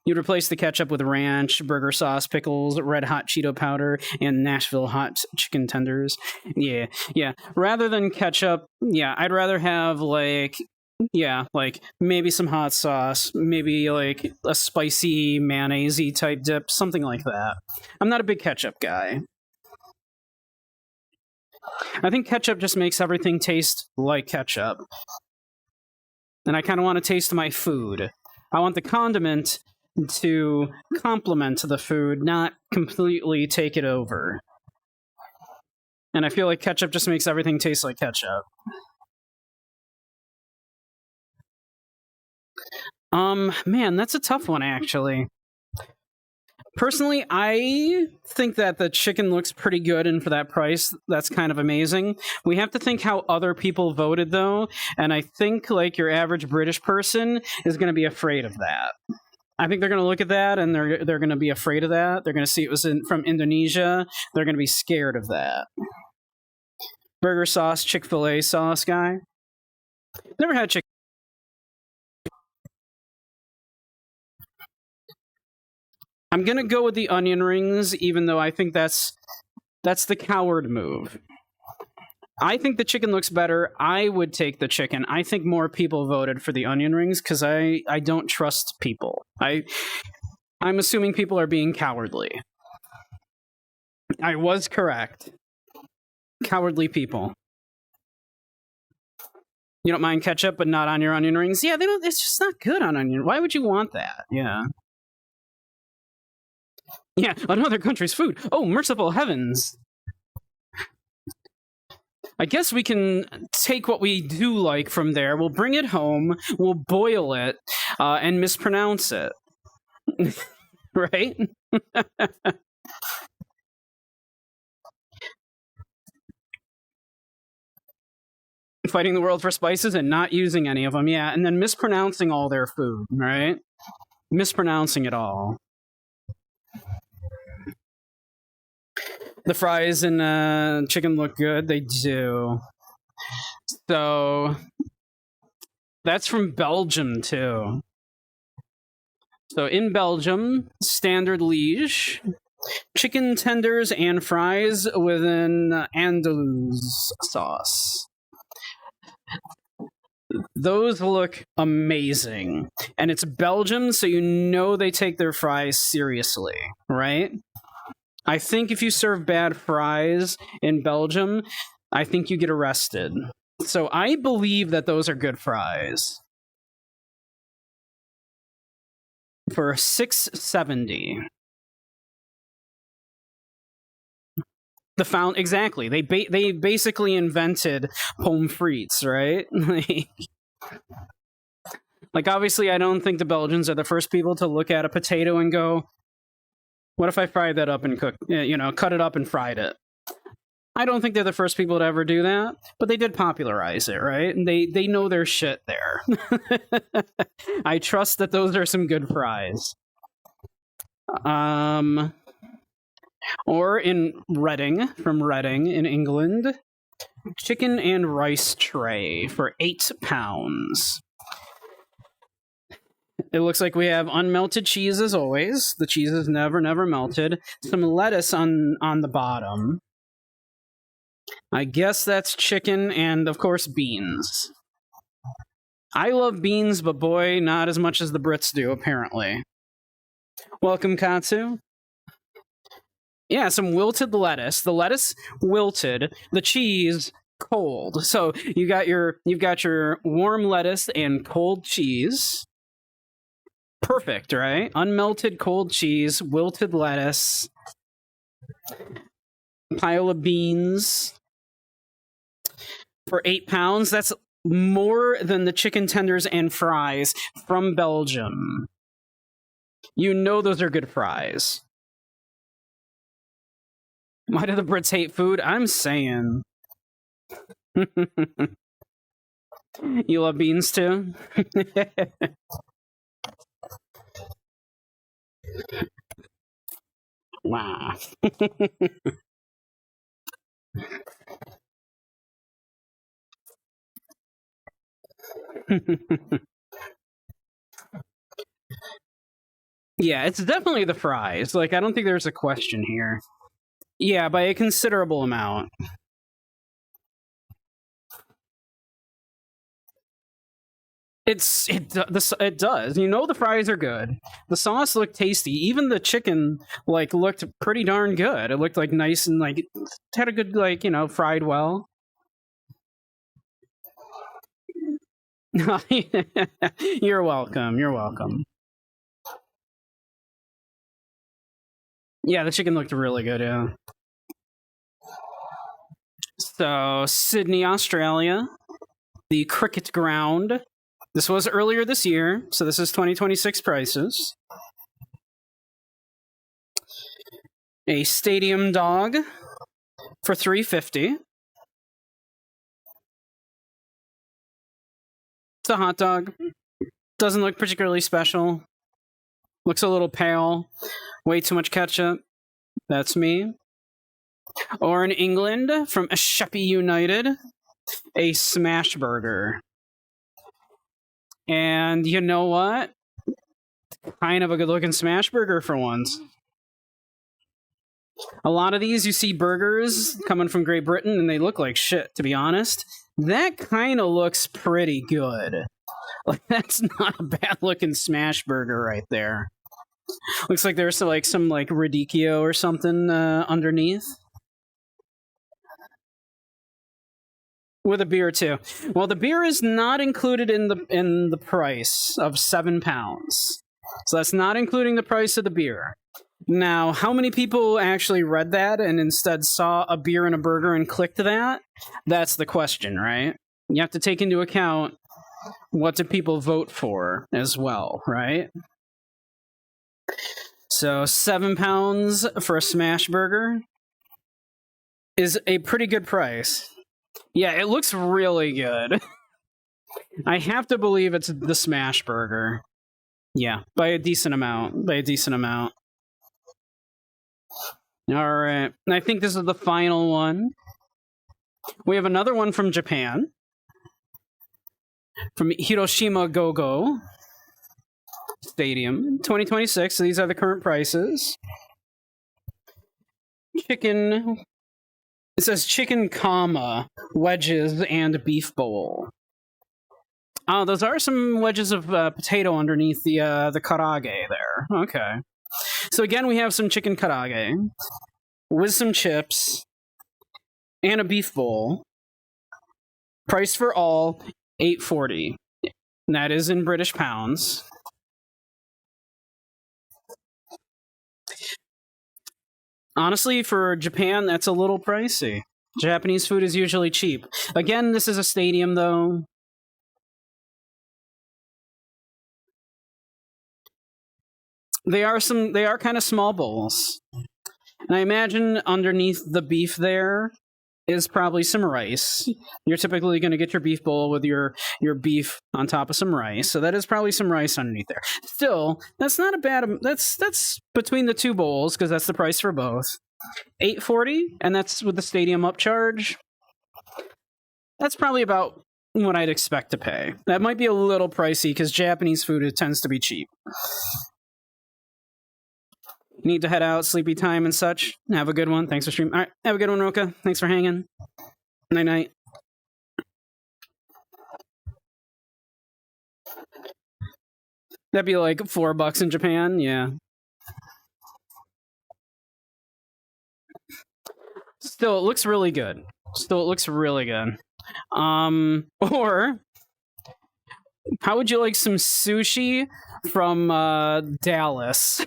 You'd replace the ketchup with ranch, burger sauce, pickles, red hot Cheeto powder, and Nashville hot chicken tenders. Yeah. Rather than ketchup, yeah, I'd rather have like maybe some hot sauce, maybe like a spicy mayonnaise-y type dip, something like that. I'm not a big ketchup guy. I think ketchup just makes everything taste like ketchup. And I kind of want to taste my food. I want the condiment to complement the food, not completely take it over. And I feel like ketchup just makes everything taste like ketchup. Man, that's a tough one, actually. Personally, I think that the chicken looks pretty good, and for that price, that's kind of amazing. We have to think how other people voted, though, and I think, like, your average British person is going to be afraid of that. I think they're going to look at that, and they're going to be afraid of that. They're going to see it was from Indonesia. They're going to be scared of that. Burger sauce, Chick-fil-A sauce guy. Never had chicken. I'm going to go with the onion rings, even though I think that's the coward move. I think the chicken looks better. I would take the chicken. I think more people voted for the onion rings because I don't trust people. I'm assuming people are being cowardly. I was correct. Cowardly people. You don't mind ketchup, but not on your onion rings? Yeah, they don't. It's just not good on onion. Why would you want that? Yeah. Yeah, another country's food. Oh, merciful heavens. I guess we can take what we do like from there. We'll bring it home. We'll boil it and mispronounce it. Right? Fighting the world for spices and not using any of them, yeah, and then mispronouncing all their food, right? Mispronouncing it all. The fries and chicken look good. They do. So that's from Belgium too. So in Belgium, standard liege, chicken tenders and fries with an andalouse sauce. Those look amazing. And it's Belgium, so you know they take their fries seriously, right? I think if you serve bad fries in Belgium, I think you get arrested. So I believe that those are good fries. For $6.70. Exactly. They basically invented pommes frites, right? Like obviously, I don't think the Belgians are the first people to look at a potato and go, "What if I fried that up and cut it up and fried it?" I don't think they're the first people to ever do that, but they did popularize it, right? And they know their shit there. I trust that those are some good fries. Or in Reading, from Reading in England, chicken and rice tray for £8. It looks like we have unmelted cheese as always. The cheese is never melted. Some lettuce on the bottom. I guess that's chicken and, of course, beans. I love beans, but boy, not as much as the Brits do, apparently. Welcome, Katsu. Yeah, some wilted lettuce. The lettuce wilted, the cheese cold. So you've got your warm lettuce and cold cheese. Perfect, right? Unmelted cold cheese, wilted lettuce, pile of beans. For £8, that's more than the chicken tenders and fries from Belgium. You know those are good fries. Why do the Brits hate food? I'm saying. You love beans too? Wow. Yeah, it's definitely the fries. Like, I don't think there's a question here. Yeah, by a considerable amount. It does. You know the fries are good. The sauce looked tasty. Even the chicken looked pretty darn good. It looked nice and had a good fried well. You're welcome. You're welcome. Yeah, the chicken looked really good, yeah. So, Sydney, Australia. The cricket ground. This was earlier this year, so this is 2026 prices. A stadium dog for $3.50. It's a hot dog. Doesn't look particularly special. Looks a little pale. Way too much ketchup. That's me. Or in England, from Sheppey United, a smash burger. And you know what? Kind of a good-looking smash burger for once. A lot of these, you see burgers coming from Great Britain, and they look like shit, to be honest. That kind of looks pretty good. That's not a bad-looking smash burger right there. Looks like there's some radicchio or something underneath. With a beer too. Well, the beer is not included in the price of £7. So that's not including the price of the beer. Now, how many people actually read that and instead saw a beer and a burger and clicked that? That's the question, right? You have to take into account what do people vote for as well, right? So £7 for a smash burger is a pretty good price. Yeah, it looks really good. I have to believe it's the smash burger. Yeah, by a decent amount. All right. I think this is the final one. We have another one from Japan. From Hiroshima Go-Go Stadium, 2026. So these are the current prices. Chicken. It says chicken comma, wedges, and beef bowl. Oh, those are some wedges of potato underneath the karaage there. Okay. So again, we have some chicken karaage with some chips and a beef bowl. Price for all, $8.40. And that is in British pounds. Honestly, for Japan, that's a little pricey. Japanese food is usually cheap. Again, this is a stadium, though. They are kind of small bowls. And I imagine underneath the beef there is probably some rice. You're typically going to get your beef bowl with your beef on top of some rice. So that is probably some rice underneath there. Still, that's not a bad... That's between the two bowls, because that's the price for both. $8.40, and that's with the stadium upcharge. That's probably about what I'd expect to pay. That might be a little pricey, because Japanese food, it tends to be cheap. Need to head out, sleepy time and such. Have a good one. Thanks for streaming. All right, have a good one, Roka. Thanks for hanging. Night-night. That'd be like $4 in Japan, yeah. Still, it looks really good. Or how would you like some sushi from Dallas?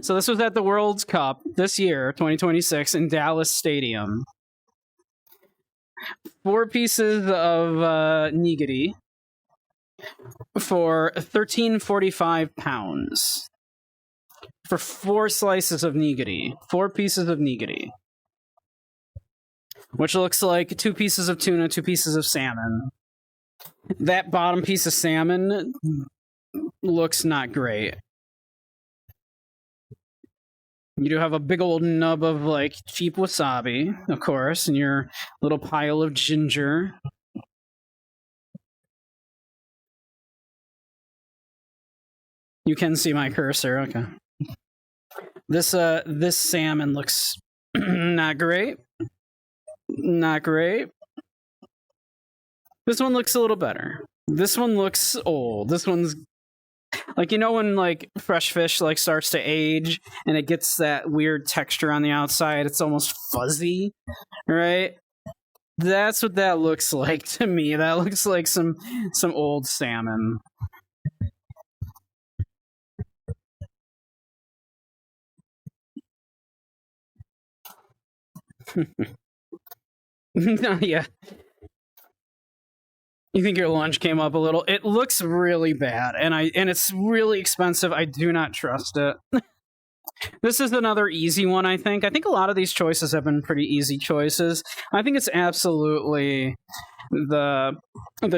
So this was at the World Cup this year, 2026, in Dallas Stadium. 4 pieces of nigiri for £13.45. For 4 slices of nigiri. 4 pieces of nigiri. Which looks like 2 pieces of tuna, 2 pieces of salmon. That bottom piece of salmon looks not great. You do have a big old nub of, like, cheap wasabi, of course, and your little pile of ginger. You can see my cursor, okay. This salmon looks not great. Not great. This one looks a little better. This one looks old. This one's like, you know when like fresh fish like starts to age and it gets that weird texture on the outside, it's almost fuzzy, right? That's what that looks like to me. That looks like some old salmon. Yeah. You think your lunch came up a little? It looks really bad, and it's really expensive. I do not trust it. This is another easy one, I think. I think a lot of these choices have been pretty easy choices. I think it's absolutely the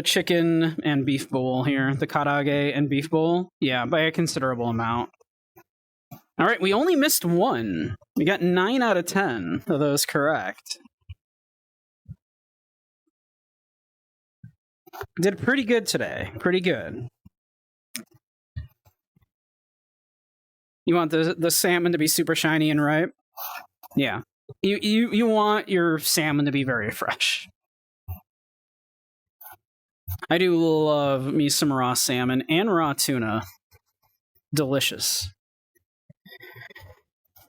chicken and beef bowl here, the karaage and beef bowl. Yeah, by a considerable amount. All right, we only missed one. We got 9 out of 10 of those correct. Did pretty good today. Pretty good. You want the salmon to be super shiny and ripe? Yeah. You want your salmon to be very fresh. I do love me some raw salmon and raw tuna. Delicious.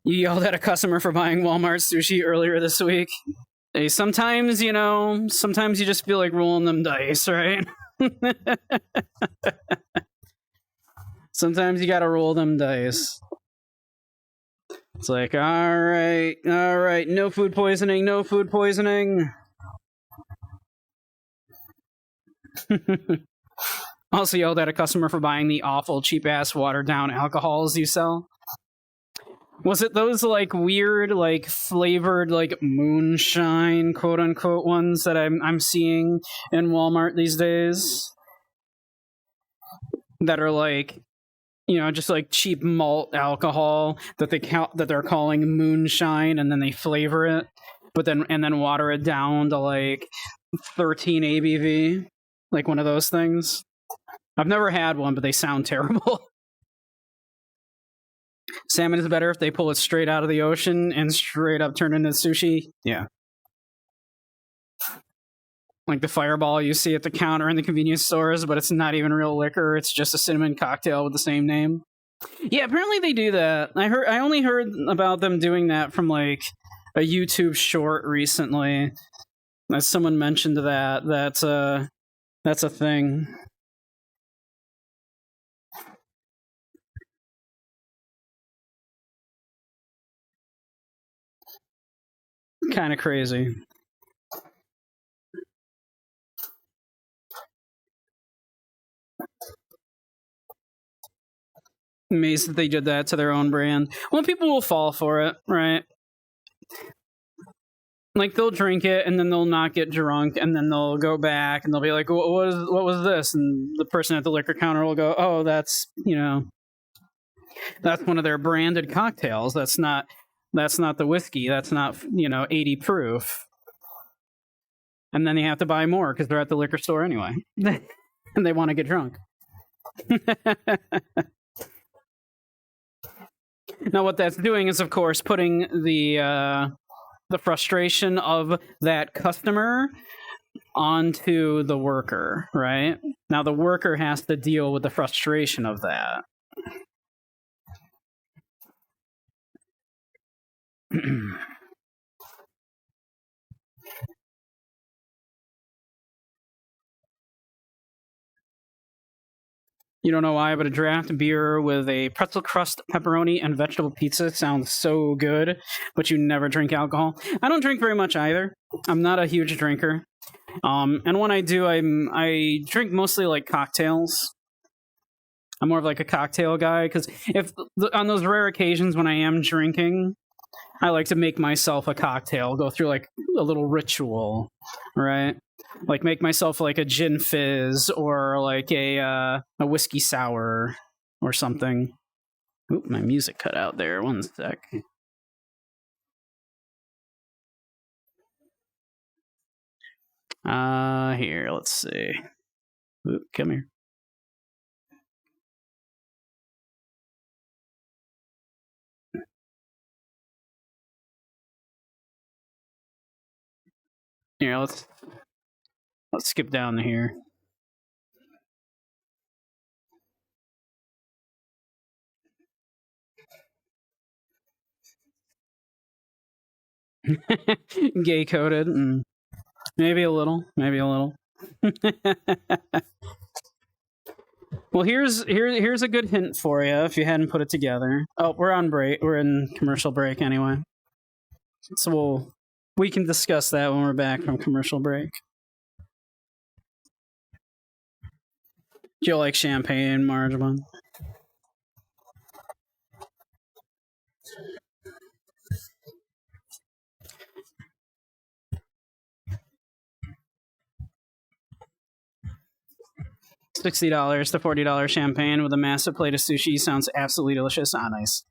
You yelled at a customer for buying Walmart sushi earlier this week. Hey, sometimes, you know, sometimes you just feel like rolling them dice, right? Sometimes you gotta roll them dice. It's like, all right, no food poisoning, no food poisoning. Also yelled at a customer for buying the awful cheap-ass watered-down alcohols you sell. Was it those, like, weird, like, flavored, like, moonshine, quote-unquote, ones that I'm seeing in Walmart these days? That are, like, you know, just, like, cheap malt alcohol that they're calling moonshine, and then they flavor it, and then water it down to, like, 13 ABV? Like one of those things? I've never had one, but they sound terrible. Salmon is better if they pull it straight out of the ocean and straight up turn into sushi. Yeah. Like the fireball you see at the counter in the convenience stores, but it's not even real liquor. It's just a cinnamon cocktail with the same name. Yeah, apparently they do that. I only heard about them doing that from like a YouTube short recently. As someone mentioned that's a thing. Kind of crazy. Amazed that they did that to their own brand. Well, people will fall for it, right? Like they'll drink it and then they'll not get drunk and then they'll go back and they'll be like, what was this? And the person at the liquor counter will go, oh, that's, you know, that's one of their branded cocktails. That's not the whiskey. That's not, you know, 80 proof. And then they have to buy more because they're at the liquor store anyway. And they want to get drunk. Now, what that's doing is, of course, putting the frustration of that customer onto the worker, right? Now, the worker has to deal with the frustration of that. You don't know why, but a draft beer with a pretzel crust, pepperoni, and vegetable pizza sounds so good, but you never drink alcohol. I don't drink very much either. I'm not a huge drinker. And when I do, I drink mostly like cocktails. I'm more of like a cocktail guy, because if on those rare occasions when I am drinking, I like to make myself a cocktail, go through like a little ritual, right? Like make myself like a gin fizz or like a whiskey sour or something. Oop, my music cut out there. One sec. Here, let's see. Oop, come here. Here, let's skip down to here. Gay coded. Maybe a little. Well, here's a good hint for you if you hadn't put it together. Oh, we're on break. We're in commercial break anyway. So we can discuss that when we're back from commercial break. Do you like champagne, Marjolaine? $60 to $40 champagne with a massive plate of sushi sounds absolutely delicious. Ah, nice.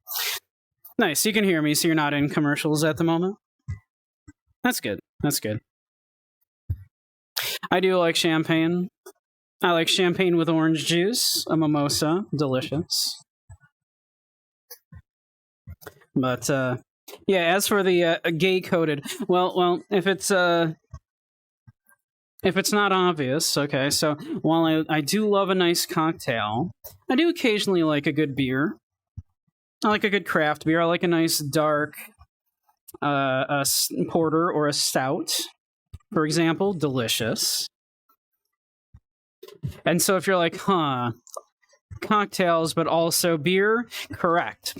Nice. You can hear me, so you're not in commercials at the moment. That's good. I do like champagne. I like champagne with orange juice, a mimosa, delicious. But yeah, as for the gay coded, well, if it's not obvious, okay. So while I do love a nice cocktail, I do occasionally like a good beer. I like a good craft beer. I like a nice dark porter or a stout, for example. Delicious. And so if you're like, huh, cocktails, but also beer, correct.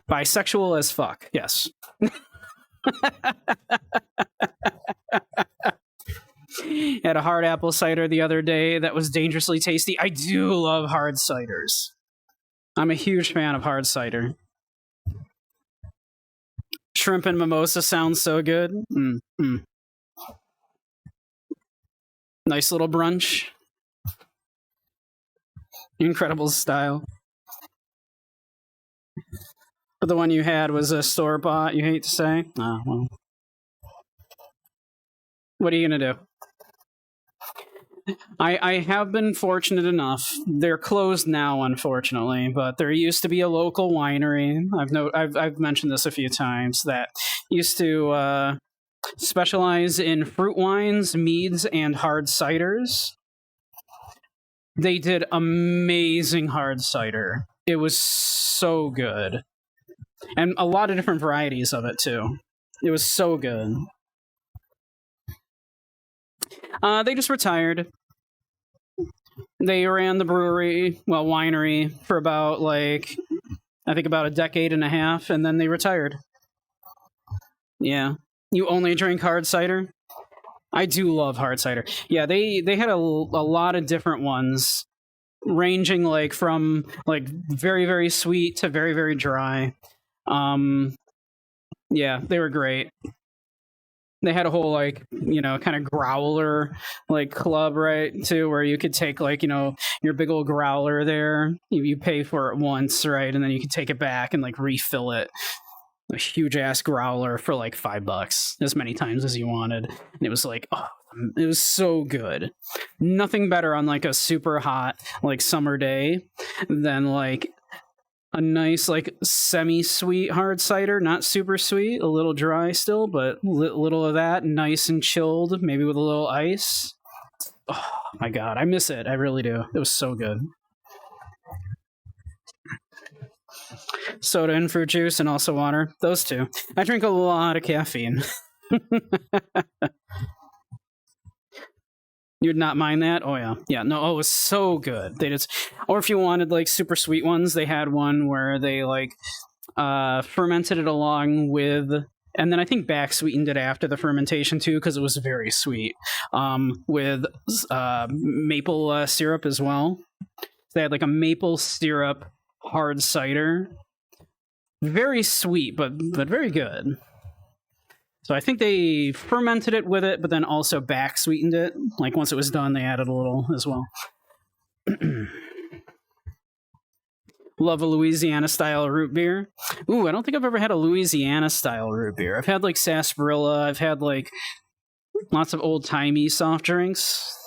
Bisexual as fuck, yes. Had a hard apple cider the other day that was dangerously tasty. I do love hard ciders. I'm a huge fan of hard cider. Shrimp and mimosa sounds so good. Nice little brunch. Incredible style. But the one you had was a store bought, you hate to say? Oh, well. What are you going to do? I have been fortunate enough. They're closed now, unfortunately, but there used to be a local winery. I've mentioned this a few times that used to specialize in fruit wines, meads, and hard ciders. They did amazing hard cider. It was so good, and a lot of different varieties of it too. It was so good. They just retired. They ran the winery for about I think about a decade and a half, and then they retired. Yeah. You only drink hard cider? I do love hard cider. Yeah, they had a lot of different ones, ranging from very, very sweet to very, very dry. Yeah, they were great. They had a whole kind of growler club, right, too, where you could take your big old growler there. You pay for it once, right, and then you could take it back and refill it. A huge ass growler for $5, as many times as you wanted, and it was it was so good. Nothing better on a super hot summer day than a nice semi-sweet hard cider, not super sweet, a little dry still, but little of that, nice and chilled, maybe with a little ice. Oh my god, I miss it. I really do. It was so good. Soda and fruit juice, and also water. Those two. I drink a lot of caffeine. You'd not mind that? Oh yeah. Yeah, no, it was so good. They just, or if you wanted super sweet ones, they had one where they fermented it along with, and then I think back sweetened it after the fermentation too, because it was very sweet. With maple syrup as well. They had a maple syrup hard cider. Very sweet, but very good. So I think they fermented it with it, but then also back sweetened it. Once it was done, they added a little as well. Love a Louisiana style root beer. Ooh, I don't think I've ever had a Louisiana style root beer. I've had sarsaparilla. I've had lots of old timey soft drinks.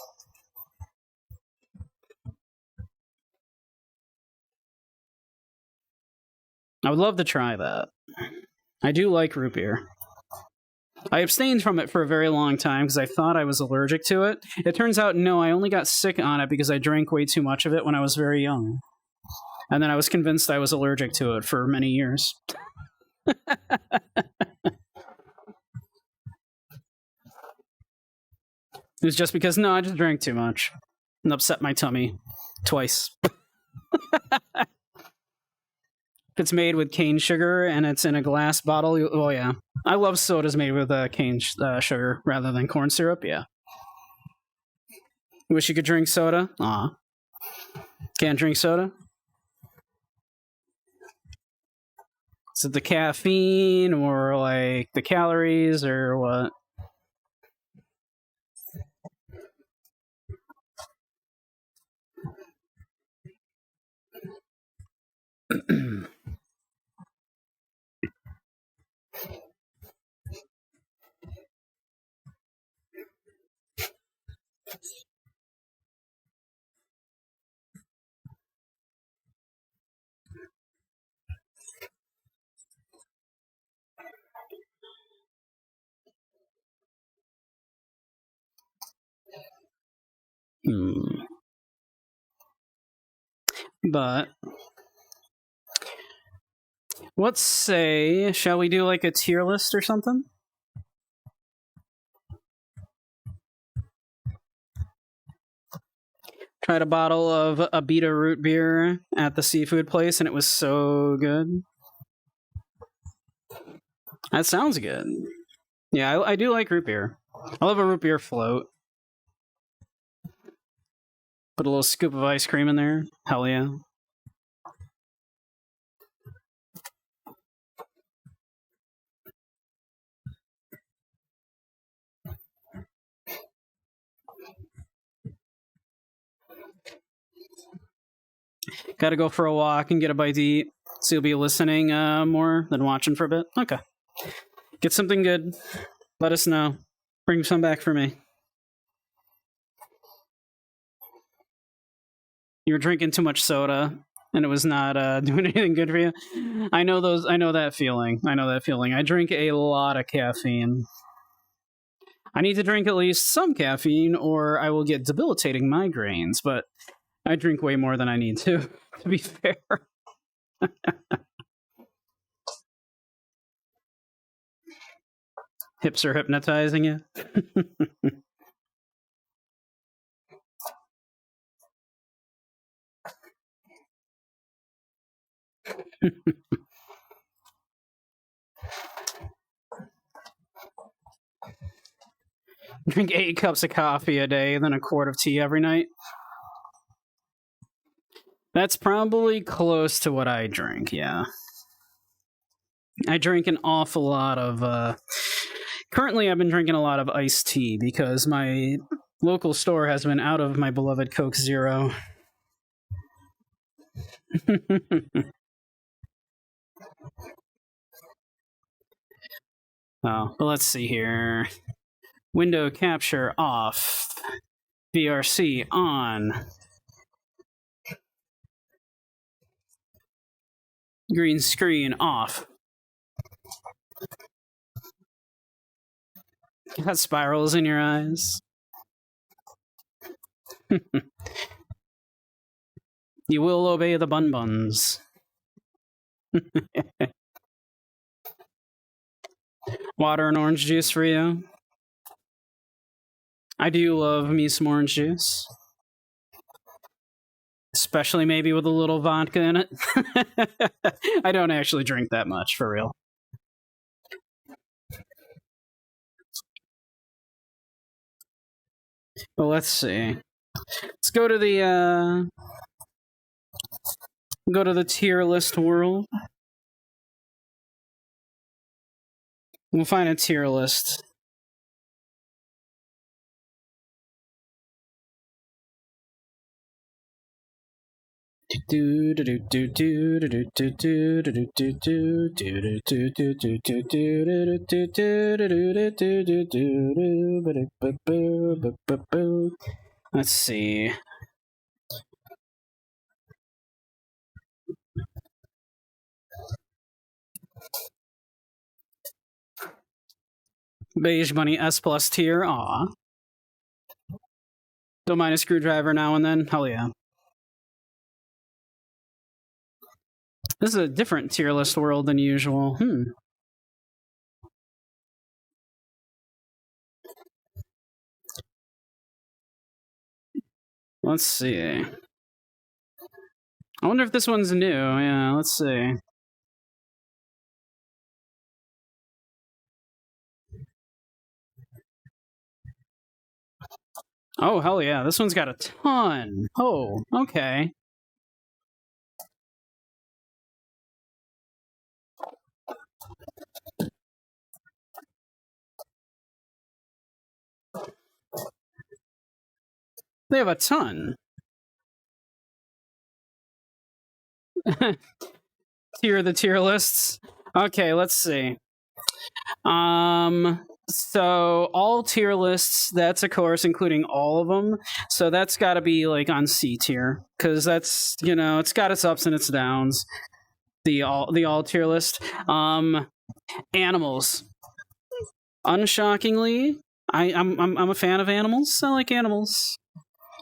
I would love to try that. I do like root beer. I abstained from it for a very long time because I thought I was allergic to it. It turns out, no, I only got sick on it because I drank way too much of it when I was very young. And then I was convinced I was allergic to it for many years. It was just because, no, I just drank too much and upset my tummy twice. If it's made with cane sugar and it's in a glass bottle, oh yeah. I love sodas made with cane sugar rather than corn syrup, yeah. Wish you could drink soda? Aw. Can't drink soda? Is it the caffeine or the calories or what? But Let's say, shall we do like a tier list or something? Tried a bottle of Abita root beer at the seafood place, and it was so good. That sounds good. Yeah, I do like root beer. I love a root beer float. Put a little scoop of ice cream in there. Hell yeah. Gotta go for a walk and get a bite to eat. So you'll be listening more than watching for a bit? Okay. Get something good. Let us know. Bring some back for me. You were drinking too much soda, and it was not doing anything good for you. I know that feeling. I drink a lot of caffeine. I need to drink at least some caffeine, or I will get debilitating migraines, but I drink way more than I need to be fair. Hips are hypnotizing you. Drink 8 cups of coffee a day, then a quart of tea every night. That's probably close to what I drink, yeah. I drink an awful lot of... Currently, I've been drinking a lot of iced tea because my local store has been out of my beloved Coke Zero. Oh, but let's see here. Window capture off. VRC on. Green screen off. You got spirals in your eyes. You will obey the bun buns. Water and orange juice for you. I do love me some orange juice. Especially maybe with a little vodka in it. I don't actually drink that much, for real. Well, let's see. Let's go to the tier list world. We'll find a tier list. Let's see. Beige Bunny S plus tier, aw. Don't mind a screwdriver now and then, hell yeah. This is a different tier list world than usual. Let's see. I wonder if this one's new. Yeah, let's see. Oh, hell yeah. This one's got a ton. Oh, okay. They have a ton. Tier the tier lists. Okay, let's see. So all tier lists, that's of course including all of them. So that's got to be like on C tier because that's, you know, it's got its ups and its downs. The all tier list. Animals. Unshockingly, I'm a fan of animals. I like animals.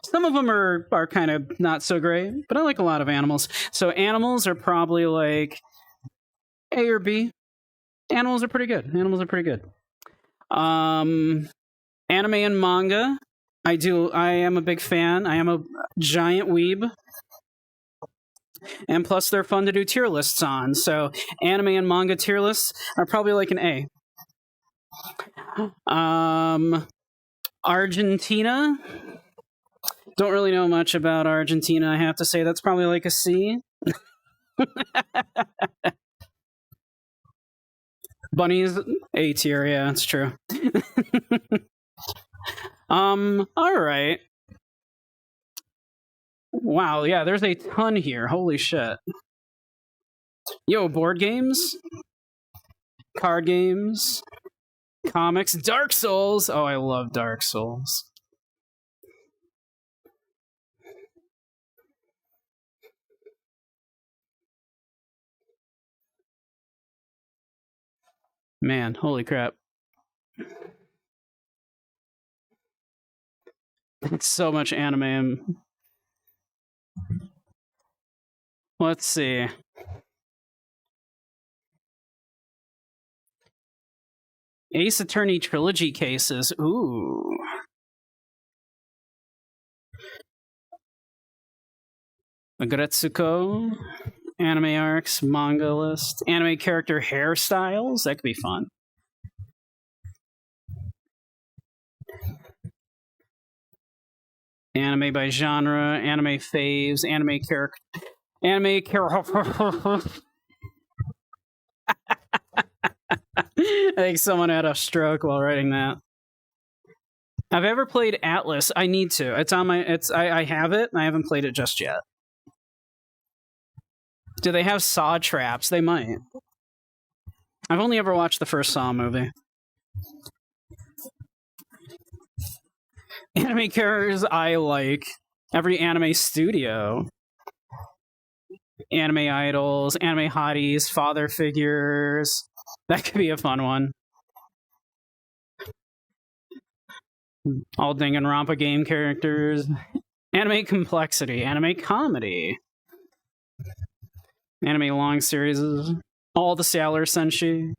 Some of them are kind of not so great, but I like a lot of animals. So animals are probably like A or B. Animals are pretty good. Animals are pretty good. Anime and manga. I am a big fan. I am a giant weeb. And plus, they're fun to do tier lists on. So, anime and manga tier lists are probably like an A. Argentina. Don't really know much about Argentina, I have to say. That's probably like a C. Bunnies, A tier, yeah, that's true. Alright. Wow, yeah, there's a ton here. Holy shit. Yo, board games? Card games? Comics? Dark Souls! Oh, I love Dark Souls. Man, holy crap. It's so much anime. Let's see. Ace Attorney trilogy cases. Ooh. Agretsuko. Anime arcs, manga list. Anime character hairstyles. That could be fun. Anime by genre, anime faves, anime character. Anime character. I think someone had a stroke while writing that. Have I ever played Atlas? I need to. It's on my. I have it. I haven't played it just yet. Do they have Saw traps? They might. I've only ever watched the first Saw movie. Anime characters I like. Every anime studio. Anime idols, anime hotties, father figures. That could be a fun one. All Danganronpa game characters. Anime complexity, anime comedy. Anime long series. All the Sailor Senshi.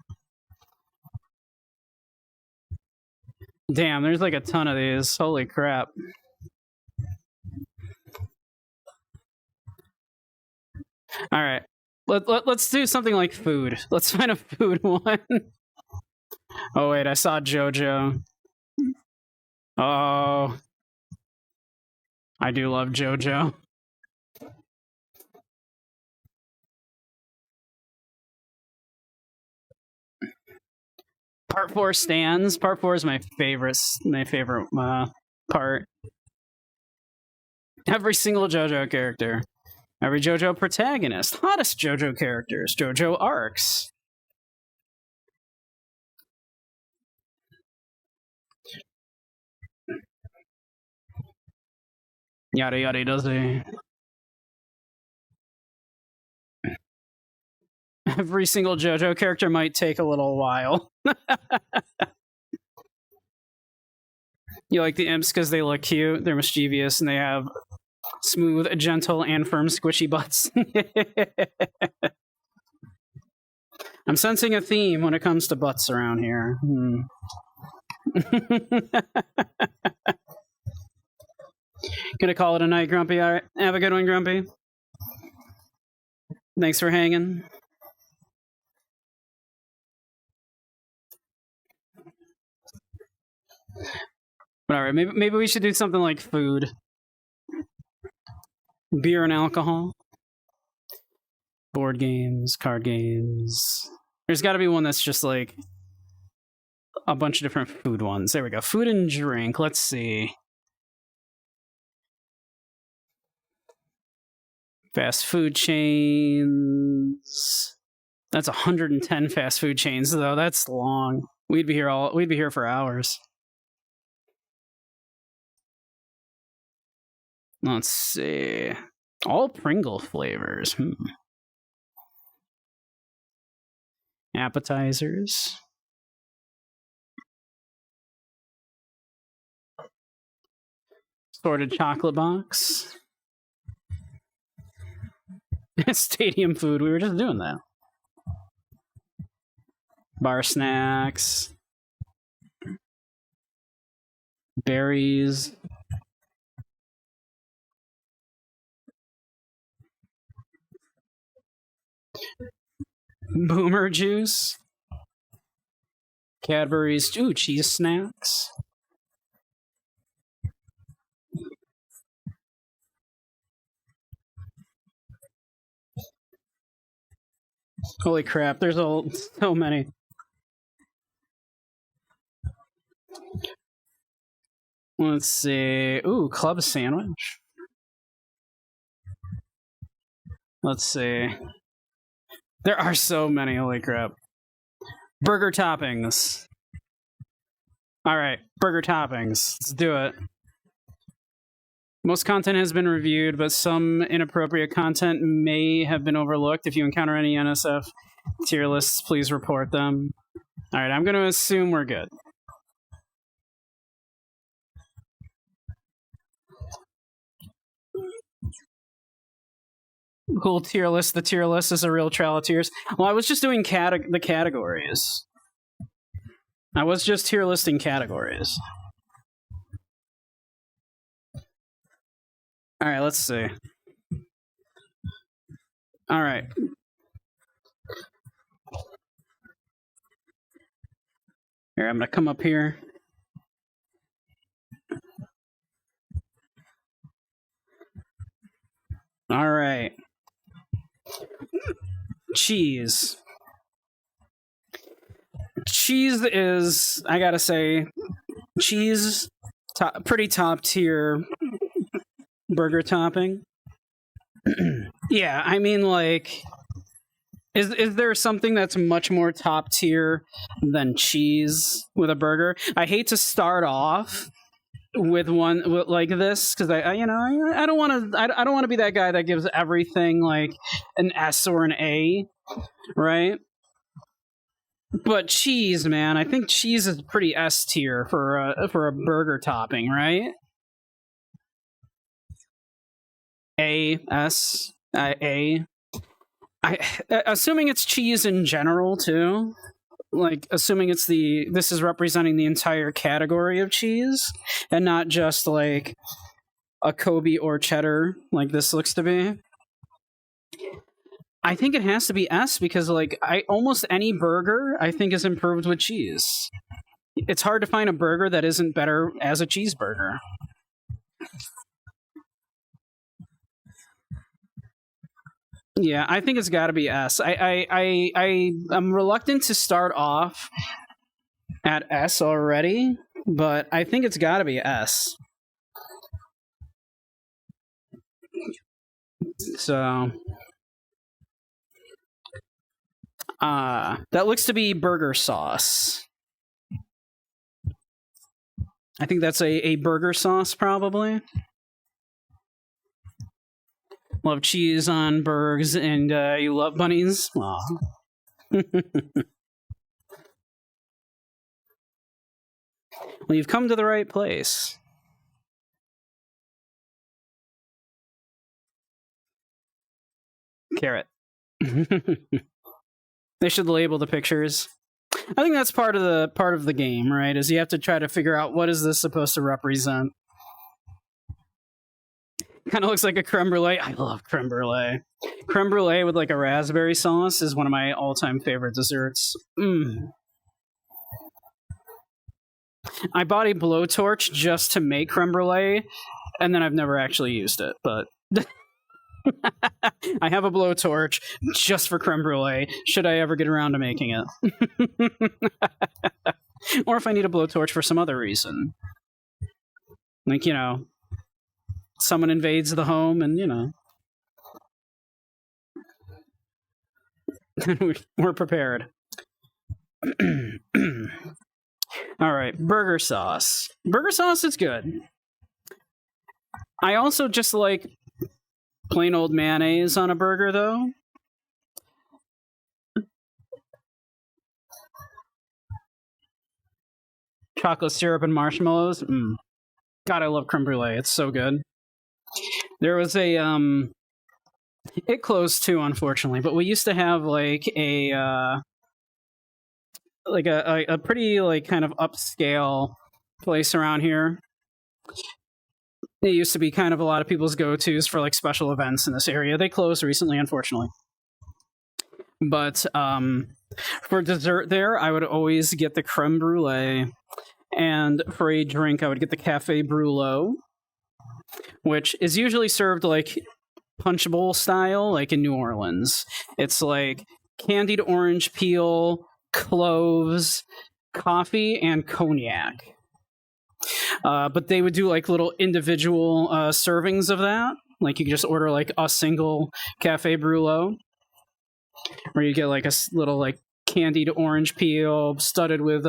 Damn, there's like a ton of these. Holy crap. Alright. Let's do something like food. Let's find a food one. Oh, wait, I saw JoJo. Oh. I do love JoJo. Part 4 stands. Part 4 is my favorite part. Every single JoJo character. Every JoJo protagonist. Hottest JoJo characters. JoJo arcs. Yada yada does he. Every single JoJo character might take a little while. You like the imps because they look cute, they're mischievous, and they have smooth, gentle, and firm squishy butts. I'm sensing a theme when it comes to butts around here. Gonna call it a night, Grumpy. All right, have a good one, Grumpy. Thanks for hanging. But all right, maybe we should do something like food, beer and alcohol, board games, card games. There's got to be one that's just like a bunch of different food ones. There we go. Food and drink. Let's see. Fast food chains. That's 110 fast food chains, though. That's long. We'd be here for hours. Let's see. All Pringle flavors. Appetizers. Sorted chocolate box. Stadium food. We were just doing that. Bar snacks. Berries. Boomer juice. Cadbury's. Ooh, cheese snacks. Holy crap, there's so many. Let's see. Ooh, club sandwich. Let's see. There are so many, holy crap. Burger toppings. Alright, burger toppings. Let's do it. Most content has been reviewed, but some inappropriate content may have been overlooked. If you encounter any NSF tier lists, please report them. Alright, I'm going to assume we're good. Cool tier list. The tier list is a real trail of tiers. Well, I was just doing the categories. I was just tier listing categories. Alright, let's see. Alright. Here, I'm gonna come up here. Alright. Cheese. Cheese is, I gotta say, cheese, pretty top tier burger topping. Yeah, I mean, like, is there something that's much more top tier than cheese with a burger? I hate to start off with one like this because I don't want to be that guy that gives everything like an S or an A, right? But cheese, man, I think cheese is pretty S tier for a burger topping, right? A S A. Assuming it's cheese in general too. Like, assuming this is representing the entire category of cheese and not just like a Kobe or cheddar like this looks to be. I think it has to be S because like almost any burger I think is improved with cheese. It's hard to find a burger that isn't better as a cheeseburger. Yeah, I think it's got to be S. I'm reluctant to start off at S already, but I think it's got to be S. So, that looks to be burger sauce. I think that's a burger sauce, probably. Love cheese on burgers, and you love bunnies? Aw. Well, you've come to the right place. Carrot. They should label the pictures. I think that's part of the game, right? Is you have to try to figure out what is this supposed to represent. Kind of looks like a creme brulee. I love creme brulee. Creme brulee with like a raspberry sauce is one of my all-time favorite desserts. I bought a blowtorch just to make creme brulee, and then I've never actually used it, but I have a blowtorch just for creme brulee, should I ever get around to making it. Or if I need a blowtorch for some other reason. Like, someone invades the home and, we're prepared. Alright, burger sauce. Burger sauce is good. I also just like plain old mayonnaise on a burger, though. Chocolate syrup and marshmallows. God, I love creme brulee. It's so good. There was a, it closed too, unfortunately, but we used to have, like, a like a pretty like kind of upscale place around here. It used to be kind of a lot of people's go-tos for like special events in this area. They closed recently, unfortunately. But for dessert there, I would always get the creme brulee. And for a drink, I would get the Cafe Brulot, which is usually served like punch bowl style, like in New Orleans. It's like candied orange peel, cloves, coffee, and cognac. But they would do like little individual servings of that. Like you could just order like a single Cafe Brulot, where you get like a little like candied orange peel studded with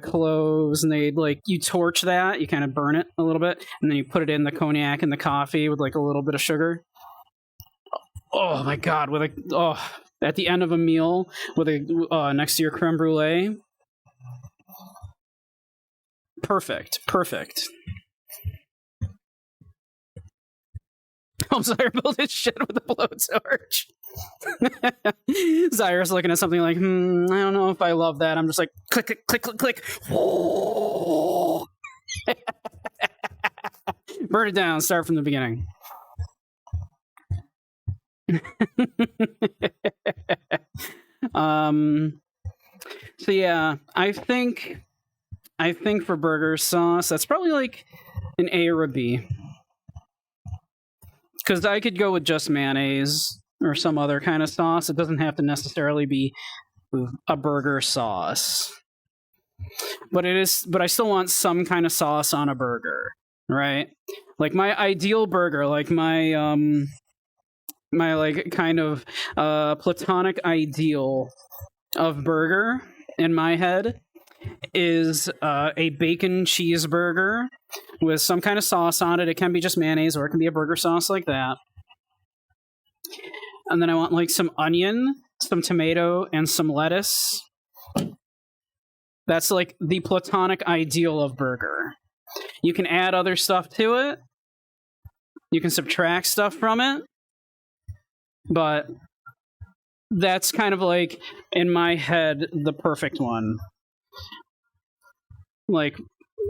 cloves, and they like you torch that, you kind of burn it a little bit, and then you put it in the cognac and the coffee with like a little bit of sugar. Oh my god! At the end of a meal with a next to your creme brulee. Perfect. Oh, Zyre built his shit with a blowtorch. Zyre's looking at something like, I don't know if I love that. I'm just like, click, click, click, click, click. Burn it down. Start from the beginning. So yeah, I think for burger sauce, that's probably like an A or a B. Because I could go with just mayonnaise or some other kind of sauce. It doesn't have to necessarily be a burger sauce. But I still want some kind of sauce on a burger, right? Like my ideal burger, like my my like kind of platonic ideal of burger in my head is a bacon cheeseburger with some kind of sauce on it. It can be just mayonnaise, or it can be a burger sauce like that. And then I want like some onion, some tomato, and some lettuce. That's like the platonic ideal of burger. You can add other stuff to it. You can subtract stuff from it. But that's kind of like, in my head, the perfect one. Like,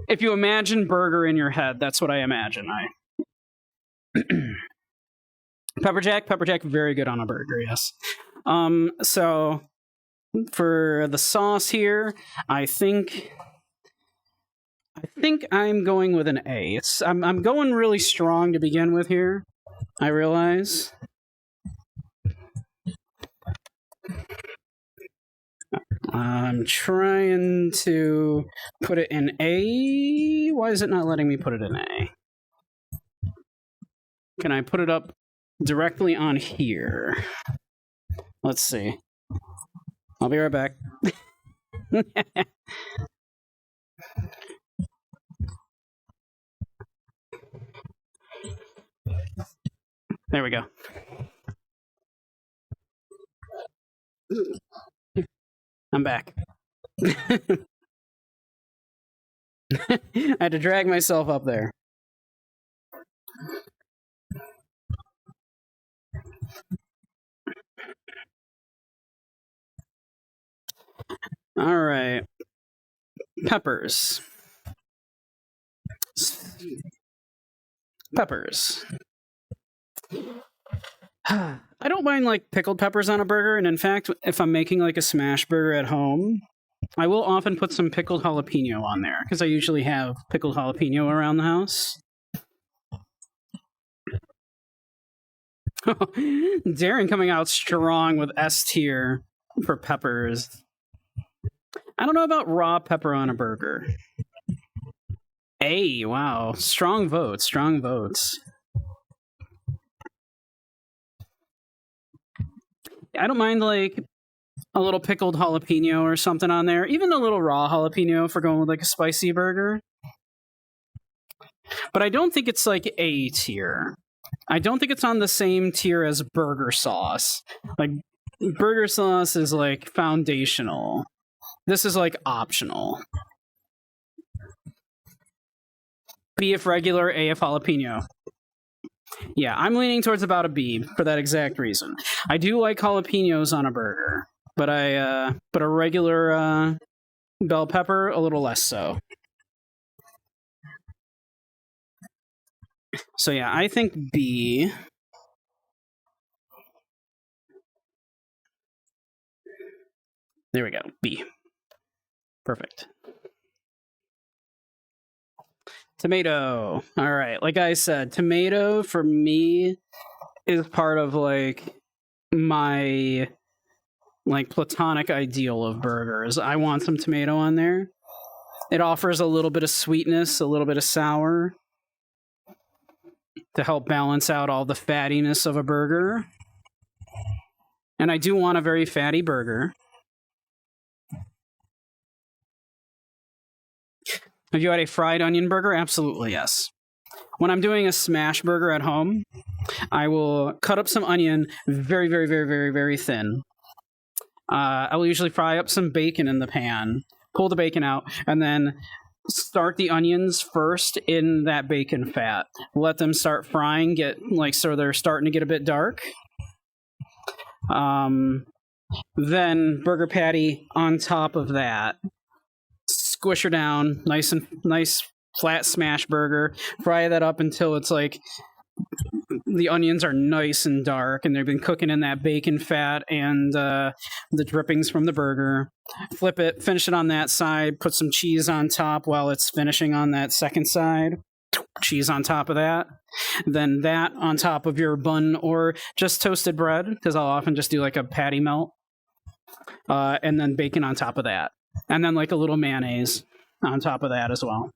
if you imagine burger in your head, that's what I imagine. Pepperjack, very good on a burger, yes. So for the sauce here, I think I'm going with an A. I'm going really strong to begin with here, I realize. I'm trying to put it in A. Why is it not letting me put it in A? Can I put it up directly on here? Let's see. I'll be right back. There we go. I'm back. I had to drag myself up there. All right. Peppers. I don't mind like pickled peppers on a burger, and in fact, if I'm making like a smash burger at home, I will often put some pickled jalapeno on there, because I usually have pickled jalapeno around the house. Darren coming out strong with S tier for peppers. I don't know about raw pepper on a burger. A, wow. Strong votes. I don't mind like a little pickled jalapeno or something on there. Even a little raw jalapeno for going with like a spicy burger. But I don't think it's like A tier. I don't think it's on the same tier as burger sauce. Like, burger sauce is like foundational. This is like optional. B if regular, A if jalapeno. Yeah, I'm leaning towards about a B for that exact reason. I do like jalapenos on a burger. but a regular bell pepper a little less so. So yeah, I think B. There we go, B. Perfect. Tomato. All right, like I said, tomato for me is part of like my like platonic ideal of burgers. I want some tomato on there. It offers a little bit of sweetness, a little bit of sour to help balance out all the fattiness of a burger. And I do want a very fatty burger. Have you had a fried onion burger? Absolutely, yes. When I'm doing a smash burger at home, I will cut up some onion very, very, very, very, very thin. I will usually fry up some bacon in the pan, pull the bacon out, and then start the onions first in that bacon fat. Let them start frying, get like so they're starting to get a bit dark. Then burger patty on top of that. Squish her down, nice flat smash burger. Fry that up until it's like the onions are nice and dark, and they've been cooking in that bacon fat and the drippings from the burger. Flip it, finish it on that side. Put some cheese on top while it's finishing on that second side. Cheese on top of that. Then that on top of your bun or just toasted bread, because I'll often just do like a patty melt. And then bacon on top of that. And then like a little mayonnaise on top of that as well.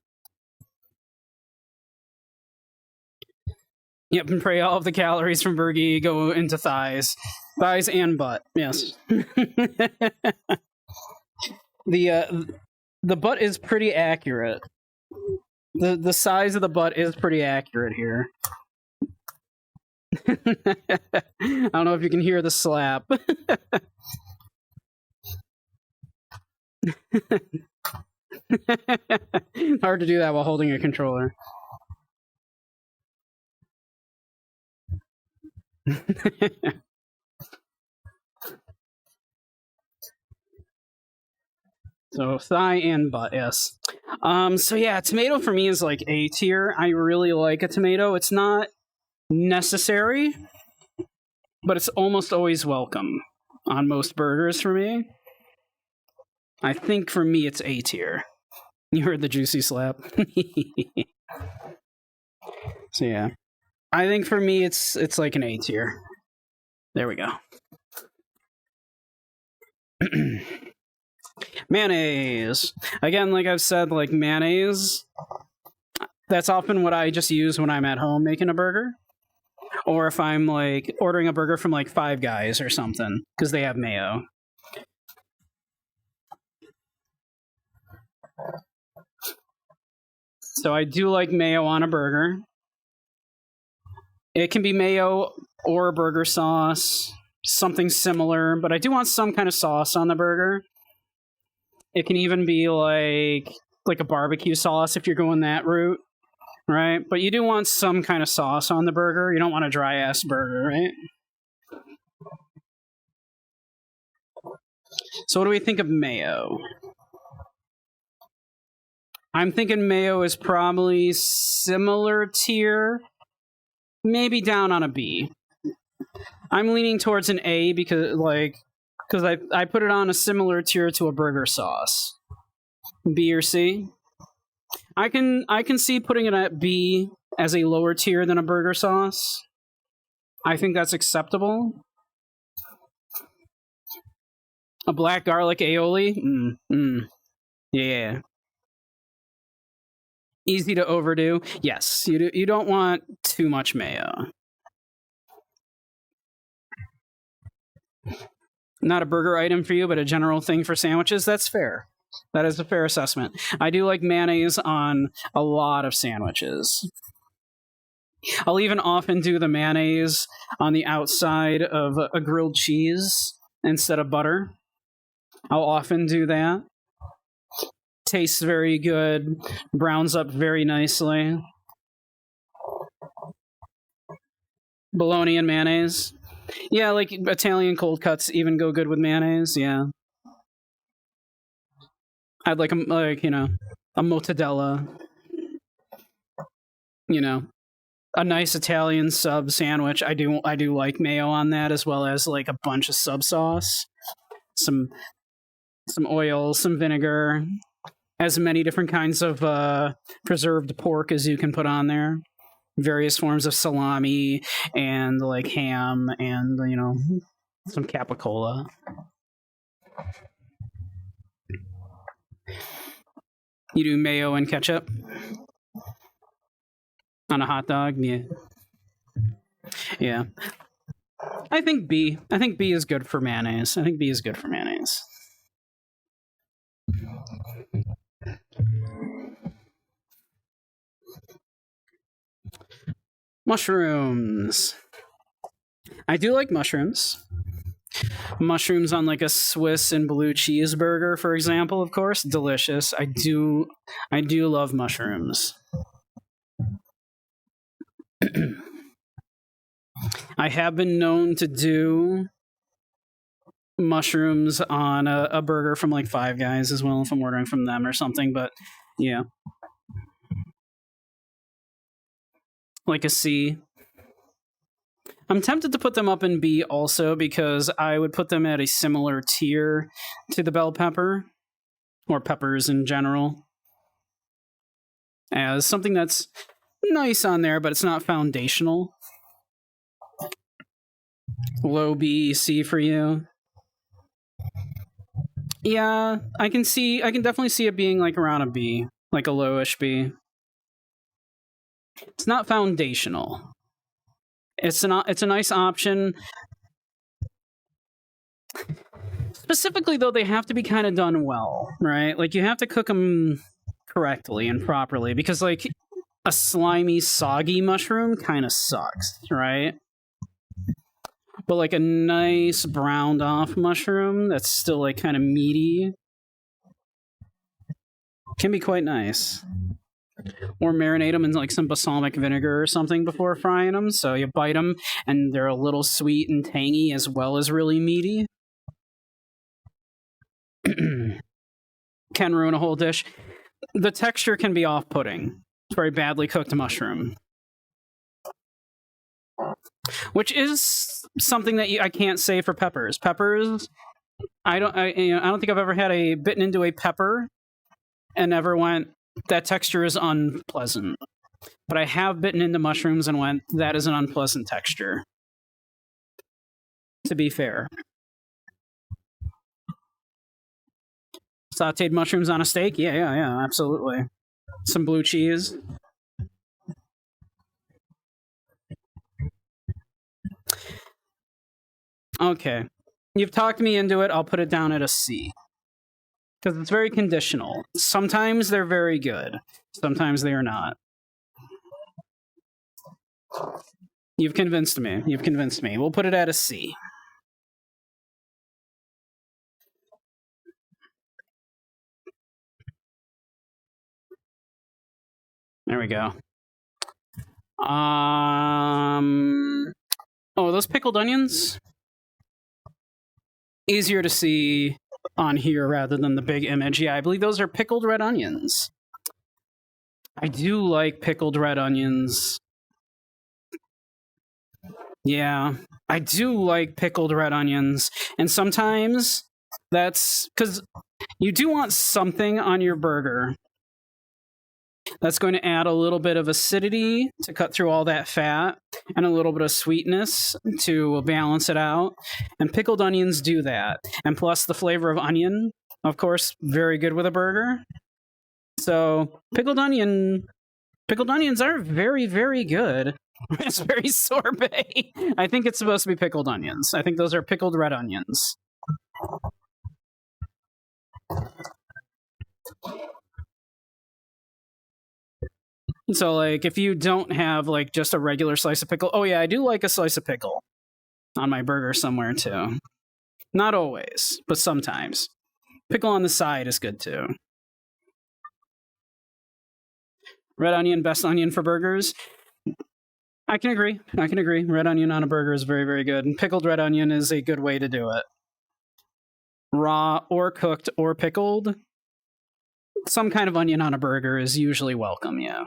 Yep, and pray all of the calories from burgie go into thighs. Thighs and butt, yes. The butt is pretty accurate. The size of the butt is pretty accurate here. I don't know if you can hear the slap. Hard to do that while holding a controller. So thigh and butt, yes. So yeah, tomato for me is like A tier. I really like a tomato. It's not necessary, but it's almost always welcome on most burgers for me. I think for me it's A tier. You heard the juicy slap. So yeah. I think for me it's like an A tier. There we go. Mayonnaise. Again, like I've said, like mayonnaise, that's often what I just use when I'm at home making a burger. Or if I'm like ordering a burger from like Five Guys or something, because they have mayo. So I do like mayo on a burger. It can be mayo or burger sauce, something similar, but I do want some kind of sauce on the burger. It can even be like a barbecue sauce if you're going that route, right? But you do want some kind of sauce on the burger. You don't want a dry-ass burger, right? So what do we think of mayo? I'm thinking mayo is probably similar tier, maybe down on a B. I'm leaning towards an A because I put it on a similar tier to a burger sauce. B or C. I can see putting it at B as a lower tier than a burger sauce. I think that's acceptable. A black garlic aioli? Yeah. Easy to overdo? Yes. You don't want too much mayo. Not a burger item for you, but a general thing for sandwiches? That's fair. That is a fair assessment. I do like mayonnaise on a lot of sandwiches. I'll even often do the mayonnaise on the outside of a grilled cheese instead of butter. I'll often do that. Tastes very good, browns up very nicely. Bologna and mayonnaise. Yeah, like Italian cold cuts even go good with mayonnaise. Yeah, I'd like a mortadella. You know, a nice Italian sub sandwich. I do like mayo on that, as well as like a bunch of sub sauce, some oil, some vinegar, as many different kinds of preserved pork as you can put on there. Various forms of salami and like ham and some capicola. You do mayo and ketchup on a hot dog? Yeah. Yeah. I think B. I think B is good for mayonnaise. I think B is good for mayonnaise. Mushrooms. I do like mushrooms. Mushrooms on like a Swiss and blue cheeseburger, for example, of course, delicious. I do love mushrooms. I have been known to do mushrooms on a burger from like Five Guys as well, if I'm ordering from them or something, but yeah. Like a C. I'm tempted to put them up in B also, because I would put them at a similar tier to the bell pepper, or peppers in general, as something that's nice on there, but it's not foundational. Low B, C for you. Yeah, I can definitely see it being like around a B, like a lowish B. It's not foundational. It's a nice option. Specifically, though, they have to be kind of done well, right? Like, you have to cook them correctly and properly, because like a slimy, soggy mushroom kind of sucks, right? But like a nice browned off mushroom that's still like kind of meaty can be quite nice. Or marinate them in like some balsamic vinegar or something before frying them, so you bite them and they're a little sweet and tangy as well as really meaty. Can ruin a whole dish. The texture can be off-putting. It's very badly cooked mushroom, which is something that I can't say for peppers. Peppers, I don't think I've ever had a bitten into a pepper and ever went, that texture is unpleasant. But I have bitten into mushrooms and went, that is an unpleasant texture. To be fair. Sauteed mushrooms on a steak? Yeah, absolutely. Some blue cheese. Okay. You've talked me into it. I'll put it down at a C. Because it's very conditional. Sometimes they're very good. Sometimes they are not. You've convinced me. We'll put it at a C. There we go. Oh, those pickled onions? Easier to see on here rather than the big image. Yeah, I believe those are pickled red onions. I do like pickled red onions. Yeah, I do like pickled red onions. And sometimes that's because you do want something on your burger that's going to add a little bit of acidity to cut through all that fat, and a little bit of sweetness to balance it out. And pickled onions do that. And plus the flavor of onion, of course, very good with a burger. So pickled onions are very, very good. It's very sorbet. I think it's supposed to be pickled onions. I think those are pickled red onions. So, like, if you don't have, like, just a regular slice of pickle... Oh, yeah, I do like a slice of pickle on my burger somewhere, too. Not always, but sometimes. Pickle on the side is good, too. Red onion, best onion for burgers? I can agree. I can agree. Red onion on a burger is very, very good. And pickled red onion is a good way to do it. Raw or cooked or pickled. Some kind of onion on a burger is usually welcome, yeah.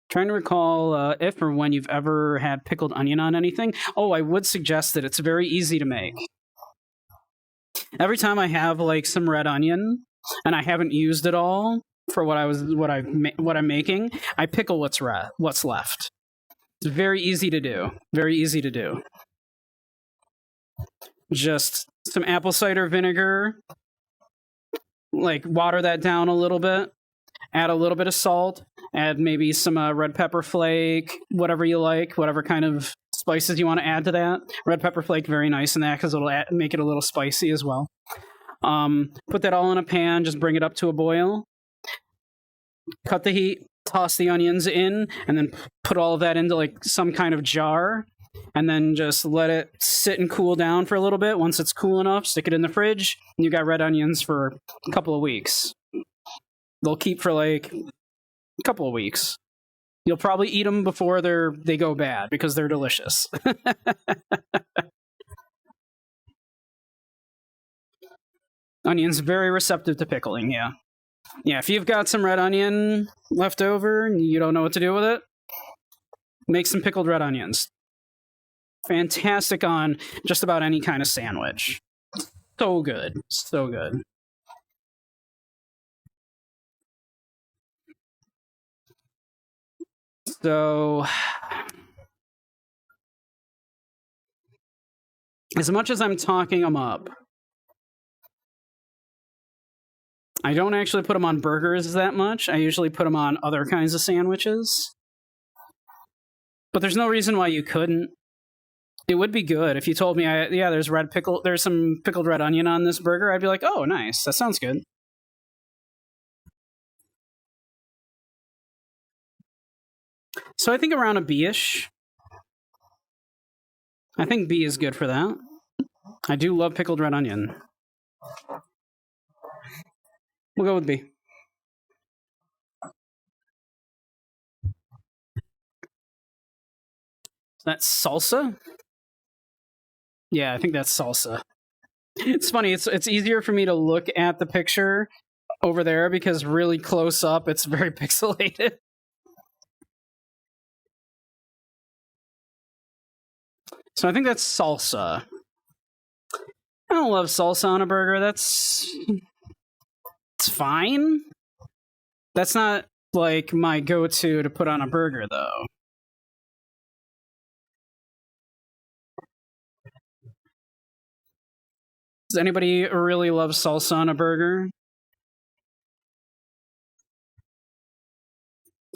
Trying to recall if or when you've ever had pickled onion on anything. Oh, I would suggest that it's very easy to make. Every time I have like some red onion and I haven't used it all for what I'm making, I pickle what's left. It's very easy to do. Very easy to do. Just some apple cider vinegar, like water that down a little bit, add a little bit of salt, add maybe some red pepper flake, whatever you like, whatever kind of spices you want to add to that. Red pepper flake, very nice in that because it'll make it a little spicy as well. Put that all in a pan, just bring it up to a boil. Cut the heat, toss the onions in, and then put all of that into like some kind of jar. And then just let it sit and cool down for a little bit. Once it's cool enough, stick it in the fridge, and you got red onions for a couple of weeks. They'll keep for like a couple of weeks. You'll probably eat them before they go bad because they're delicious. Onions very receptive to pickling, yeah. Yeah, if you've got some red onion left over and you don't know what to do with it, make some pickled red onions. Fantastic on just about any kind of sandwich. So good. So good. So, as much as I'm talking them up, I don't actually put them on burgers that much. I usually put them on other kinds of sandwiches. But there's no reason why you couldn't. It would be good if you told me, there's some pickled red onion on this burger. I'd be like, oh, nice. That sounds good. So I think around a B-ish. I think B is good for that. I do love pickled red onion. We'll go with B. That's salsa? Yeah, I think that's salsa. It's funny. It's easier for me to look at the picture over there because really close up, it's very pixelated. So I think that's salsa. I don't love salsa on a burger. It's fine. That's not like my go-to to put on a burger, though. Does anybody really love salsa on a burger?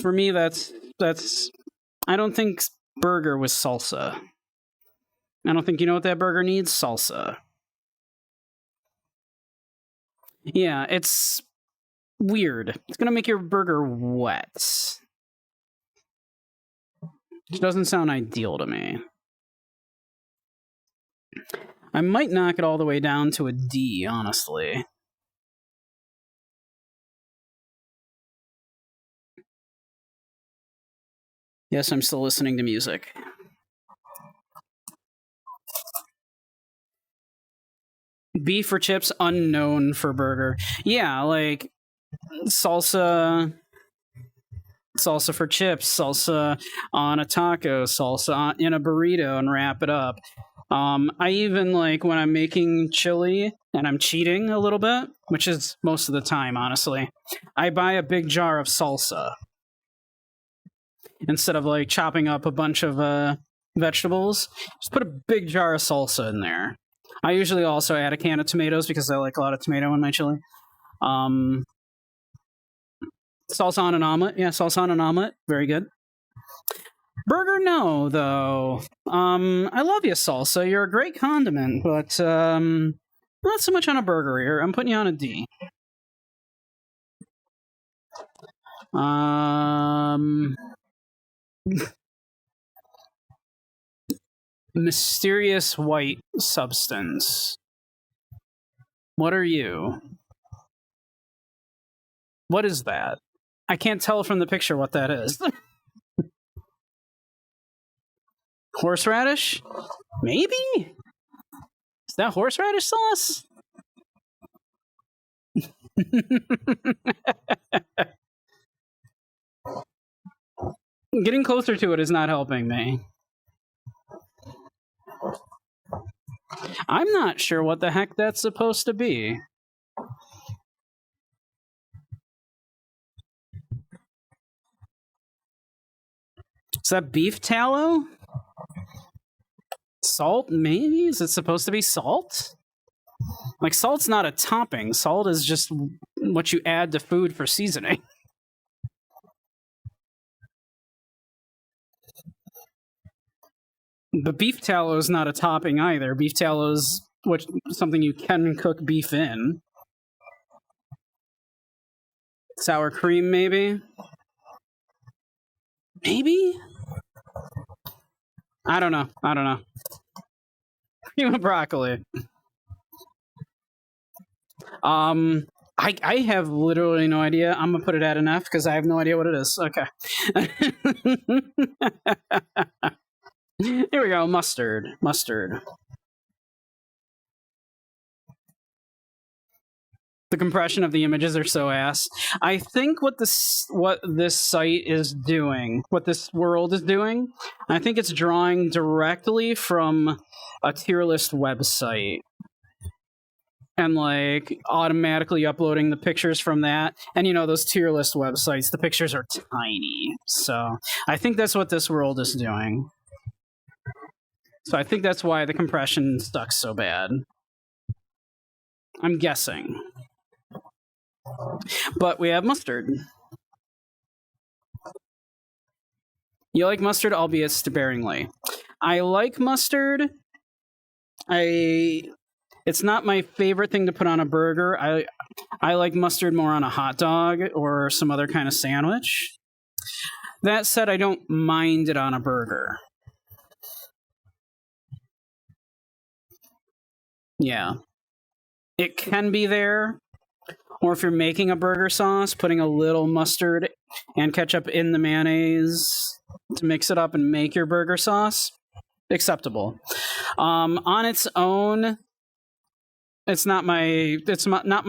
For me, that's. I don't think burger was salsa. I don't think you know what that burger needs? Salsa. Yeah, it's weird. It's gonna make your burger wet. Which doesn't sound ideal to me. I might knock it all the way down to a D, honestly. Yes, I'm still listening to music. B for chips, unknown for burger. Yeah, like salsa for chips, salsa on a taco, salsa in a burrito, and wrap it up. I even like when I'm making chili and I'm cheating a little bit, which is most of the time, honestly. I buy a big jar of salsa instead of like chopping up a bunch of vegetables. Just put a big jar of salsa in there. I usually also add a can of tomatoes because I like a lot of tomato in my chili. Salsa on an omelet. Yeah, salsa on an omelet. Very good. Burger, no, though. I love you, salsa. You're a great condiment, but not so much on a burger here. I'm putting you on a D. Mysterious white substance. What are you? What is that? I can't tell from the picture what that is. Horseradish? Maybe? Is that horseradish sauce? Getting closer to it is not helping me. I'm not sure what the heck that's supposed to be. Is that beef tallow? Salt, maybe? Is it supposed to be salt? Like, salt's not a topping. Salt is just what you add to food for seasoning. But beef tallow is not a topping either. Beef tallow is something you can cook beef in. Sour cream, maybe? Maybe? I don't know. Cream of broccoli. I have literally no idea. I'm gonna put it at an F because I have no idea what it is. Okay. Here we go. Mustard. The compression of the images are so ass. I think what this site is doing, what this world is doing, I think it's drawing directly from a tier list website and like automatically uploading the pictures from that. And you know, those tier list websites, the pictures are tiny. So I think that's what this world is doing. So I think that's why the compression stuck so bad. I'm guessing. But we have mustard. You like mustard, albeit sparingly. I like mustard. It's not my favorite thing to put on a burger. I like mustard more on a hot dog or some other kind of sandwich. That said, I don't mind it on a burger. Yeah. It can be there. Or if you're making a burger sauce, putting a little mustard and ketchup in the mayonnaise to mix it up and make your burger sauce, acceptable. On its own, it's not my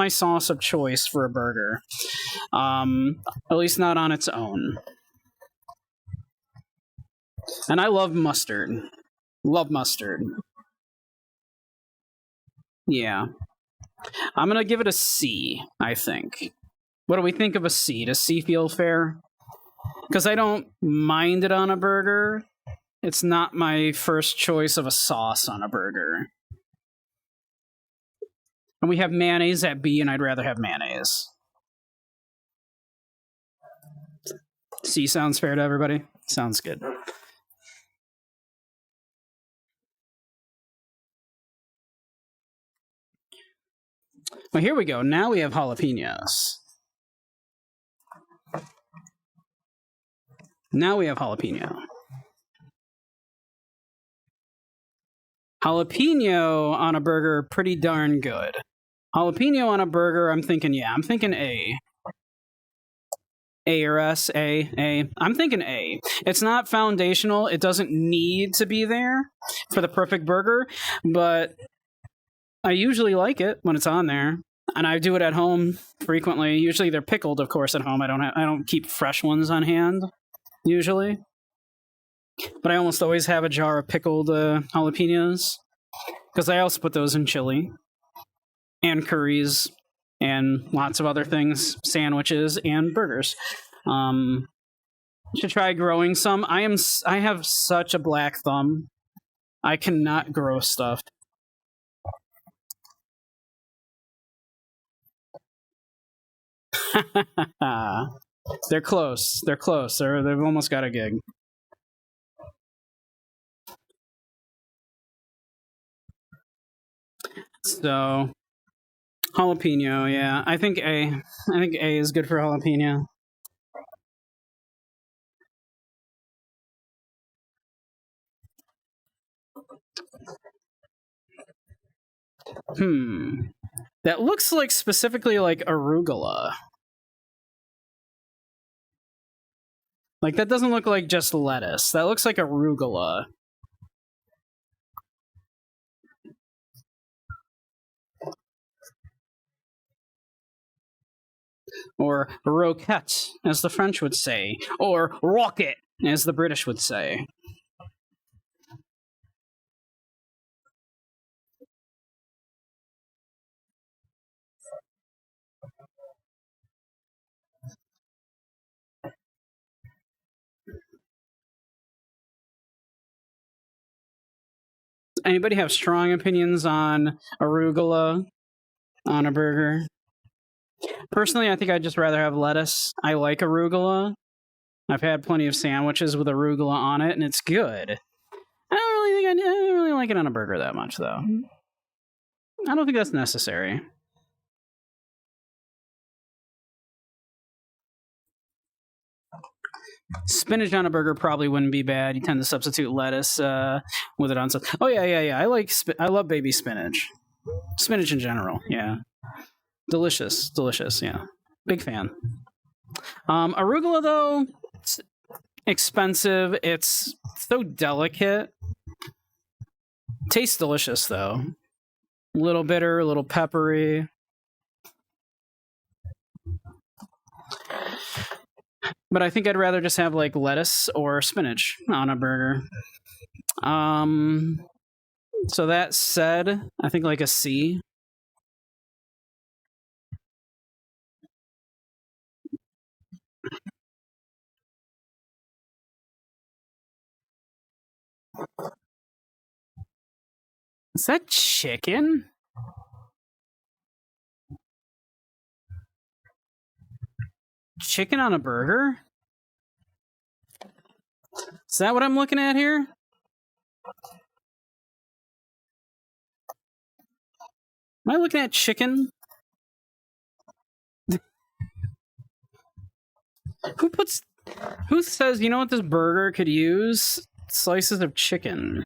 sauce of choice for a burger. At least not on its own. And I love mustard. Love mustard. Yeah. I'm going to give it a C, I think. What do we think of a C? Does C feel fair? Because I don't mind it on a burger. It's not my first choice of a sauce on a burger. And we have mayonnaise at B, and I'd rather have mayonnaise. C sounds fair to everybody? Sounds good. Well, here we go. Now we have jalapenos. Now we have jalapeno. Jalapeno on a burger, pretty darn good. Jalapeno on a burger, I'm thinking A. A or S, A. I'm thinking A. It's not foundational. It doesn't need to be there for the perfect burger, but I usually like it when it's on there, and I do it at home frequently. Usually they're pickled, of course, at home. I don't keep fresh ones on hand usually, but I almost always have a jar of pickled jalapenos because I also put those in chili and curries and lots of other things, sandwiches and burgers. Should try growing some. I have such a black thumb. I cannot grow stuff. They're close. They've almost got a gig. So, jalapeno, yeah. I think A is good for jalapeno. That looks like specifically like arugula. Like, that doesn't look like just lettuce. That looks like arugula. or roquette, as the French would say, or rocket, as the British would say. Anybody have strong opinions on arugula on a burger? Personally, I think I'd just rather have lettuce. I like arugula. I've had plenty of sandwiches with arugula on it, and it's good. I don't really like it on a burger that much, though. I don't think that's necessary. Spinach on a burger probably wouldn't be bad. You tend to substitute lettuce with it on stuff. Oh yeah. I love baby spinach. Spinach in general, yeah. Delicious. Yeah, big fan. Arugula though, it's expensive. It's so delicate. Tastes delicious though. A little bitter, a little peppery. But I think I'd rather just have like lettuce or spinach on a burger. So that said, I think like a C. Is that chicken? Chicken on a burger? Is that what I'm looking at here? Am I looking at chicken? Who says, you know what this burger could use? Slices of chicken.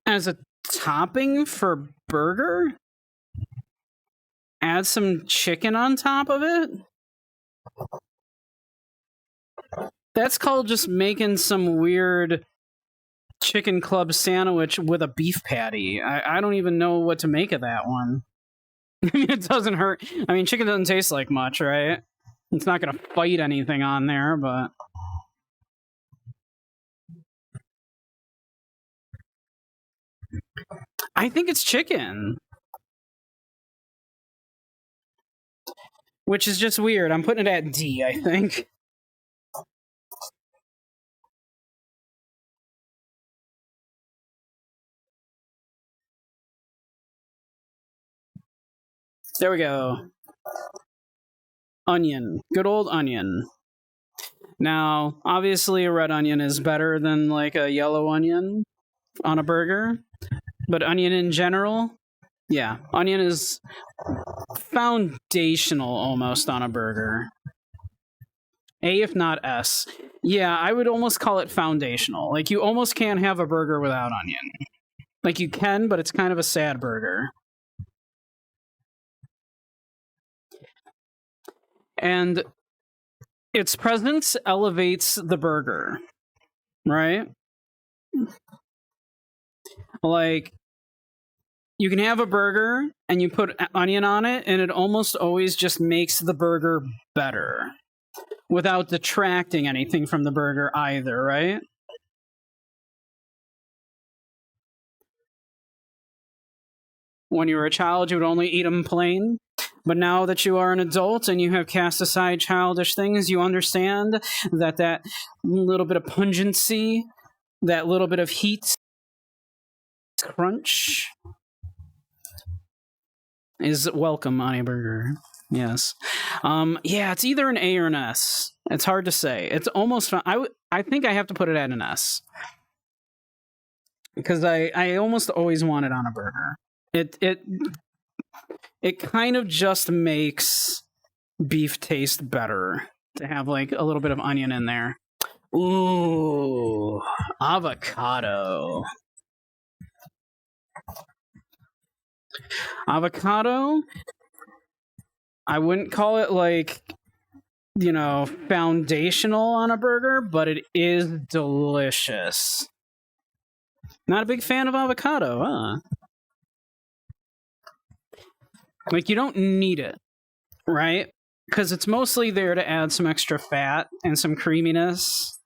As a topping for burger? Add some chicken on top of it? That's called just making some weird chicken club sandwich with a beef patty. I don't even know what to make of that one. I mean, it doesn't hurt. I mean, chicken doesn't taste like much, right? It's not going to fight anything on there, but... I think it's chicken. Which is just weird. I'm putting it at D, I think. There we go. Onion. Good old onion. Now, obviously a red onion is better than like a yellow onion on a burger. But onion in general, yeah, onion is foundational almost on a burger. A, if not S. Yeah, I would almost call it foundational. Like, you almost can't have a burger without onion. Like, you can, but it's kind of a sad burger. And its presence elevates the burger, right? Like, you can have a burger and you put onion on it, and it almost always just makes the burger better without detracting anything from the burger either, right? When you were a child, you would only eat them plain. But now that you are an adult and you have cast aside childish things, you understand that that little bit of pungency, that little bit of heat, crunch, is welcome on a burger. Yes. Yeah, it's either an A or an S. It's hard to say. It's almost... I think I have to put it at an S. Because I almost always want it on a burger. It kind of just makes beef taste better to have like a little bit of onion in there. Ooh, avocado. Avocado, I wouldn't call it like, you know, foundational on a burger, but it is delicious. Not a big fan of avocado, huh? Like, you don't need it, right? Because it's mostly there to add some extra fat and some creaminess.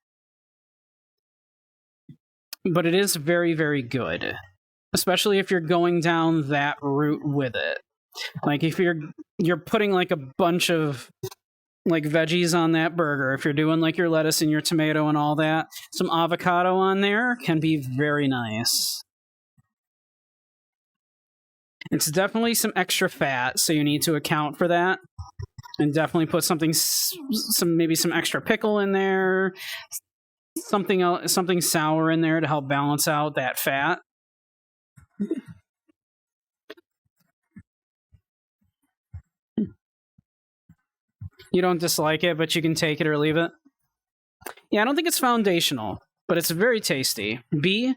But it is very, very good. Especially if you're going down that route with it. Like, if you're putting, like, a bunch of, like, veggies on that burger, if you're doing, like, your lettuce and your tomato and all that, some avocado on there can be very nice. It's definitely some extra fat, so you need to account for that. And definitely put maybe some extra pickle in there, something else, something sour in there to help balance out that fat. You don't dislike it, but you can take it or leave it. Yeah, I don't think it's foundational, but it's very tasty. B,